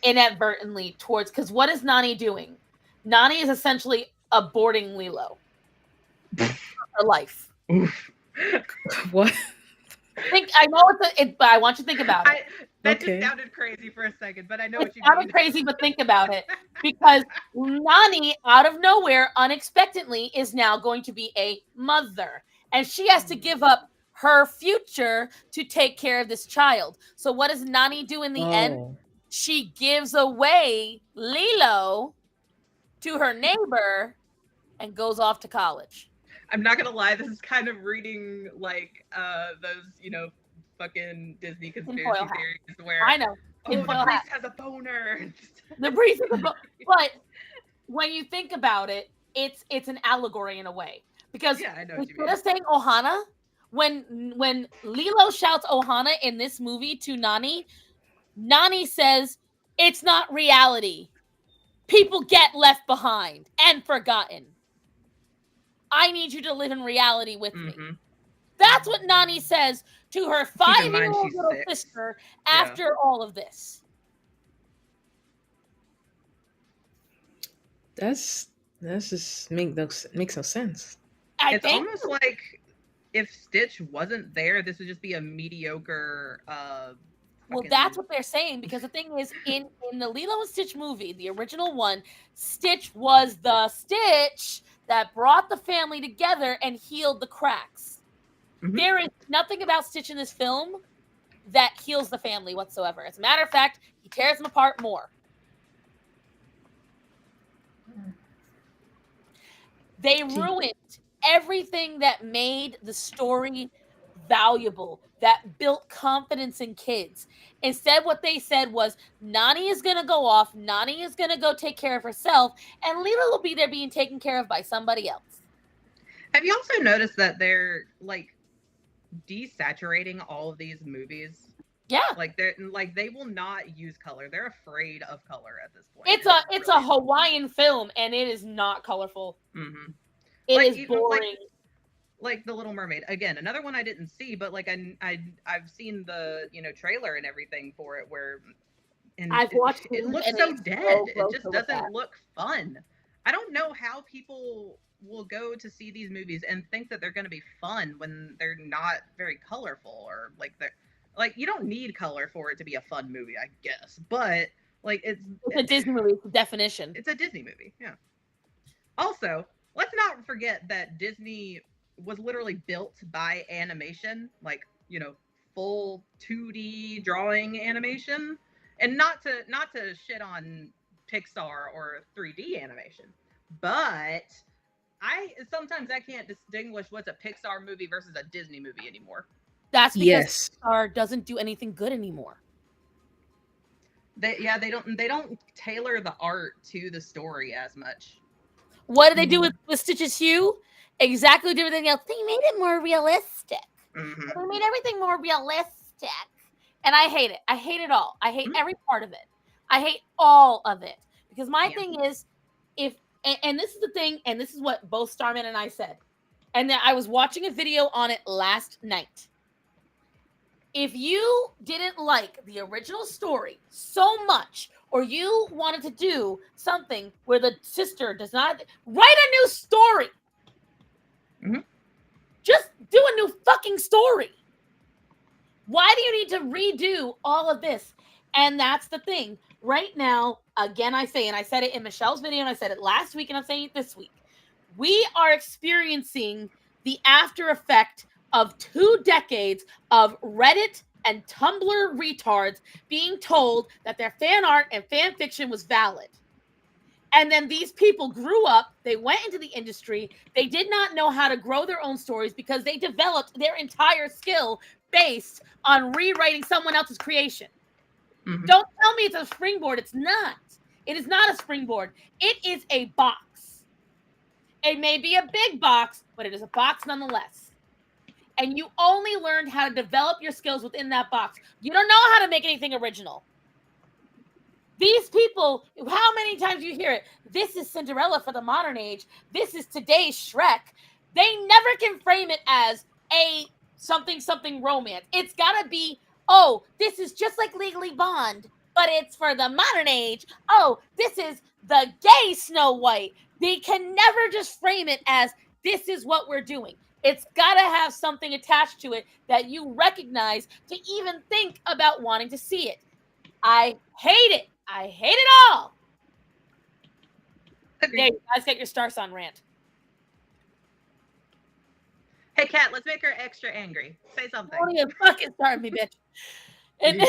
inadvertently towards, because what is Nani doing? Nani is essentially aborting Lilo for her life. What? I know but I want you to think about it. That just sounded crazy for a second, but I know what you mean. It sounded crazy, but think about it. Because Nani, out of nowhere, unexpectedly, is now going to be a mother. And she has to give up her future to take care of this child. So what does Nani do in the end? She gives away Lilo to her neighbor and goes off to college. I'm not going to lie. This is kind of reading like those, fucking Disney conspiracy theories where I know the priest has a boner. The priest has a boner. But when you think about it, it's an allegory in a way. Because I know what you mean. Instead of saying Ohana, when Lilo shouts Ohana in this movie to Nani, Nani says, "It's not reality. People get left behind and forgotten. I need you to live in reality with me." That's what Nani says to her 5-year-old little sister after all of this. That's just makes no sense. It's almost like if Stitch wasn't there, this would just be a mediocre. Well, that's what they're saying, because the thing is, in the Lilo and Stitch movie, the original one, Stitch was the Stitch that brought the family together and healed the cracks. There is nothing about Stitch in this film that heals the family whatsoever. As a matter of fact, he tears them apart more. They ruined everything that made the story valuable, that built confidence in kids. Instead, what they said was, Nani is going to go off, Nani is going to go take care of herself, and Lilo will be there being taken care of by somebody else. Have you also noticed that they're like desaturating all of these movies. Yeah. Like they will not use color. They're afraid of color at this point. It's a Hawaiian film, and it is not colorful. Mm-hmm. It like, is boring. Like The Little Mermaid, again, another one I didn't see, but like I've seen the trailer and everything for it, where I've watched it looks so dead. It just doesn't look fun. I don't know how people will go to see these movies and think that they're going to be fun when they're not very colorful, or like they're like, you don't need color for it to be a fun movie, I guess. But like it's a Disney movie, it's a definition. It's a Disney movie, yeah. Also, let's not forget that Disney was literally built by animation, like, full 2D drawing animation. And not to shit on Pixar or 3D animation, but sometimes I can't distinguish what's a Pixar movie versus a Disney movie anymore. That's because Pixar doesn't do anything good anymore. They don't tailor the art to the story as much. What did they do with Stitch's Hue? Exactly different than else. They made it more realistic. Mm-hmm. They made everything more realistic. And I hate it. I hate it all. I hate every part of it. I hate all of it. Because my thing is, and this is the thing, and this is what both Starman and I said. And then I was watching a video on it last night. If you didn't like the original story so much, or you wanted to do something where the sister does not write a new story, just do a new fucking story. Why do you need to redo all of this? And that's the thing. Right now, again, I say, and I said it in Michelle's video, and I said it last week, and I'm saying it this week. We are experiencing the after effect of 2 decades of Reddit and Tumblr retards being told that their fan art and fan fiction was valid. And then these people grew up, they went into the industry, they did not know how to grow their own stories because they developed their entire skill based on rewriting someone else's creation. Mm-hmm. Don't tell me it's a springboard. It's not. It is not a springboard. It is a box. It may be a big box, but it is a box nonetheless. And you only learned how to develop your skills within that box. You don't know how to make anything original. These people, how many times you hear it? This is Cinderella for the modern age. This is today's Shrek. They never can frame it as a something romance. It's got to be, oh, this is just like Legally Blonde, but it's for the modern age. Oh, this is the gay Snow White. They can never just frame it as this is what we're doing. It's got to have something attached to it that you recognize to even think about wanting to see it. I hate it. I hate it all. Agreed. There, you guys get your Stars on rant. Hey, Kat, let's make her extra angry. Say something. Don't even fucking start me, bitch. And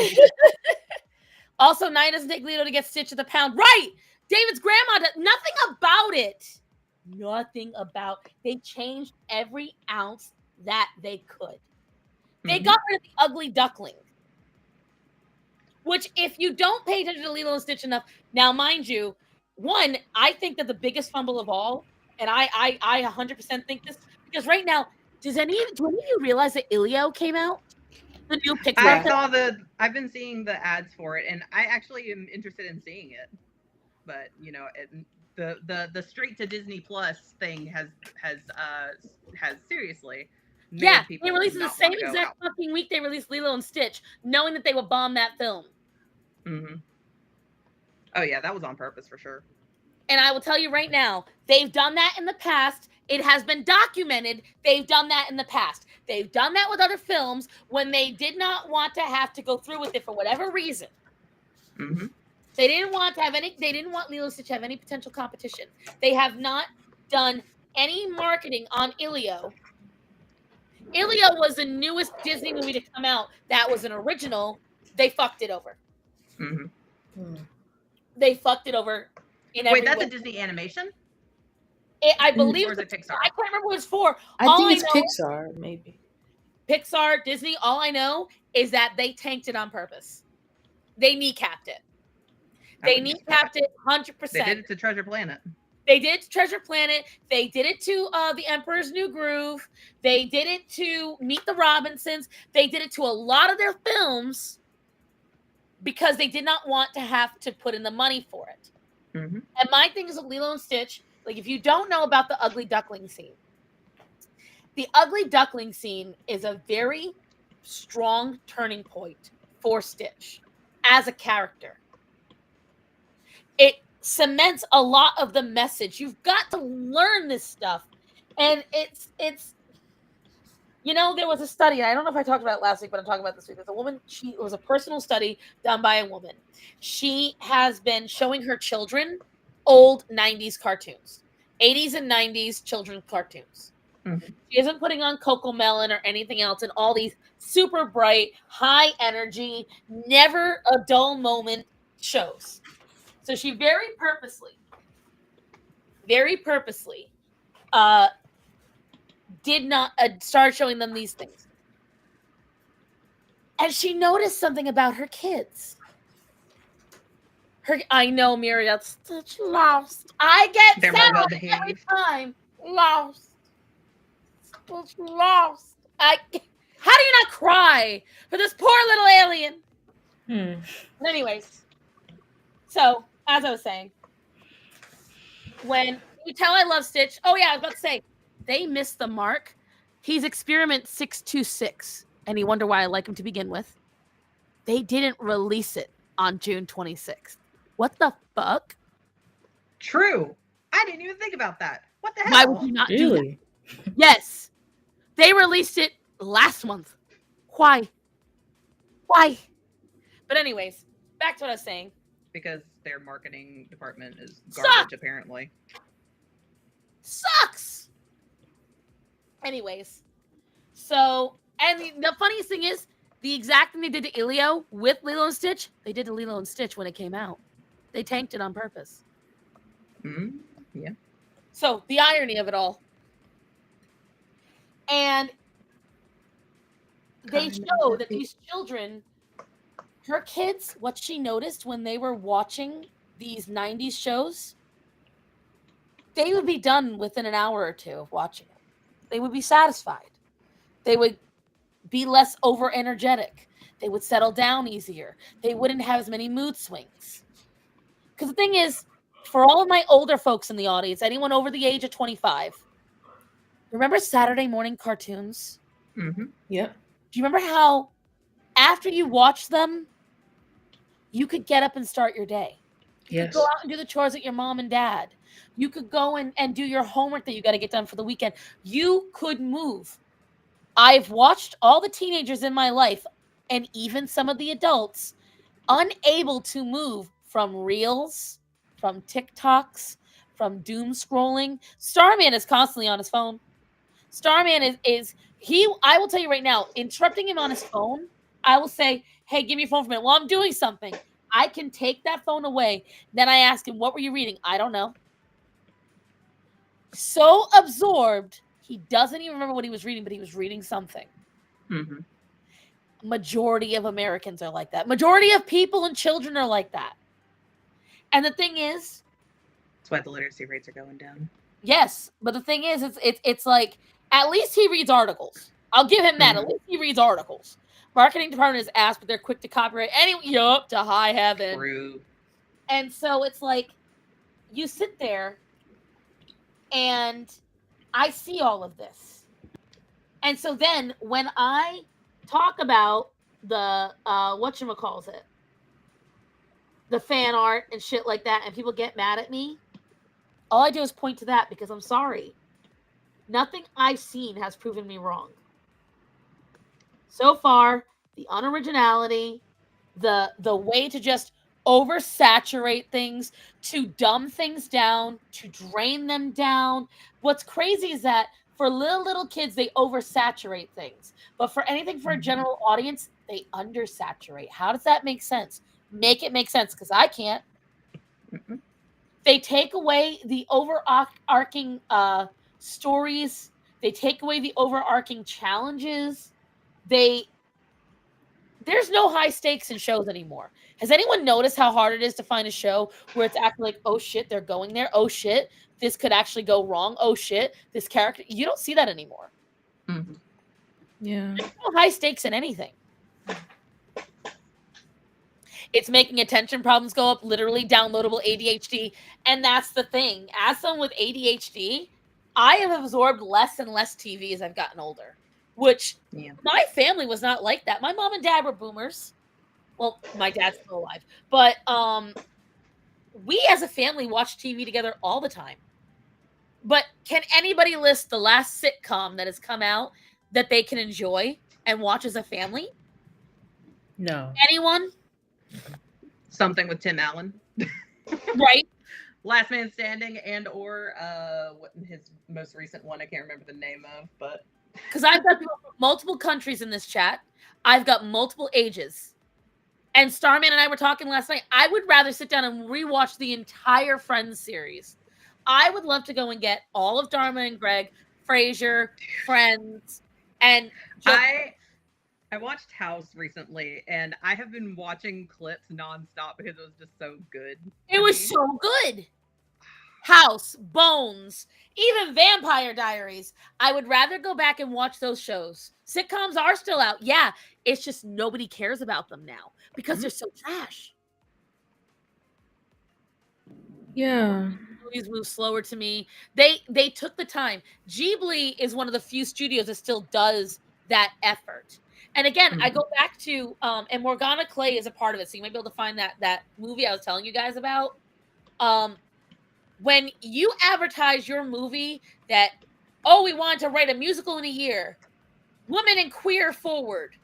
also, Nine doesn't take Lito to get Stitch at the pound. Right! David's grandma does nothing about it. Nothing about. They changed every ounce that they could. They got rid of the ugly duckling. Which, if you don't pay attention to Lilo and Stitch enough, now, mind you, one, I think that the biggest fumble of all, and I 100% think this, because right now, do any of you realize that Ilio came out? The new Pixar. I've been seeing the ads for it, and I actually am interested in seeing it. But the straight to Disney Plus thing has seriously. Yeah, they released the same exact fucking week they released Lilo and Stitch, knowing that they would bomb that film. Mm-hmm. Oh yeah, that was on purpose for sure. And I will tell you right now, they've done that in the past. It has been documented. They've done that in the past. They've done that with other films when they did not want to have to go through with it for whatever reason. Mm-hmm. They didn't want to have any. They didn't want Lilo and Stitch to have any potential competition. They have not done any marketing on Ilio. Ilio was the newest Disney movie to come out that was an original. They fucked it over. Mm-hmm. They fucked it over in every way. Wait, that's a Disney animation? I believe. Or is it Pixar? I can't remember what it's for. I think it's Pixar, maybe. Pixar, Disney, all I know is that they tanked it on purpose. They kneecapped it. They kneecapped it 100%. They did it to Treasure Planet. They did it to Treasure Planet. They did it to The Emperor's New Groove. They did it to Meet the Robinsons. They did it to a lot of their films because they did not want to have to put in the money for it. Mm-hmm. And my thing is with Lilo and Stitch, like if you don't know about the Ugly Duckling scene, the Ugly Duckling scene is a very strong turning point for Stitch as a character. It cements a lot of the message. You've got to learn this stuff. And it's there was a study, and I don't know if I talked about it last week, but I'm talking about this week. There's a woman, it was a personal study done by a woman. She has been showing her children old 90s cartoons, 80s and 90s children's cartoons. Mm-hmm. She isn't putting on Coco Melon or anything else and all these super bright, high energy, never a dull moment shows. So she very purposely did not start showing them these things. And she noticed something about her kids. I know, Miriam, Stitch lost. I get They're sad more well every behaved. time. Lost. Stitch lost. How do you not cry for this poor little alien? But anyways, so as I was saying, when you tell I love Stitch, oh yeah, I was about to say, they missed the mark. He's experiment 626, and you wonder why I like him to begin with. They didn't release it on June 26th. What the fuck? True. I didn't even think about that. What the hell? Why would you not do that? Yes. They released it last month. Why? But anyways, back to what I was saying. Because their marketing department is garbage, apparently. Sucks. Anyways, so, and the funniest thing is, the exact thing they did to Ilio with Lilo and Stitch, they did to Lilo and Stitch when it came out. They tanked it on purpose. Mm-hmm. Yeah. So, the irony of it all. And they show that these children, her kids, what she noticed when they were watching these 90s shows, they would be done within an hour or two of watching it. They would be satisfied. They would be less over energetic. They would settle down easier. They wouldn't have as many mood swings. Because the thing is, for all of my older folks in the audience, anyone over the age of 25, remember Saturday morning cartoons? Mm-hmm. Yep. Do you remember how after you watched them, you could get up and start your day? You could go out and do the chores with your mom and dad. You could go and do your homework that you got to get done for the weekend. You could move. I've watched all the teenagers in my life, and even some of the adults, unable to move from Reels, from TikToks, from doom scrolling. Starman is constantly on his phone. Starman I will tell you right now, interrupting him on his phone, I will say, hey, give me your phone for a minute. While I'm doing something, I can take that phone away. Then I ask him, what were you reading? I don't know. So absorbed, he doesn't even remember what he was reading, but he was reading something. Mm-hmm. Majority of Americans are like that. Majority of people and children are like that. And the thing is, that's why the literacy rates are going down. Yes, but the thing is, it's like, at least he reads articles. I'll give him that. At least he reads articles. Marketing department is ass, but they're quick to copyright. Anyway, yup, to high heaven. True. And so it's like, you sit there, and I see all of this. And so then when I talk about the whatchamacallit, the fan art and shit like that, and people get mad at me, all I do is point to that because I'm sorry. Nothing I've seen has proven me wrong. So far, the unoriginality, the way to just oversaturate things, to dumb things down, to drain them down. What's crazy is that for little kids, they oversaturate things. But for anything for a general audience, they undersaturate. How does that make sense? Make it make sense, because I can't. Mm-hmm. They take away the overarching stories. They take away the overarching challenges. They there's no high stakes in shows anymore. Has anyone noticed how hard it is to find a show where it's actually like, oh shit, they're going there. Oh shit, this could actually go wrong. Oh shit, this character. You don't see that anymore. Mm-hmm. Yeah. There's no high stakes in anything. It's making attention problems go up, literally downloadable ADHD. And that's the thing. As someone with ADHD, I have absorbed less and less TV as I've gotten older, which my family was not like that. My mom and dad were boomers. Well, my dad's still alive, but we as a family watch TV together all the time. But can anybody list the last sitcom that has come out that they can enjoy and watch as a family? No. Anyone? Something with Tim Allen. Right. Last Man Standing and or what his most recent one, I can't remember the name of, but because I've got people from multiple countries in this chat. I've got multiple ages. And Starman and I were talking last night. I would rather sit down and rewatch the entire Friends series. I would love to go and get all of Dharma and Greg, Frasier, Friends, and just... I watched House recently, and I have been watching clips nonstop because it was just so good. It was so good. House, Bones, even Vampire Diaries. I would rather go back and watch those shows. Sitcoms are still out. Yeah, it's just nobody cares about them now because they're so trash. Yeah. Movies move slower to me. They took the time. Ghibli is one of the few studios that still does that effort. And again, I go back to and Morgana Clay is a part of it, so you might be able to find that movie I was telling you guys about. When you advertise your movie that, oh, we wanted to write a musical in a year, women and queer forward.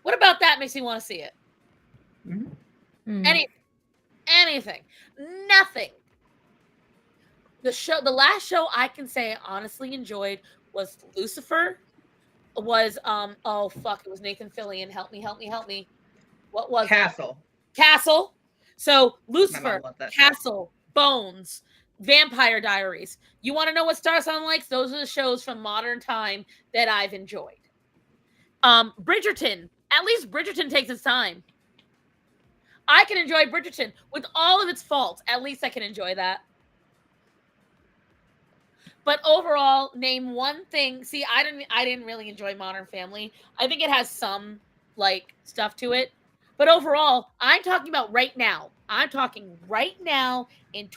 What about that makes me want to see it? Anything. Nothing. The last show I can say I honestly enjoyed was Lucifer. Was oh fuck, it was Nathan Fillion. Help me. What was Castle? Castle. So Lucifer, Castle, Bones, Vampire Diaries. You want to know what Star Sound likes? Those are the shows from modern time that I've enjoyed. Bridgerton. At least Bridgerton takes its time. I can enjoy Bridgerton with all of its faults. At least I can enjoy that. But overall, name one thing. See, I didn't really enjoy Modern Family. I think it has some like stuff to it. But overall, I'm talking about right now. I'm talking right now in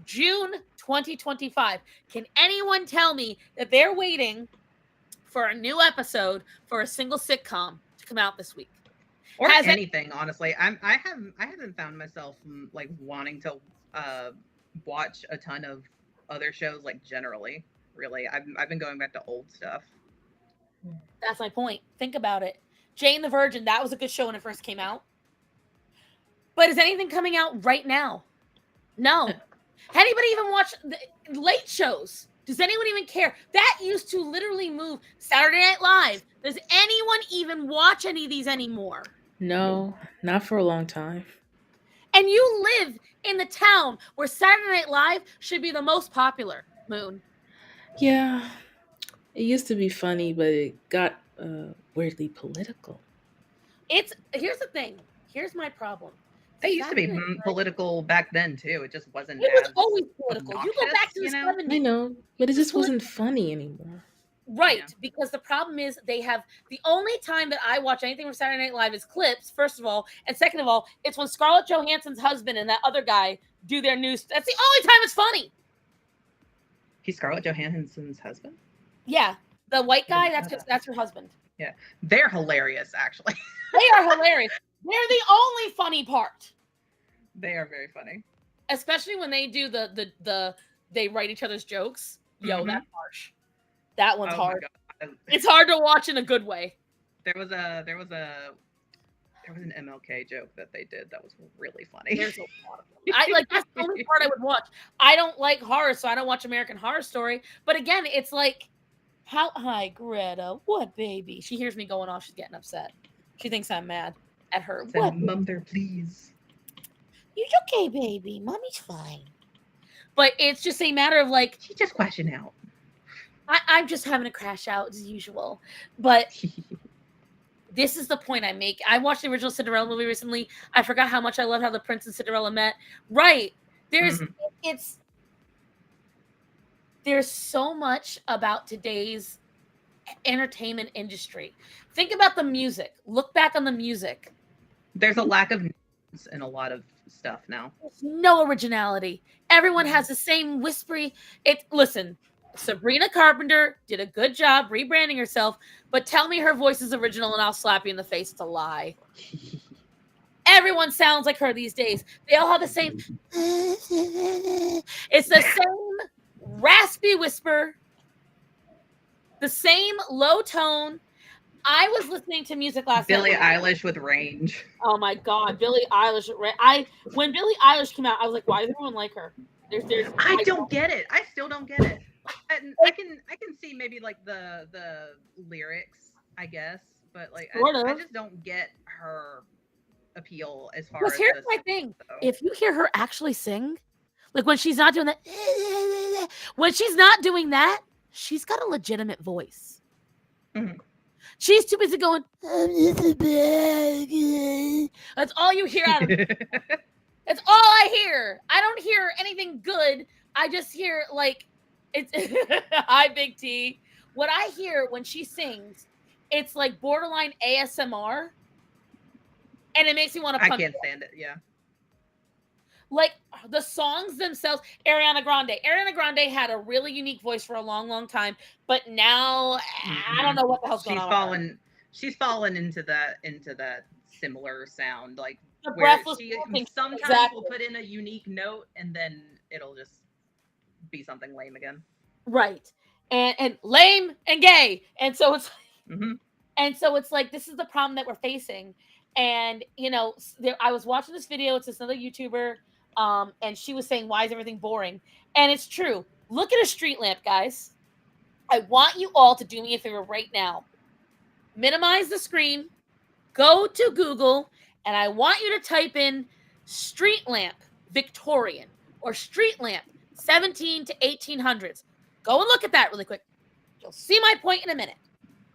June 2025. Can anyone tell me that they're waiting for a new episode for a single sitcom to come out this week? Or anything, honestly. I haven't found myself like wanting to watch a ton of other shows, like generally. Really, I've been going back to old stuff. That's my point. Think about it. Jane the Virgin, that was a good show when it first came out. But is anything coming out right now? No. Anybody even watch the late shows? Does anyone even care? That used to literally move. Saturday Night Live. Does anyone even watch any of these anymore? No, not for a long time. And you live in the town where Saturday Night Live should be the most popular, Moon. Yeah. It used to be funny, but it got weirdly political. Here's the thing. Here's my problem. They used to be political back then too. It just wasn't. It was always political. You go back to the 70s. I know, but it just wasn't funny anymore. Right, yeah. Because the problem is they have the only time that I watch anything from Saturday Night Live is clips, first of all, and second of all, it's when Scarlett Johansson's husband and that other guy do their news. That's the only time it's funny. He's Scarlett Johansson's husband? Yeah, the white guy. That's her husband. Yeah, they're hilarious, actually. They are hilarious. They're the only funny part. They are very funny, especially when they do the they write each other's jokes. Yo, that's harsh. That one's hard. It's hard to watch in a good way. There was an MLK joke that they did that was really funny. There's a lot of them. That's the only part I would watch. I don't like horror, so I don't watch American Horror Story. But again, it's like, hi Greta, what baby? She hears me going off, she's getting upset. She thinks I'm mad at her. What? Mother, please. You okay, baby? Mommy's fine. But it's just a matter of like, she's just crashing out. I'm just having a crash out as usual. But this is the point I make. I watched the original Cinderella movie recently. I forgot how much I love how the prince and Cinderella met. Right. There's so much about today's entertainment industry. Think about the music. Look back on the music. There's a lack of nuance in a lot of stuff now. There's no originality. Everyone has the same whispery. Listen, Sabrina Carpenter did a good job rebranding herself, but tell me her voice is original and I'll slap you in the face. It's a lie. Everyone sounds like her these days. They all have the same. It's the same raspy whisper, the same low tone. I was listening to music last night. Billie Eilish with range. Oh my God, Billie Eilish! When Billie Eilish came out, I was like, why does everyone like her? I don't get it. I still don't get it. And I can see maybe like the lyrics, I guess, but like I just don't get her appeal as far as. Because here's my thing: if you hear her actually sing, like when she's not doing that, she's got a legitimate voice. Mm-hmm. She's too busy going. That's all you hear out of her. That's all I hear. I don't hear anything good. I just hear like it's hi Big T. What I hear when she sings, it's like borderline ASMR, and it makes me want to punch. I can't stand it. Yeah. Like the songs themselves, Ariana Grande had a really unique voice for a long, long time, but now I don't know what the hell's going on. She's fallen into that similar sound, like the where she sometimes will put in a unique note and then it'll just be something lame again. Right, and lame and gay, and so it's mm-hmm. And so it's like this is the problem that we're facing. And I was watching this video. It's this other YouTuber. And she was saying, why is everything boring? And it's true. Look at a street lamp, guys. I want you all to do me a favor right now. Minimize the screen. Go to Google. And I want you to type in street lamp Victorian or street lamp 17 to 1800s. Go and look at that really quick. You'll see my point in a minute.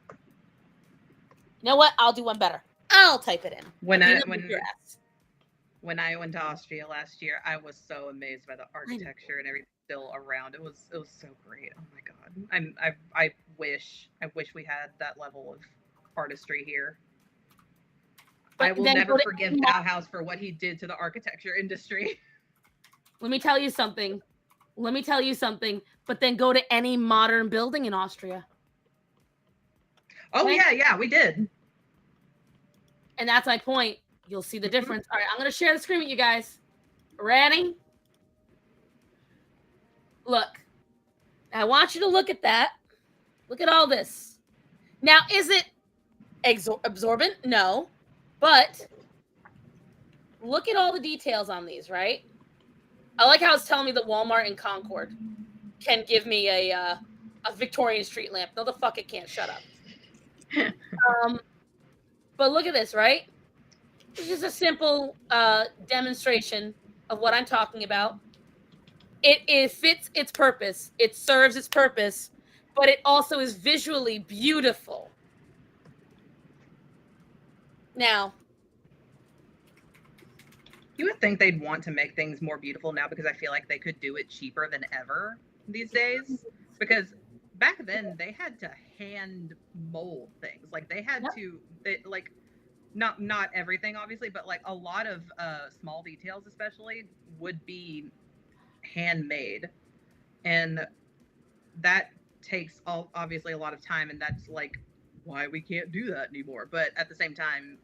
You know what? I'll do one better. I'll type it in. When I went to Austria last year, I was so amazed by the architecture and everything still around. It was so great. Oh my God. I wish we had that level of artistry here. But I will never forgive Bauhaus for what he did to the architecture industry. Let me tell you something. But then go to any modern building in Austria. Oh, okay? Yeah, we did. And that's my point. You'll see the difference. All right, I'm going to share the screen with you guys. Ready? Look. I want you to look at that. Look at all this. Now, is it absorbent? No. But look at all the details on these, right? I like how it's telling me the Walmart in Concord can give me a Victorian street lamp. No, the fuck it can't. Shut up. But look at this, right? This is a simple demonstration of what I'm talking about. It fits its purpose. It serves its purpose, but it also is visually beautiful. Now, you would think they'd want to make things more beautiful now because I feel like they could do it cheaper than ever these days. Because back then they had to hand mold things. Like they had to, not everything obviously, but like a lot of small details especially would be handmade, and that takes obviously a lot of time, and that's like why we can't do that anymore. But at the same time,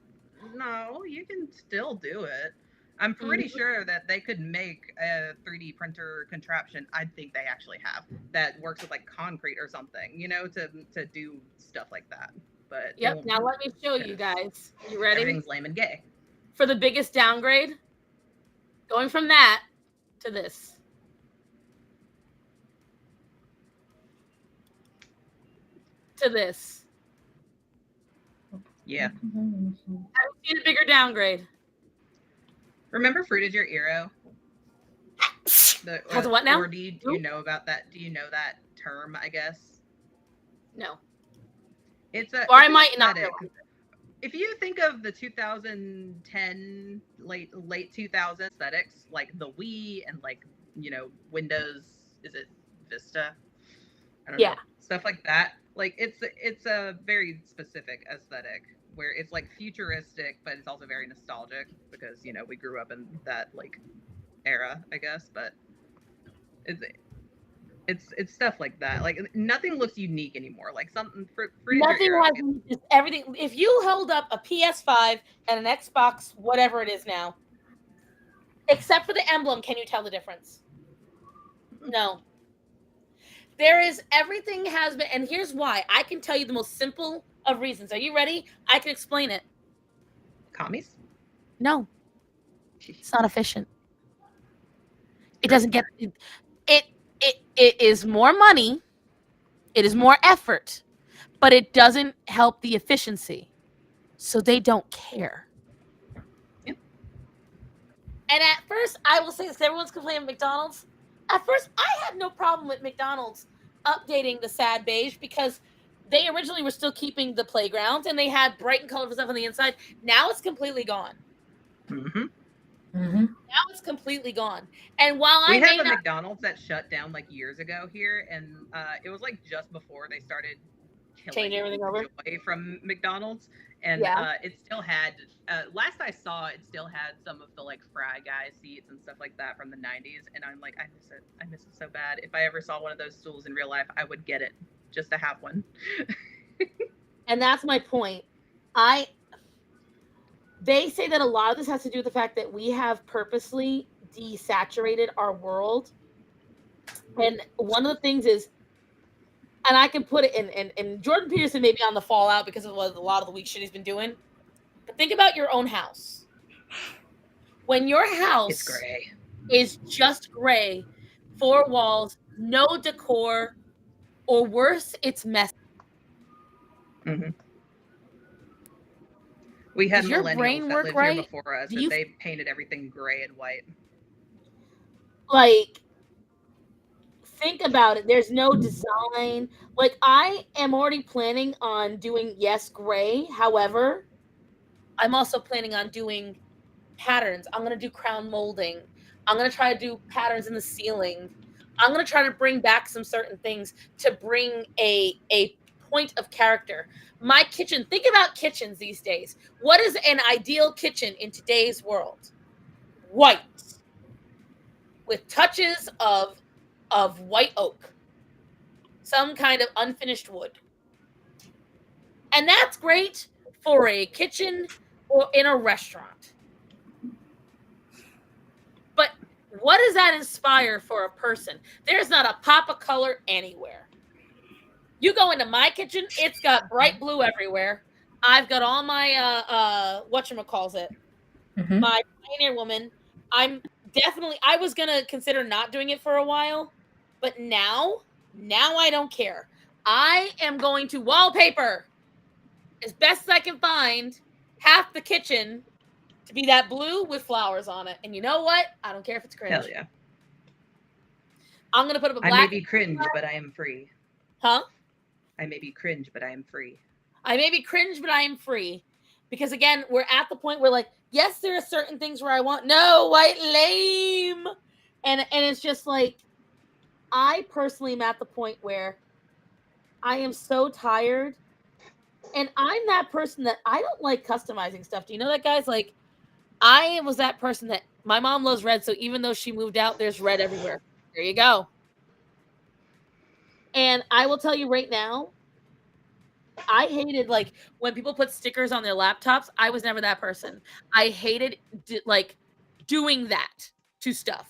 no, you can still do it. I'm pretty sure that they could make a 3D printer contraption. I think they actually have that works with like concrete or something, to do stuff like that. But now let me show you guys. You ready? Everything's lame and gay. For the biggest downgrade, going from that to this. To this. Yeah. I've seen a bigger downgrade. Remember Fruited Your Eero? Has what now? Or do you know about that? Do you know that term, I guess? No. It's I might not know. if you think of the 2010 late 2000s aesthetics, like the Wii and like Windows, is it Vista? I don't know, stuff like that. Like it's a very specific aesthetic where it's like futuristic, but it's also very nostalgic because we grew up in that like era, I guess. But it's stuff like that. Like nothing looks unique anymore. Like something nothing has just everything. If you hold up a PS5 and an Xbox, whatever it is now, except for the emblem, can you tell the difference? No. There is everything has been, and here's why. I can tell you the most simple of reasons. Are you ready? I can explain it. Commies? No. It's not efficient. It doesn't get it is more money. It is more effort, but it doesn't help the efficiency. So they don't care. Yep. And at first, I will say this, everyone's complaining McDonald's. At first, I had no problem with McDonald's updating the sad beige because they originally were still keeping the playgrounds and they had bright and colorful stuff on the inside. Now it's completely gone. Mm-hmm. Mm-hmm. Now it's completely gone. And while we have a McDonald's that shut down like years ago here, and it was like just before they started changing everything over joy from McDonald's, and it still had. Last I saw, it still had some of the like Fry Guy seats and stuff like that from the '90s, and I'm like, I miss it. I miss it so bad. If I ever saw one of those stools in real life, I would get it just to have one. And that's my point. They say that a lot of this has to do with the fact that we have purposely desaturated our world. And one of the things is, and I can put it in Jordan Peterson may be on the fallout because of a lot of the weak shit he's been doing. But think about your own house. When your house is just gray, 4 walls, no decor, or worse, it's messy. Mm-hmm. We had millennials that lived here before us, and they painted everything gray and white. Like, think about it. There's no design. Like, I am already planning on doing, yes, gray. However, I'm also planning on doing patterns. I'm going to do crown molding. I'm going to try to do patterns in the ceiling. I'm going to try to bring back some certain things to bring a point of character. My kitchen, think about kitchens these days. What is an ideal kitchen in today's world? White, with touches of white oak, some kind of unfinished wood. And that's great for a kitchen or in a restaurant. But what does that inspire for a person? There's not a pop of color anywhere. You go into my kitchen, it's got bright blue everywhere. I've got all my whatchamacallit, my Pioneer Woman. I was gonna consider not doing it for a while, but now I don't care. I am going to wallpaper as best as I can find half the kitchen to be that blue with flowers on it. And you know what? I don't care if it's cringe. Hell yeah. I'm gonna put up a black. I may be cringe, but I am free. Huh? I may be cringe, but I am free. I may be cringe, but I am free. Because again, we're at the point where like, yes, there are certain things where I want no white lame. And it's just like, I personally am at the point where I am so tired. And I'm that person that I don't like customizing stuff. Do you know that, guys? Like, I was that person that my mom loves red. So even though she moved out, there's red everywhere. There you go. And I will tell you right now, I hated like when people put stickers on their laptops. I was never that person. I hated like doing that to stuff.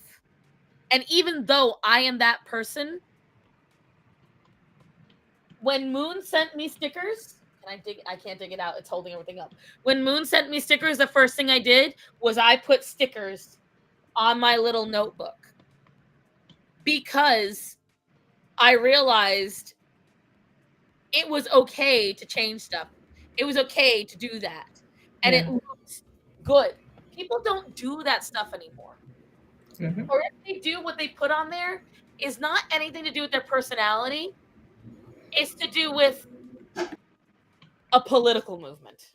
And even though I am that person, when Moon sent me stickers, I can't dig it out. It's holding everything up. When Moon sent me stickers, the first thing I did was I put stickers on my little notebook because I realized it was okay to change stuff. It was okay to do that. And it looks good. People don't do that stuff anymore. Mm-hmm. Or if they do, what they put on there is not anything to do with their personality. It's to do with a political movement.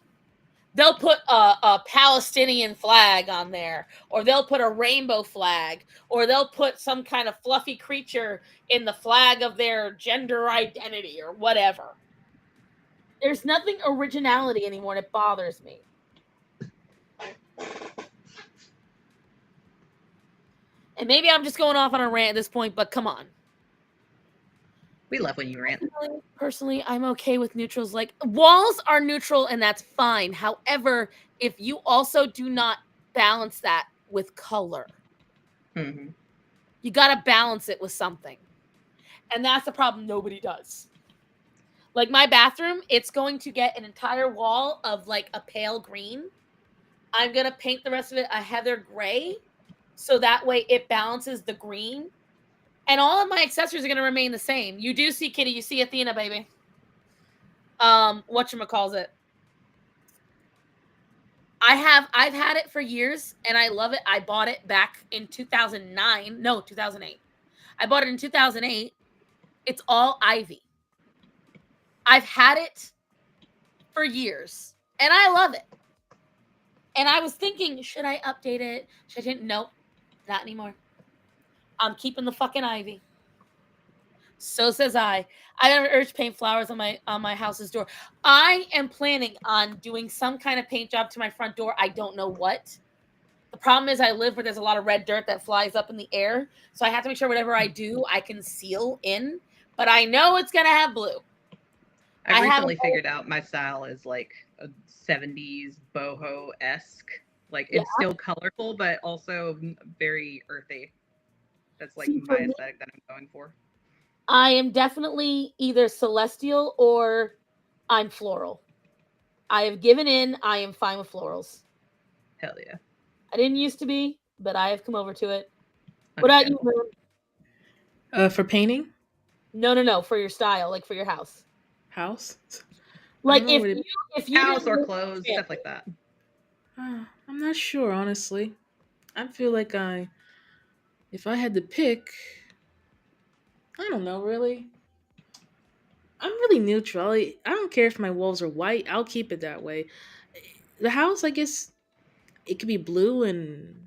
they'll put a Palestinian flag on there, or they'll put a rainbow flag, or they'll put some kind of fluffy creature in the flag of their gender identity or whatever. There's nothing originality anymore, and it bothers me. And maybe I'm just going off on a rant at this point, but come on. We love when you rant. Personally, I'm okay with neutrals. Like, walls are neutral, and that's fine. However, if you also do not balance that with color, Mm-hmm. you got to balance it with something. And that's the problem nobody does. Like my bathroom, it's going to get an entire wall of like a pale green. I'm going to paint the rest of it a heather gray, so that way it balances the green. And all of my accessories are going to remain the same. You do see Kitty, you see Athena, baby. Whatchamacalls it. I've had it for years and I love it. I bought it back in 2009. No, 2008. I bought it in 2008. It's all ivy. I've had it for years and I love it. And I was thinking, should I update it? Should I didn't? Nope, not anymore. I'm keeping the fucking ivy. So says I. I never urge paint flowers on my house's door. I am planning on doing some kind of paint job to my front door. I don't know what. The problem is I live where there's a lot of red dirt that flies up in the air. So I have to make sure whatever I do, I can seal in. But I know it's going to have blue. I recently figured out my style is like a 70s boho-esque. Like, it's still colorful, but also very earthy. That's like my aesthetic that I'm going for. I am definitely either celestial or I'm floral. I have given in. I am fine with florals. Hell yeah. I didn't used to be, but I have come over to it. What about you, Moon? For painting? No. For your style, like for your house. House? Like if you house or clothes, stuff like that. I'm not sure, honestly. I feel like if I had to pick, I don't know, really. I'm really neutral. I don't care if my walls are white. I'll keep it that way. The house, I guess, it could be blue and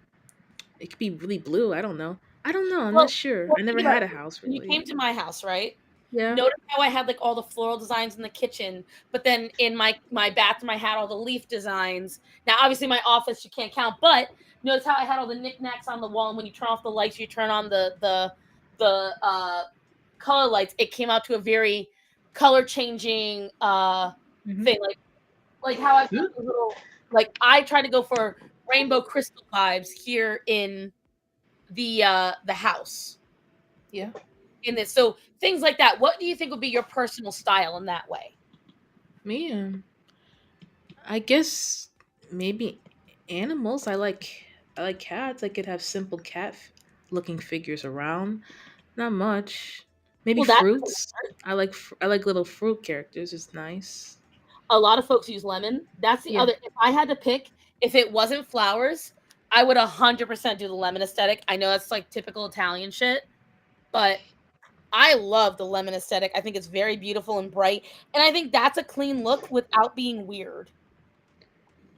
it could be really blue. I don't know. I'm not sure. I never had a house really. You came to my house, right? Yeah. Notice how I had like all the floral designs in the kitchen, but then in my bathroom I had all the leaf designs. Now, obviously, my office you can't count, but notice how I had all the knickknacks on the wall. And when you turn off the lights, you turn on the color lights. It came out to a very color changing thing, like how I've got the little, like I try to go for rainbow crystal vibes here in the house. Yeah. In this, so things like that. What do you think would be your personal style in that way? Me, I guess maybe animals. I like cats. I could have simple looking figures around. Not much. Maybe fruits. I like little fruit characters. It's nice. A lot of folks use lemon. That's the other. If I had to pick, if it wasn't flowers, I would 100% do the lemon aesthetic. I know that's like typical Italian shit, but I love the lemon aesthetic. I think it's very beautiful and bright, and I think that's a clean look without being weird.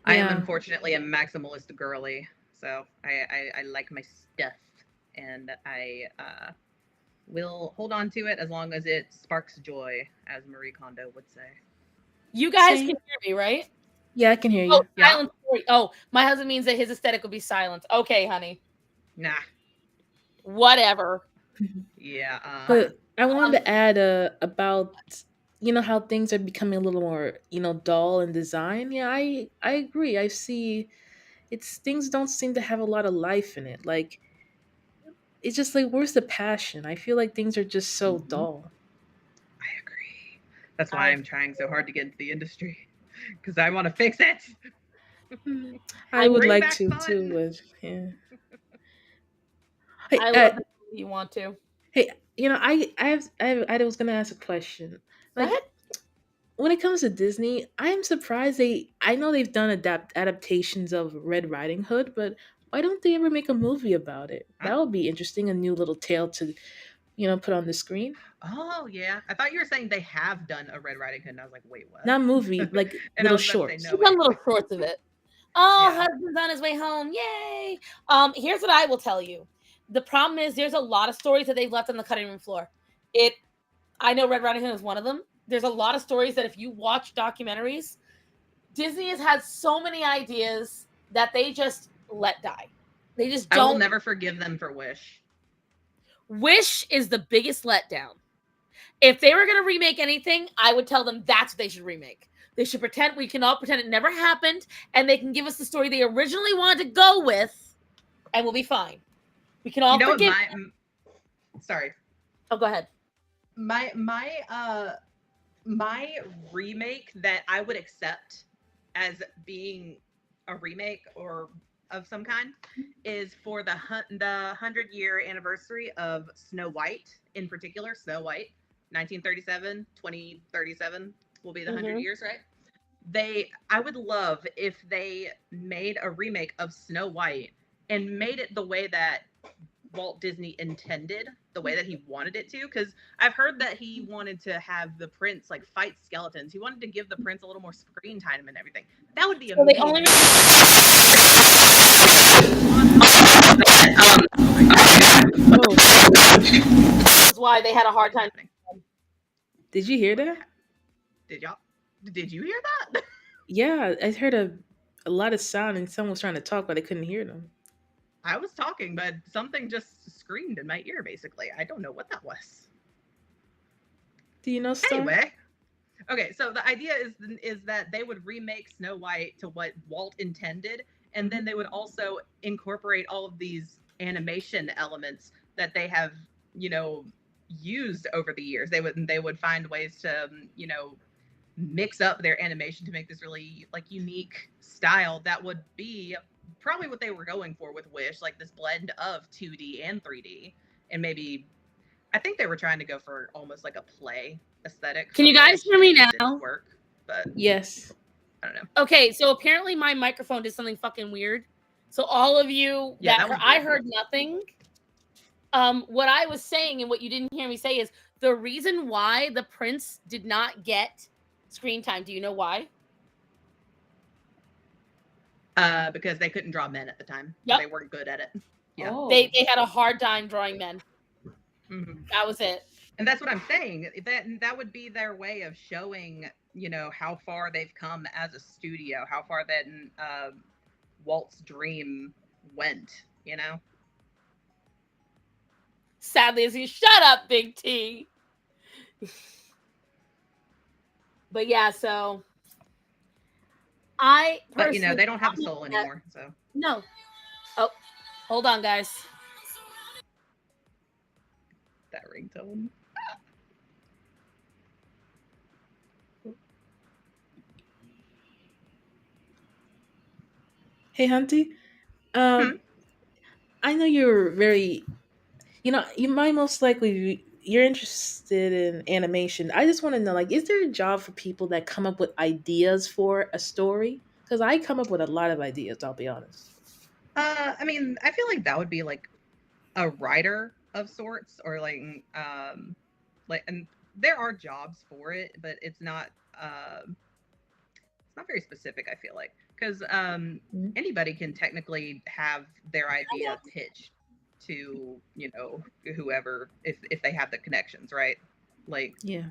I am unfortunately a maximalist girly, so I like my stuff, and I will hold on to it as long as it sparks joy, as Marie Kondo would say. You guys can hear me, right? Yeah, I can hear you. Silence. Oh, my husband means that his aesthetic will be silence. Okay, honey. Nah. Whatever. Yeah. But I wanted to add about how things are becoming a little more dull in design. Yeah, I agree. I see things don't seem to have a lot of life in it. Like it's just like where's the passion? I feel like things are just so dull. I agree. That's why I'm trying so hard to get into the industry because I want to fix it. I would like to too, but yeah. Hey, I love that you want to. Hey, I was gonna ask a question. Like, when it comes to Disney, I'm surprised I know they've done adaptations of Red Riding Hood, but why don't they ever make a movie about it? That would be interesting, a new little tale to put on the screen. Oh yeah, I thought you were saying they have done a Red Riding Hood, and I was like, wait, what? Not movie, like And I little was about to say, shorts. no, She's done wait, little shorts of it. Oh, yeah. husband's on his way home. Yay. Here's what I will tell you. The problem is there's a lot of stories that they've left on the cutting room floor. I know Red Riding Hood is one of them. There's a lot of stories that if you watch documentaries, Disney has had so many ideas that they just let die. They just I will don't. never forgive them for Wish. Wish is the biggest letdown. If they were going to remake anything, I would tell them that's what they should remake. They should pretend, we can all pretend it never happened, and they can give us the story they originally wanted to go with, and we'll be fine. We can all You know what? forgive. Sorry. Oh, go ahead. My remake that I would accept as being a remake or of some kind is for the 100-year anniversary of Snow White, in particular Snow White, 1937, 2037 will be the 100 years, right? I would love if they made a remake of Snow White and made it the way that Walt Disney intended, the way that he wanted it to, because I've heard that he wanted to have the prince like fight skeletons. He wanted to give the prince a little more screen time and everything. That would be So they amazing. only That's why they had a hard time. Did you hear that? Did you hear that? Yeah, I heard a lot of sound and someone was trying to talk, but I couldn't hear them. I was talking, but something just screamed in my ear, basically. I don't know what that was. Do you know Star? Anyway. Okay, so the idea is that they would remake Snow White to what Walt intended, and then they would also incorporate all of these animation elements that they have, used over the years. They would find ways to, mix up their animation to make this really like unique style that would be probably what they were going for with Wish, like this blend of 2D and 3D, and maybe I think they were trying to go for almost like a play aesthetic. Can you guys hear me now? Didn't work, but Yes. I don't know. Okay, so apparently my microphone did something fucking weird. So all of you I heard nothing. What I was saying and what you didn't hear me say is the reason why the prince did not get screen time. Do you know why? Because they couldn't draw men at the time. Yep. They weren't good at it. Yeah. Oh. They had a hard time drawing men. Mm-hmm. That was it. And that's what I'm saying. That would be their way of showing, how far they've come as a studio, how far that Walt's dream went, Sadly, as he shut up, Big T. But yeah, so but they don't have a soul anymore, so no. Oh, hold on, guys. That ringtone. Hey, Hunty. I know you're very, you might most likely you're interested in animation. I just want to know, like, is there a job for people that come up with ideas for a story? Because I come up with a lot of ideas. I'll be honest. I mean, I feel like that would be like a writer of sorts, or and there are jobs for it, but it's not very specific. I feel like because anybody can technically have their idea pitched to whoever if they have the connections, right? Like, yeah,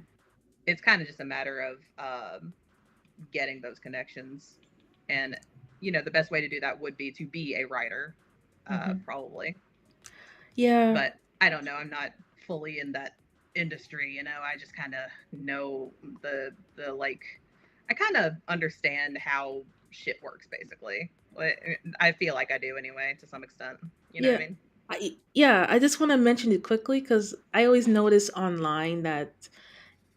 it's kind of just a matter of getting those connections, and the best way to do that would be to be a writer, probably. Yeah, but I don't know. I'm not fully in that industry. I just kind of know the like. I kind of understand how shit works, basically. I feel like I do anyway, to some extent. You know what I mean? I just want to mention it quickly because I always notice online that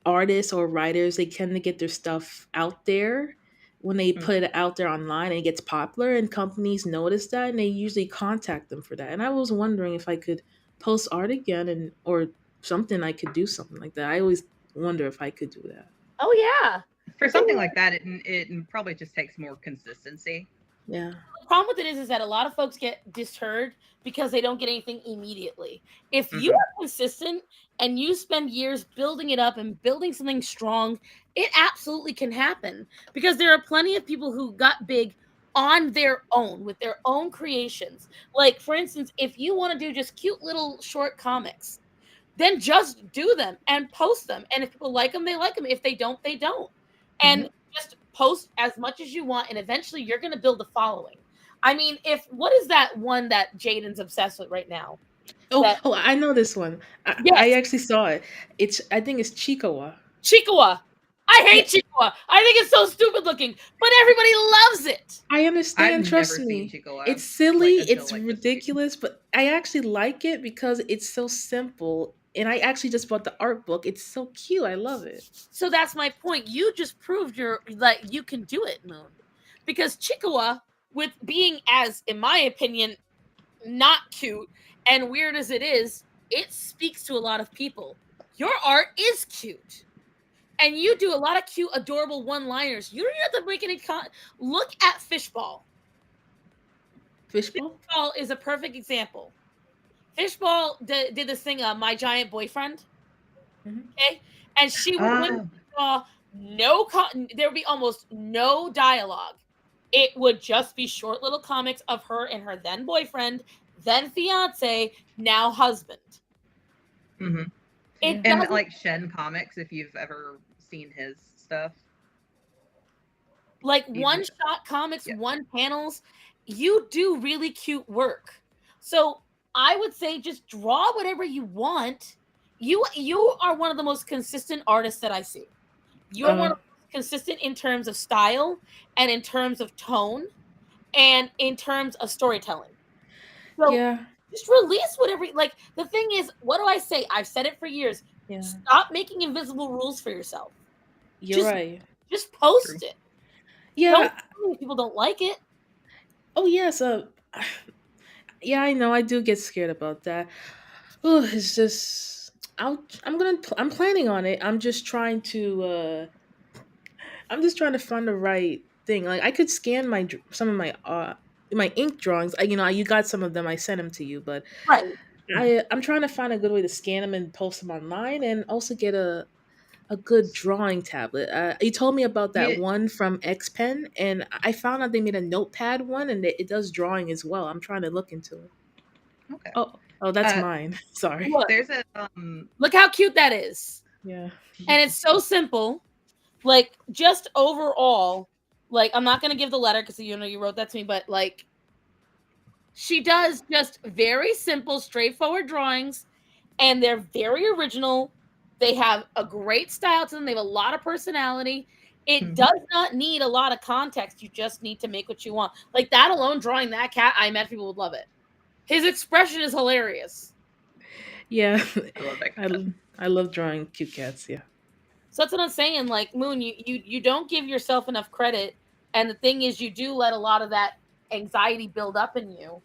artists or writers, they tend to get their stuff out there when they put it out there online and it gets popular, and companies notice that and they usually contact them for that. And I was wondering if I could post art again or something. I could do something like that. I always wonder if I could do that. Oh yeah. For something like that, it probably just takes more consistency. Yeah. problem with it is that a lot of folks get deterred because they don't get anything immediately. If you Mhm. are consistent and you spend years building it up and building something strong, it absolutely can happen, because there are plenty of people who got big on their own with their own creations. Like, for instance, if you want to do just cute little short comics, then just do them and post them. And if people like them, they like them. If they don't, they don't. And just post as much as you want, and eventually you're going to build a following. I mean, what is that one that Jaden's obsessed with right now? That, I know this one. I yes, actually saw it. I think it's Chikawa. Chikawa. I Yeah, hate Chikawa. I think it's so stupid looking, but everybody loves it. I I've understand. Trust never seen me. Chico It's Lab, silly. until It's like this week. ridiculous, but I actually like it because it's so simple. And I actually just bought the art book. It's so cute. I love it. So that's my point. You just proved you can do it, Moon. Because Chikawa, with being as, in my opinion, not cute and weird as it speaks to a lot of people. Your art is cute. And you do a lot of cute, adorable one-liners. You don't even have to make any look at Fishball. Fishball? Fishball is a perfect example. Fishball did this thing, My Giant Boyfriend. Okay? And she would win there would be almost no dialogue. It would just be short little comics of her and her then boyfriend, then fiance, now husband. Mhm. It And doesn't, like Shen Comics, if you've ever seen his stuff. like He's one re- shot comics, Yeah. one panels. You do really cute work. So I would say just draw whatever you want. You are one of the most consistent artists that I see. You're one of the most consistent in terms of style and in terms of tone and in terms of storytelling. So Yeah. just release whatever. Like, the thing is, what do I say? I've said it for years. Yeah. Stop making invisible rules for yourself. You're right. Just post True. it. Don't Yeah. tell me if people don't like it. Oh, yes. Yeah, I know. I do get scared about that. Oh, it's just. I'm planning on it. I'm just trying to find the right thing. Like I could scan some of my ink drawings. You got some of them. I sent them to you, but Right. I'm trying to find a good way to scan them and post them online, and also get a good drawing tablet. You told me about that You, one from X Pen, and I found out they made a notepad one, and it does drawing as well. I'm trying to look into it. okay. Oh, that's Uh, mine. Sorry. Look, There's a look how cute that is. Yeah. And it's so simple. Like, just overall, like, I'm not gonna give the letter because you wrote that to me, but like, she does just very simple, straightforward drawings, and they're very original. They have a great style to them. They have a lot of personality. It does not need a lot of context. You just need to make what you want. Like, that alone, drawing that cat, I imagine people would love it. His expression is hilarious. Yeah. I love that cat. I love drawing cute cats. Yeah. So that's what I'm saying. Like, Moon, you don't give yourself enough credit. And the thing is, you do let a lot of that anxiety build up in you.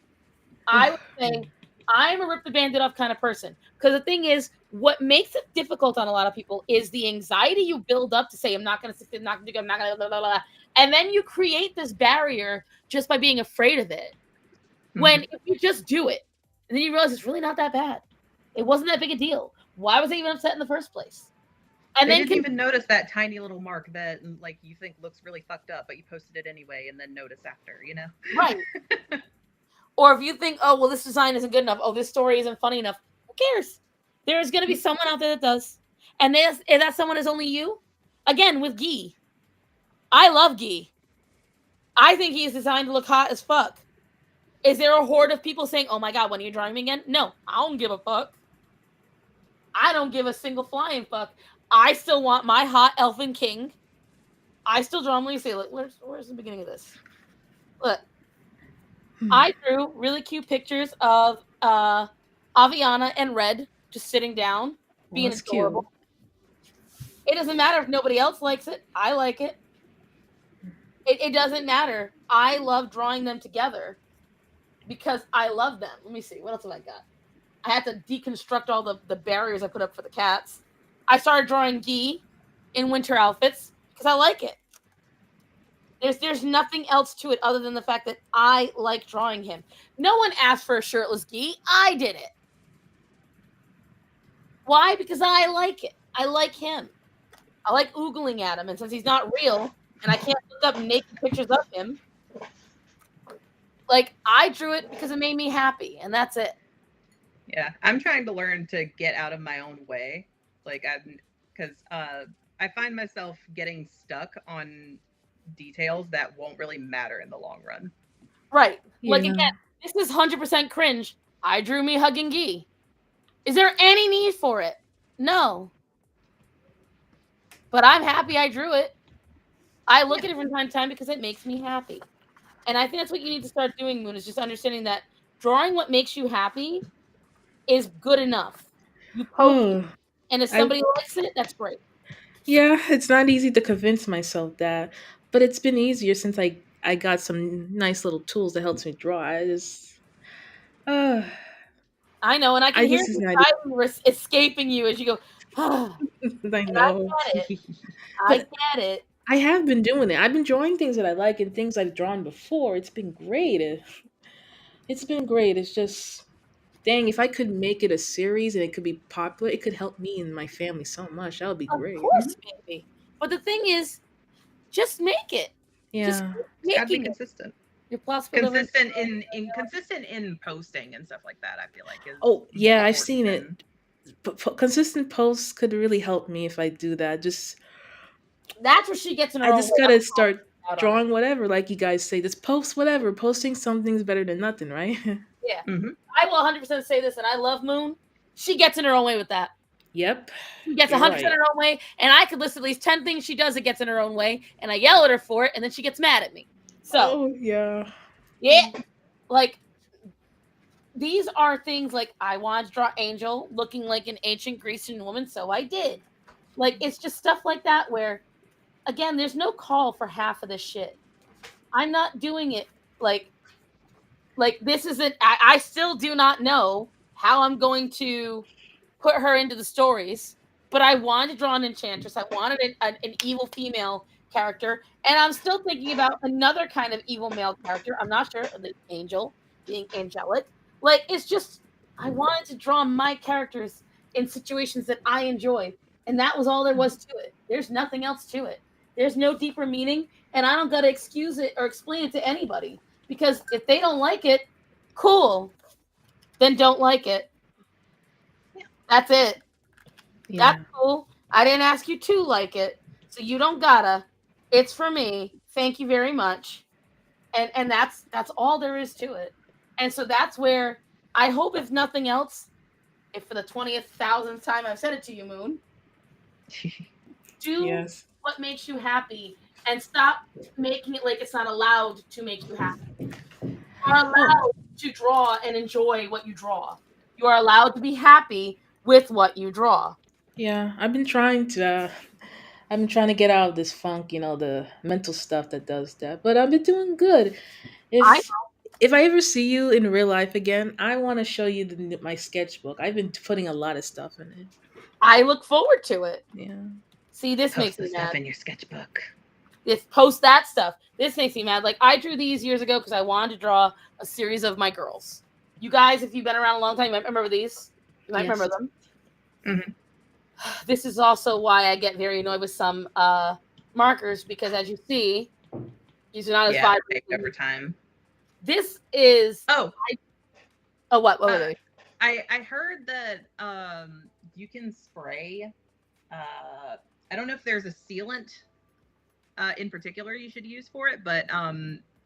I would say I'm a rip the bandit off kind of person. Because the thing is, what makes it difficult on a lot of people is the anxiety you build up to say, I'm not going to succeed, I'm not going to do good, I'm not going to blah, blah, blah. And then you create this barrier just by being afraid of it. When if you just do it, and then you realize it's really not that bad. It wasn't that big a deal. Why was I even upset in the first place? And They then didn't even notice that tiny little mark that like you think looks really fucked up, but you posted it anyway and then notice after, you know? Right. Or if you think, oh, well, this design isn't good enough. Oh, this story isn't funny enough. Who cares? There's going to be someone out there that does. And if that someone is only you, again, with Guy. I love Guy. I think he is designed to look hot as fuck. Is there a horde of people saying, oh my God, when are you drawing me again? No, I don't give a fuck. I don't give a single flying fuck. I still want my hot elfin king. I still draw him. Let me see. Look, where's the beginning of this? Look. I drew really cute pictures of Aviana and Red just sitting down, being adorable. Cute. It doesn't matter if nobody else likes it. I like it. It doesn't matter. I love drawing them together because I love them. Let me see. What else have I got? I had to deconstruct all the barriers I put up for the cats. I started drawing Guy in winter outfits because I like it. There's nothing else to it other than the fact that I like drawing him. No one asked for a shirtless Gee. I did it. Why? Because I like it. I like him. I like oogling at him, and since he's not real, and I can't look up naked pictures of him, like I drew it because it made me happy, and that's it. Yeah, I'm trying to learn to get out of my own way, like because I find myself getting stuck on details that won't really matter in the long run. Right. Like Yeah. again, this is 100% cringe. I drew me hugging Gee. Is there any need for it? No. But I'm happy I drew it. I look at it from time to time because it makes me happy. And I think that's what you need to start doing, Moon, is just understanding that drawing what makes you happy is good enough. You post it, Oh, and if I somebody likes it, that's great. yeah, it's not easy to convince myself that, but it's been easier since I got some nice little tools that helps me draw. Uh, I know, and I can I hear just is the not. sigh escaping you as you go, ah, I and I know, get it. I but get it. I have been doing it. I've been drawing things that I like and things I've drawn before. It's been great. It's been great. It's just dang, if I could make it a series and it could be popular, it could help me and my family so much. That would be Of great. course, maybe. But the thing is, just make it. Just Yeah. keep It's got to be making it. consistent. Your possibility. Consistent in posting and stuff like that. I feel like is Oh, yeah, more I've important seen than it. Consistent posts could really help me if I do that. That's where she gets in her I own just way. I'm gotta start out on it. drawing whatever, like you guys say. Just post whatever. Posting something's better than nothing, right? Yeah. Mhm. I will 100% say this, and I love Moon. She gets in her own way with that. Yep. She gets You're 100% right. her own way, and I could list at least 10 things she does that gets in her own way, and I yell at her for it, and then she gets mad at me. So, Oh yeah. yeah, like these are things like I wanted to draw Angel looking like an ancient Grecian woman, so I did. Like it's just stuff like that where, again, there's no call for half of this shit. I'm not doing it like this isn't. I still do not know how I'm going to put her into the stories, but I wanted to draw an enchantress. I wanted an evil female character, and I'm still thinking about another kind of evil male character. I'm not sure, the angel being angelic. Like it's just I wanted to draw my characters in situations that I enjoy, and that was all there was to it. There's nothing else to it. There's no deeper meaning, and I don't got to excuse it or explain it to anybody because if they don't like it, cool. Then don't like it. That's it. Yeah. That's cool. I didn't ask you to like it, so you don't gotta. It's for me. Thank you very much. And that's all there is to it. And so that's where I hope, if nothing else, if for the 20th thousandth time I've said it to you, Moon, do Yes. what makes you happy and stop making it like it's not allowed to make you happy. You are Oh, allowed to draw and enjoy what you draw. You are allowed to be happy with what you draw. yeah. I've been trying to get out of this funk, the mental stuff that does that. But I've been doing good. I If I ever see you in real life again, I want to show you my sketchbook. I've been putting a lot of stuff in it. I look forward to it. Yeah. See, this post makes the me stuff mad. in your sketchbook. This post that stuff. This makes me mad. Like I drew these years ago because I wanted to draw a series of my girls. You guys, if you've been around a long time, you might remember these. You might Yes. remember them. Mhm. This is also why I get very annoyed with some markers because, as you see, these are not as Yeah, vibrant. they fade over time. This is Oh, what were they? I heard that you can spray. I don't know if there's a sealant in particular you should use for it, but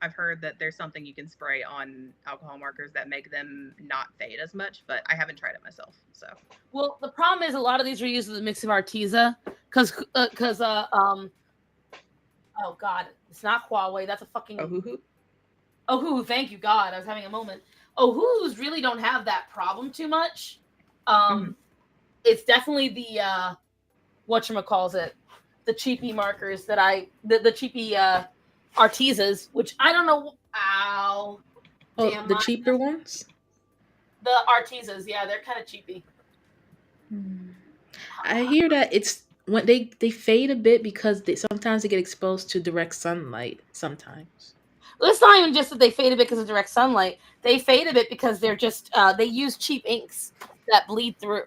I've heard that there's something you can spray on alcohol markers that make them not fade as much, but I haven't tried it myself. So Well, the problem is a lot of these are used with a mix of Arteza because oh god, it's not Huawei. That's a fucking Ohuhu. Thank you God. I was having a moment. Ohuhus really don't have that problem too much. It's definitely the whatchamacallit, the cheapy markers that the cheapy Artezas, which I don't know. Ow. Oh, Damn, the cheaper ones? the Artezas, yeah, they're kind of cheapy. I hear that it's when they fade a bit because sometimes sometimes they get exposed to direct sunlight. Sometimes. Well, it's not even just that they fade a bit because of direct sunlight. They fade a bit because they're just they use cheap inks that bleed through.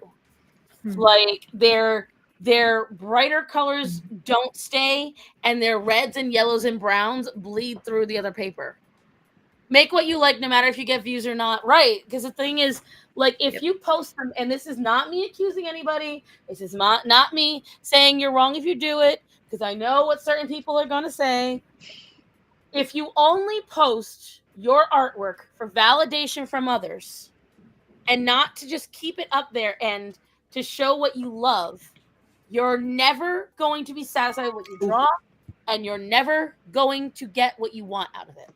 Like their brighter colors don't stay, and their reds and yellows and browns bleed through the other paper. Make what you like, no matter if you get views or not, right? Because the thing is, like, if you post them, and this is not me accusing anybody, this is not me saying you're wrong if you do it, because I know what certain people are going to say. If you only post your artwork for validation from others and not to just keep it up there and to show what you love, you're never going to be satisfied with what you draw, and you're never going to get what you want out of it.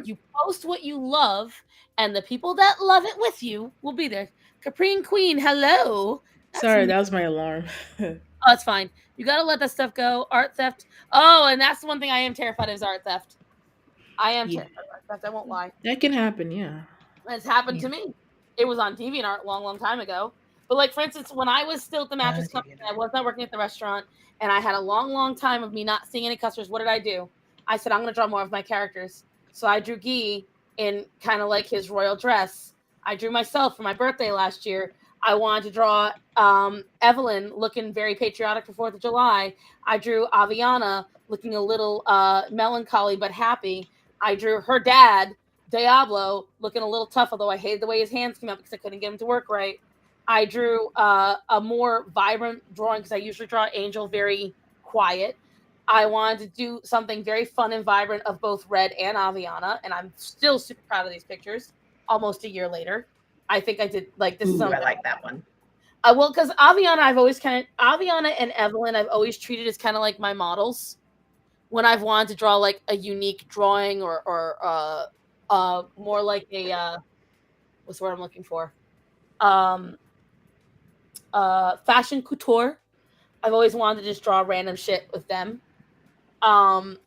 You post what you love, and the people that love it with you will be there. Caprine Queen, hello. Sorry, that was my alarm. Oh, it's fine. You got to let that stuff go. Art theft. Oh, and that's the one thing I am terrified of is art theft. I am terrified of art theft. I won't lie. That can happen, yeah. It's happened to me. It was on DeviantArt a long time ago. But like, for instance, when I was still at the mattress company, I was not working at the restaurant, and I had a long time of me not seeing any customers. What did I do? I said, I'm going to draw more of my characters. So I drew Guy in kind of like his royal dress. I drew myself for my birthday last year. I wanted to draw Evelyn looking very patriotic for 4th of July. I drew Aviana looking a little melancholy but happy. I drew her dad, Diablo, looking a little tough, although I hated the way his hands came out because I couldn't get him to work right. I drew a more vibrant drawing because I usually draw Angel very quiet. I wanted to do something very fun and vibrant of both Red and Aviana, and I'm still super proud of these pictures almost a year later. I think I did like this. I like that one. Well, because Aviana and Evelyn I've always treated as kind of like my models when I've wanted to draw like a unique drawing or more like a what's the word I'm looking for? Fashion couture. I've always wanted to just draw random shit with them. And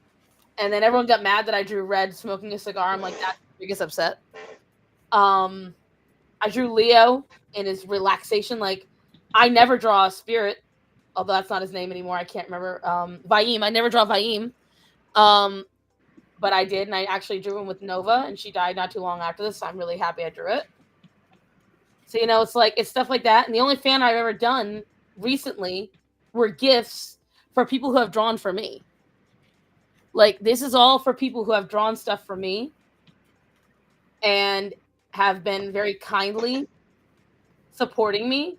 then everyone got mad that I drew Red smoking a cigar. I'm like, that's the biggest upset. I drew Leo in his relaxation. Like, I never draw a spirit, although that's not his name anymore. I can't remember. Vaim. I never draw Vaim. But I did, and I actually drew him with Nova, and she died not too long after this, so I'm really happy I drew it. So, you know, it's stuff like that. And the only fan I've ever done recently were gifts for people who have drawn for me. Like, this is all for people who have drawn stuff for me and have been very kindly supporting me.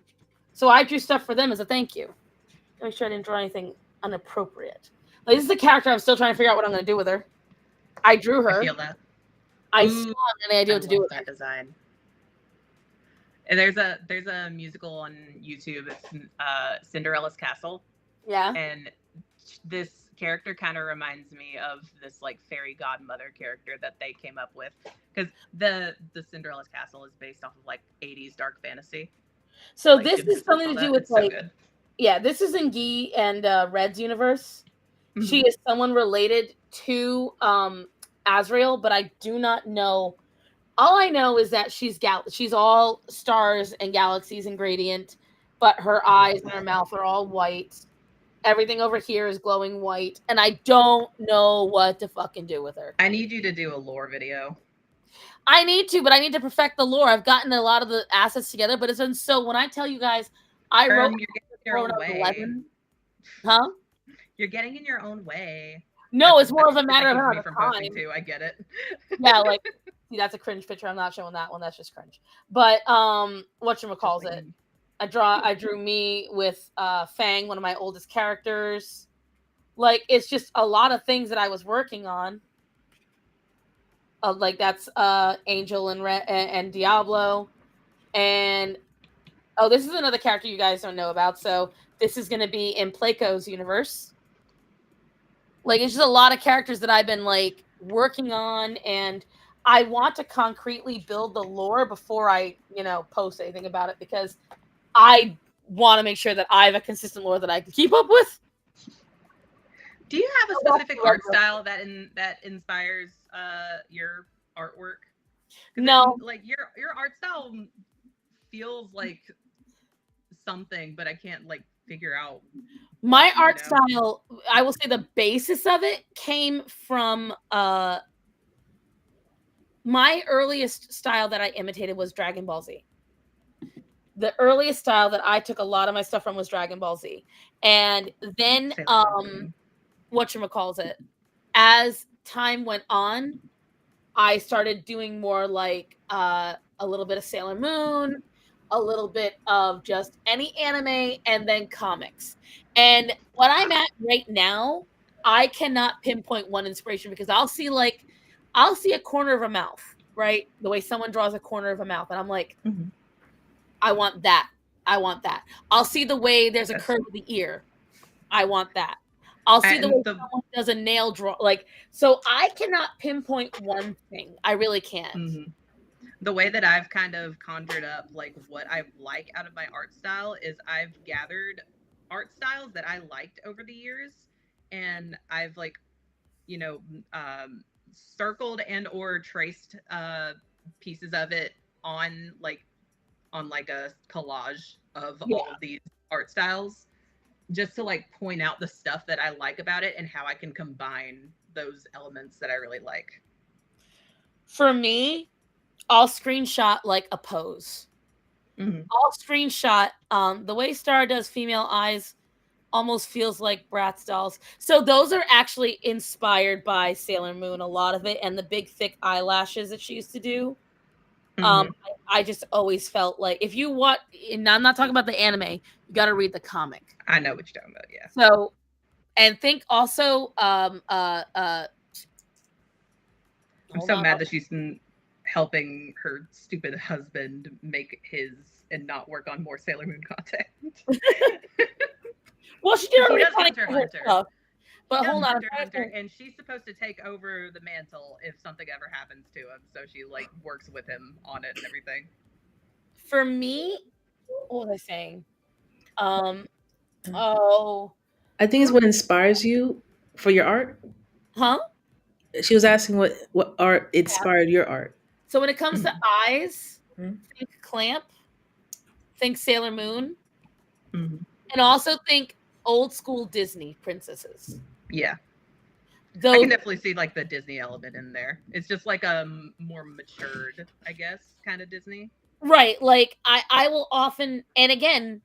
So I drew stuff for them as a thank you. Make sure I didn't draw anything inappropriate. Like, this is a character I'm still trying to figure out what I'm going to do with her. I drew her. I feel that. I still have any idea what to do with that her. design. And there's a musical on YouTube. It's Cinderella's Castle. Yeah. And this character kind of reminds me of this like fairy godmother character that they came up with, because the Cinderella's Castle is based off of like 80s dark fantasy. So like, this is something to do with like, yeah, this is in Guy and Red's universe. Mm-hmm. She is someone related to Azrael, but I do not know. All I know is that she's all stars and galaxies and gradient, but her eyes and her mouth are all white. Everything over here is glowing white, and I don't know what to fucking do with her. I need you to do a lore video. I need to, but I need to perfect the lore. I've gotten a lot of the assets together, but it's been so. When I tell you guys, I wrote you're getting your own way. 11, huh? You're getting in your own way. No, it's more of a matter of how time. Too. I get it. Yeah, like see, that's a cringe picture. I'm not showing that one. That's just cringe. But whatchamacalls it? I drew me with Fang, one of my oldest characters. Like, it's just a lot of things that I was working on. Like, that's Angel and Diablo. And this is another character you guys don't know about. So this is going to be in Placo's universe. Like, it's just a lot of characters that I've been like working on, and I want to concretely build the lore before I, post anything about it, because I want to make sure that I have a consistent lore that I can keep up with. Do you have a specific art style that inspires your artwork? No, like your art style feels like something, but I can't like figure out My what, art style, I will say the basis of it came from my earliest style that I imitated was Dragon Ball Z. The earliest style that I took a lot of my stuff from was Dragon Ball Z. And then whatchamacalls it, as time went on, I started doing more like a little bit of Sailor Moon, a little bit of just any anime, and then comics. And what I'm at right now, I cannot pinpoint one inspiration because I'll see a corner of a mouth, right? The way someone draws a corner of a mouth, and I'm like, I want that. I want that. I'll see the way there's a curve of the ear. I want that. I'll see the way someone does a nail draw. So I cannot pinpoint one thing. I really can't. The way that I've kind of conjured up like what I like out of my art style is I've gathered art styles that I liked over the years, and I've circled and or traced pieces of it on a collage of all of these art styles, just to like point out the stuff that I like about it and how I can combine those elements that I really like. For me, I'll screenshot like a pose. I'll screenshot the way Star does female eyes almost feels like Bratz dolls. So those are actually inspired by Sailor Moon, a lot of it, and the big thick eyelashes that she used to do. I just always felt like if you watch, and I'm not talking about the anime, you got to read the comic. I know what you're talking about, yeah. So, and think also, I'm so mad that she's helping her stupid husband make his and not work on more Sailor Moon content. Well, she did already Hunter. Stuff. But hold on, Hunter, and she's supposed to take over the mantle if something ever happens to him. So she like works with him on it and everything. For me, what was I saying? I think it's what inspires you for your art. Huh? She was asking what art inspired your art. So when it comes to eyes, think Clamp, think Sailor Moon, and also think old school Disney princesses. Yeah. I can definitely see like the Disney element in there. It's just like a more matured, I guess, kind of Disney. Right. Like I will often, and again,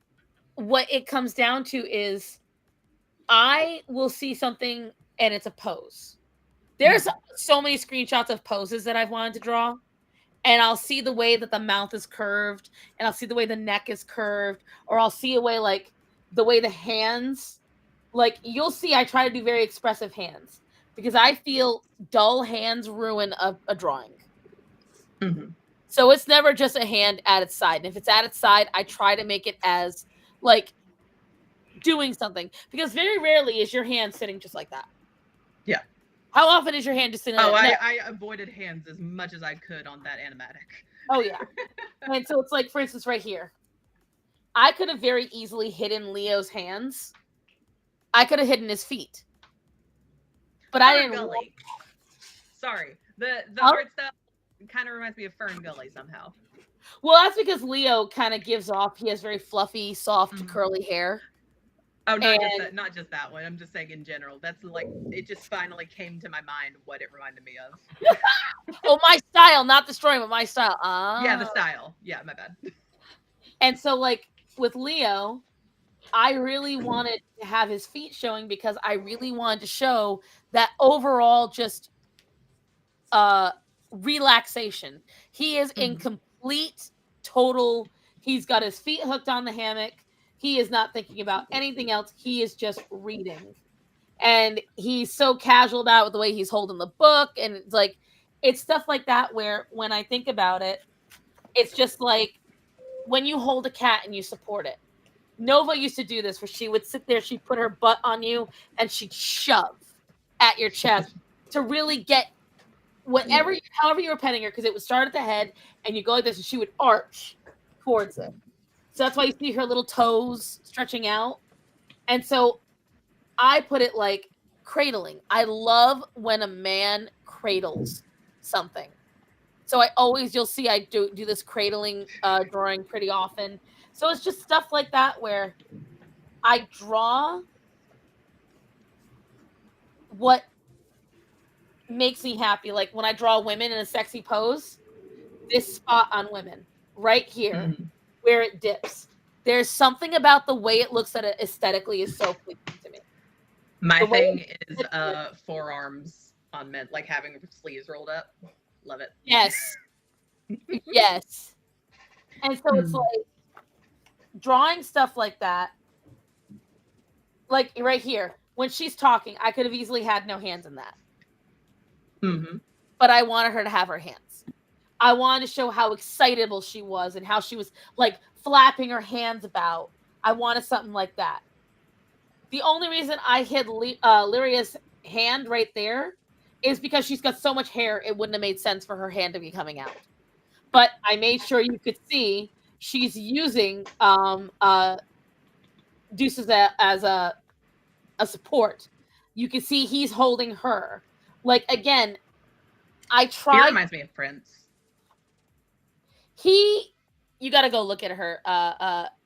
what it comes down to is I will see something and it's a pose. There's so many screenshots of poses that I've wanted to draw, and I'll see the way that the mouth is curved, and I'll see the way the neck is curved, or I'll see a way like the way the hands, like you'll see I try to do very expressive hands because I feel dull hands ruin a drawing. So it's never just a hand at its side. And if it's at its side, I try to make it as like doing something, because very rarely is your hand sitting just like that. Yeah. How often is your hand just sitting like that? I avoided hands as much as I could on that animatic. Oh, yeah. And so it's like, for instance, right here. I could have very easily hidden Leo's hands. I could have hidden his feet. But I didn't. Sorry. The art style kind of reminds me of Fern Gully somehow. Well, that's because Leo kind of gives off, he has very fluffy, soft, curly hair. Oh, not just that one. I'm just saying in general. That's like, it just finally came to my mind what it reminded me of. Oh, my style, not the story, but my style. Yeah, the style. Yeah, my bad. And so, like, with Leo, I really wanted to have his feet showing because I really wanted to show that overall just relaxation. He is in complete, total, he's got his feet hooked on the hammock. He is not thinking about anything else. He is just reading. And he's so casual about it with the way he's holding the book. And it's like, it's stuff like that where when I think about it, it's just like when you hold a cat and you support it. Nova used to do this where she would sit there, she'd put her butt on you, and she'd shove at your chest to really get however you were petting her, because it would start at the head and you go like this and she would arch towards it. So that's why you see her little toes stretching out. And so I put it like cradling. I love when a man cradles something. So you'll see I do this cradling drawing pretty often. So it's just stuff like that where I draw what makes me happy. Like when I draw women in a sexy pose, this spot on women, right here, Mhm. where it dips. There's something about the way it looks at it aesthetically is so pleasing to me. My The way thing is it- forearms on men, like having sleeves rolled up. Love it. yes, yes. And so it's Hmm. like drawing stuff like that, like right here, when she's talking, I could have easily had no hands in that. Mm-hmm. But I wanted her to have her hands. I wanted to show how excitable she was and how she was like flapping her hands about. I wanted something like that. The only reason I hid Lyria's hand right there is because she's got so much hair, it wouldn't have made sense for her hand to be coming out. But I made sure you could see she's using Deuce as a support. You can see he's holding her. Like again, I He tried. reminds me of Prince. You got to go look at her.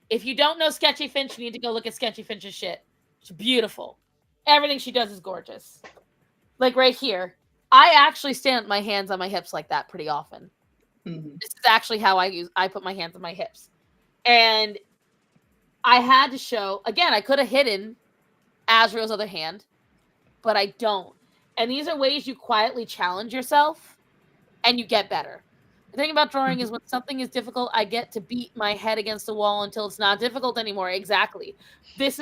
If you don't know Sketchy Finch, you need to go look at Sketchy Finch's shit. It's beautiful. Everything she does is gorgeous. Like right here, I actually stand with my hands on my hips like that pretty often. Mm-hmm. This is actually how I put my hands on my hips. And I had to show, again, I could have hidden Azrael's other hand, but I don't. And these are ways you quietly challenge yourself and you get better. The thing about drawing is when something is difficult, I get to beat my head against the wall until it's not difficult anymore. Exactly. It's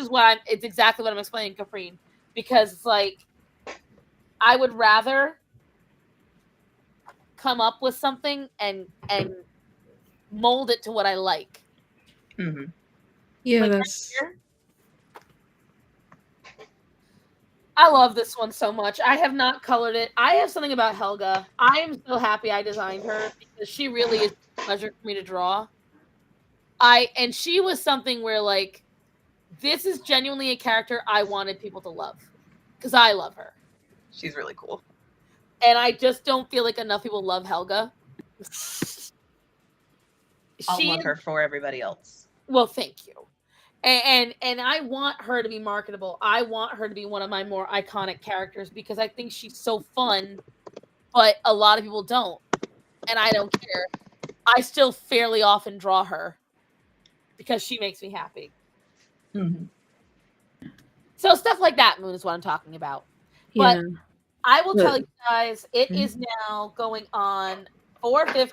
exactly what I'm explaining, Caprine. Because it's like, I would rather come up with something and mold it to what I like. Mm-hmm. Yeah, Like right that's here, I love this one so much. I have not colored it. I have something about Helga. I am so happy I designed her because she really is a pleasure for me to draw. And she was something where like this is genuinely a character I wanted people to love because I love her. She's really cool. And I just don't feel like enough people love Helga. I'll She love her for everybody else. well, thank you. And I want her to be marketable. I want her to be one of my more iconic characters because I think she's so fun, but a lot of people don't. And I don't care. I still fairly often draw her because she makes me happy. Mm-hmm. So stuff like that, Moon, is what I'm talking about. But yeah. I will tell But you guys, it Mhm. is now going on 4:50.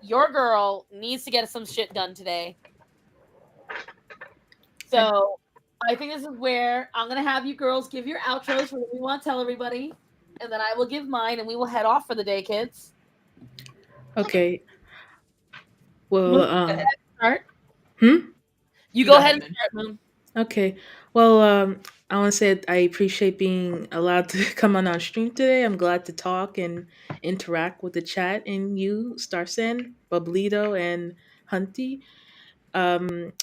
Your girl needs to get some shit done today. So I think this is where I'm gonna have you girls give your outros for what we want to tell everybody, and then I will give mine, and we will head off for the day, kids. Okay. Well, Moon, go ahead and start. hmm? You You go go ahead ahead, and Moon. start, Moon. Okay. Well, I want to say I appreciate being allowed to come on our stream today. I'm glad to talk and interact with the chat and you, Starsen, Bublito, and Hunty. Um,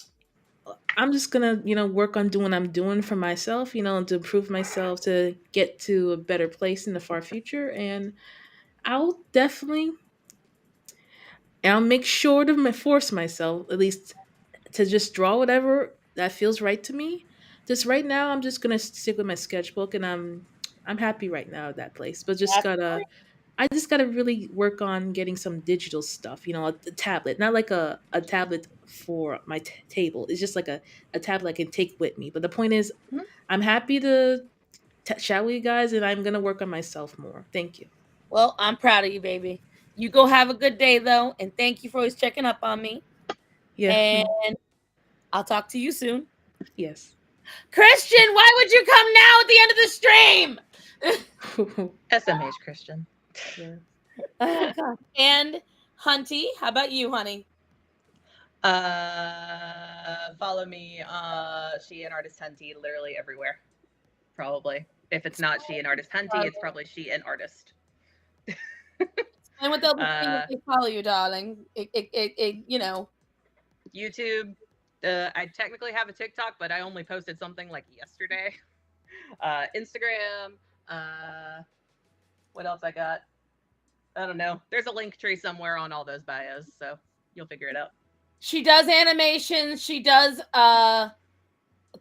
I'm just gonna, work on doing what I'm doing for myself, and to improve myself to get to a better place in the far future. And I'll definitely, I'll make sure to force myself, at least to just draw whatever that feels right to me. Just right now, I'm just gonna stick with my sketchbook, and I'm happy right now at that place. But That's I just gotta really work on getting some digital stuff. A tablet, not like a tablet for my table. It's just like a tablet I can take with me. But the point is, Mhm. I'm happy to chat with you guys, and I'm gonna work on myself more. Thank you. well. I'm proud of you, baby. You go have a good day though, and thank you for always checking up on me. Yeah. And I'll talk to you soon. Yes. Christian, why would you come now at the end of the stream? SMH Christian. Yeah. Oh god. And Hunty, how about you, honey? Follow me, she and artist Hunty literally everywhere. Probably. If it's not she and artist Hunty, it's probably she and artist. And what they'll be seeing if they follow you, darling. YouTube. I technically have a TikTok, but I only posted something like yesterday. Instagram. What else I got? I don't know. There's a link tree somewhere on all those bios, so you'll figure it out. She does animations. She does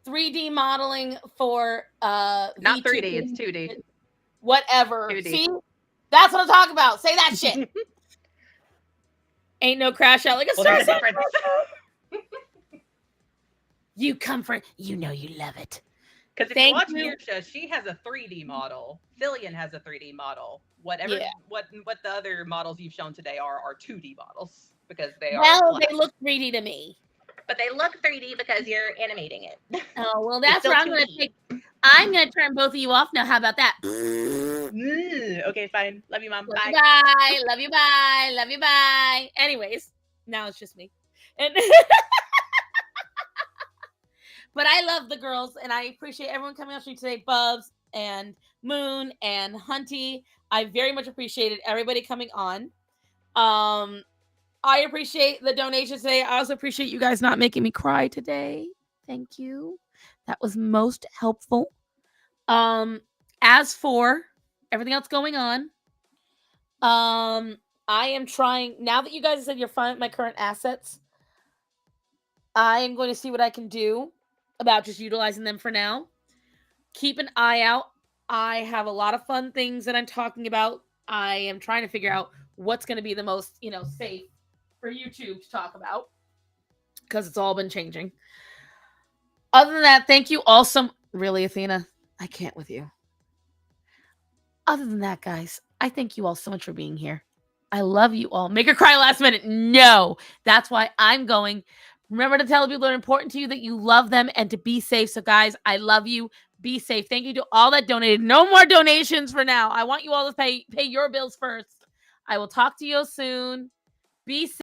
3D modeling for Not 3D, VTubing, it's 2D. whatever. 2D. See, that's what I'm talking about. Say that shit. Ain't no crash out like a Well, Star there's a Center. difference. You come for, you know you love it. Because if Thank you watch you. Mirsha, she has a 3D model. Fillion has a 3D model. Whatever, Yeah. what the other models you've shown today are 2D models because they are. Well, flat. they look 3D to me. But they look 3D because you're animating it. Oh well, It's that's still where I'm gonna 2D. take. I'm gonna turn both of you off now. How about that? Okay, fine. Love you, Mom. Love Bye. you, bye. Love you, bye. Love you, bye. Anyways, now it's just me. And but I love the girls, and I appreciate everyone coming on stream today. Bubs and Moon and Hunty. I very much appreciated everybody coming on. I appreciate the donations today. I also appreciate you guys not making me cry today. Thank you. That was most helpful. As for everything else going on, I am trying, now that you guys said you're fine with my current assets, I am going to see what I can do about just utilizing them for now. Keep an eye out. I have a lot of fun things that I'm talking about. I am trying to figure out what's going to be the most, safe for YouTube to talk about, because it's all been changing. Other than that, thank you all really, Athena, I can't with you. Other than that, guys, I thank you all so much for being here. I love you all. Make her cry last minute. No, that's why I'm going. Remember to tell people that are important to you that you love them and to be safe. So, guys, I love you. Be safe. Thank you to all that donated. No more donations for now. I want you all to pay your bills first. I will talk to you soon. Be safe.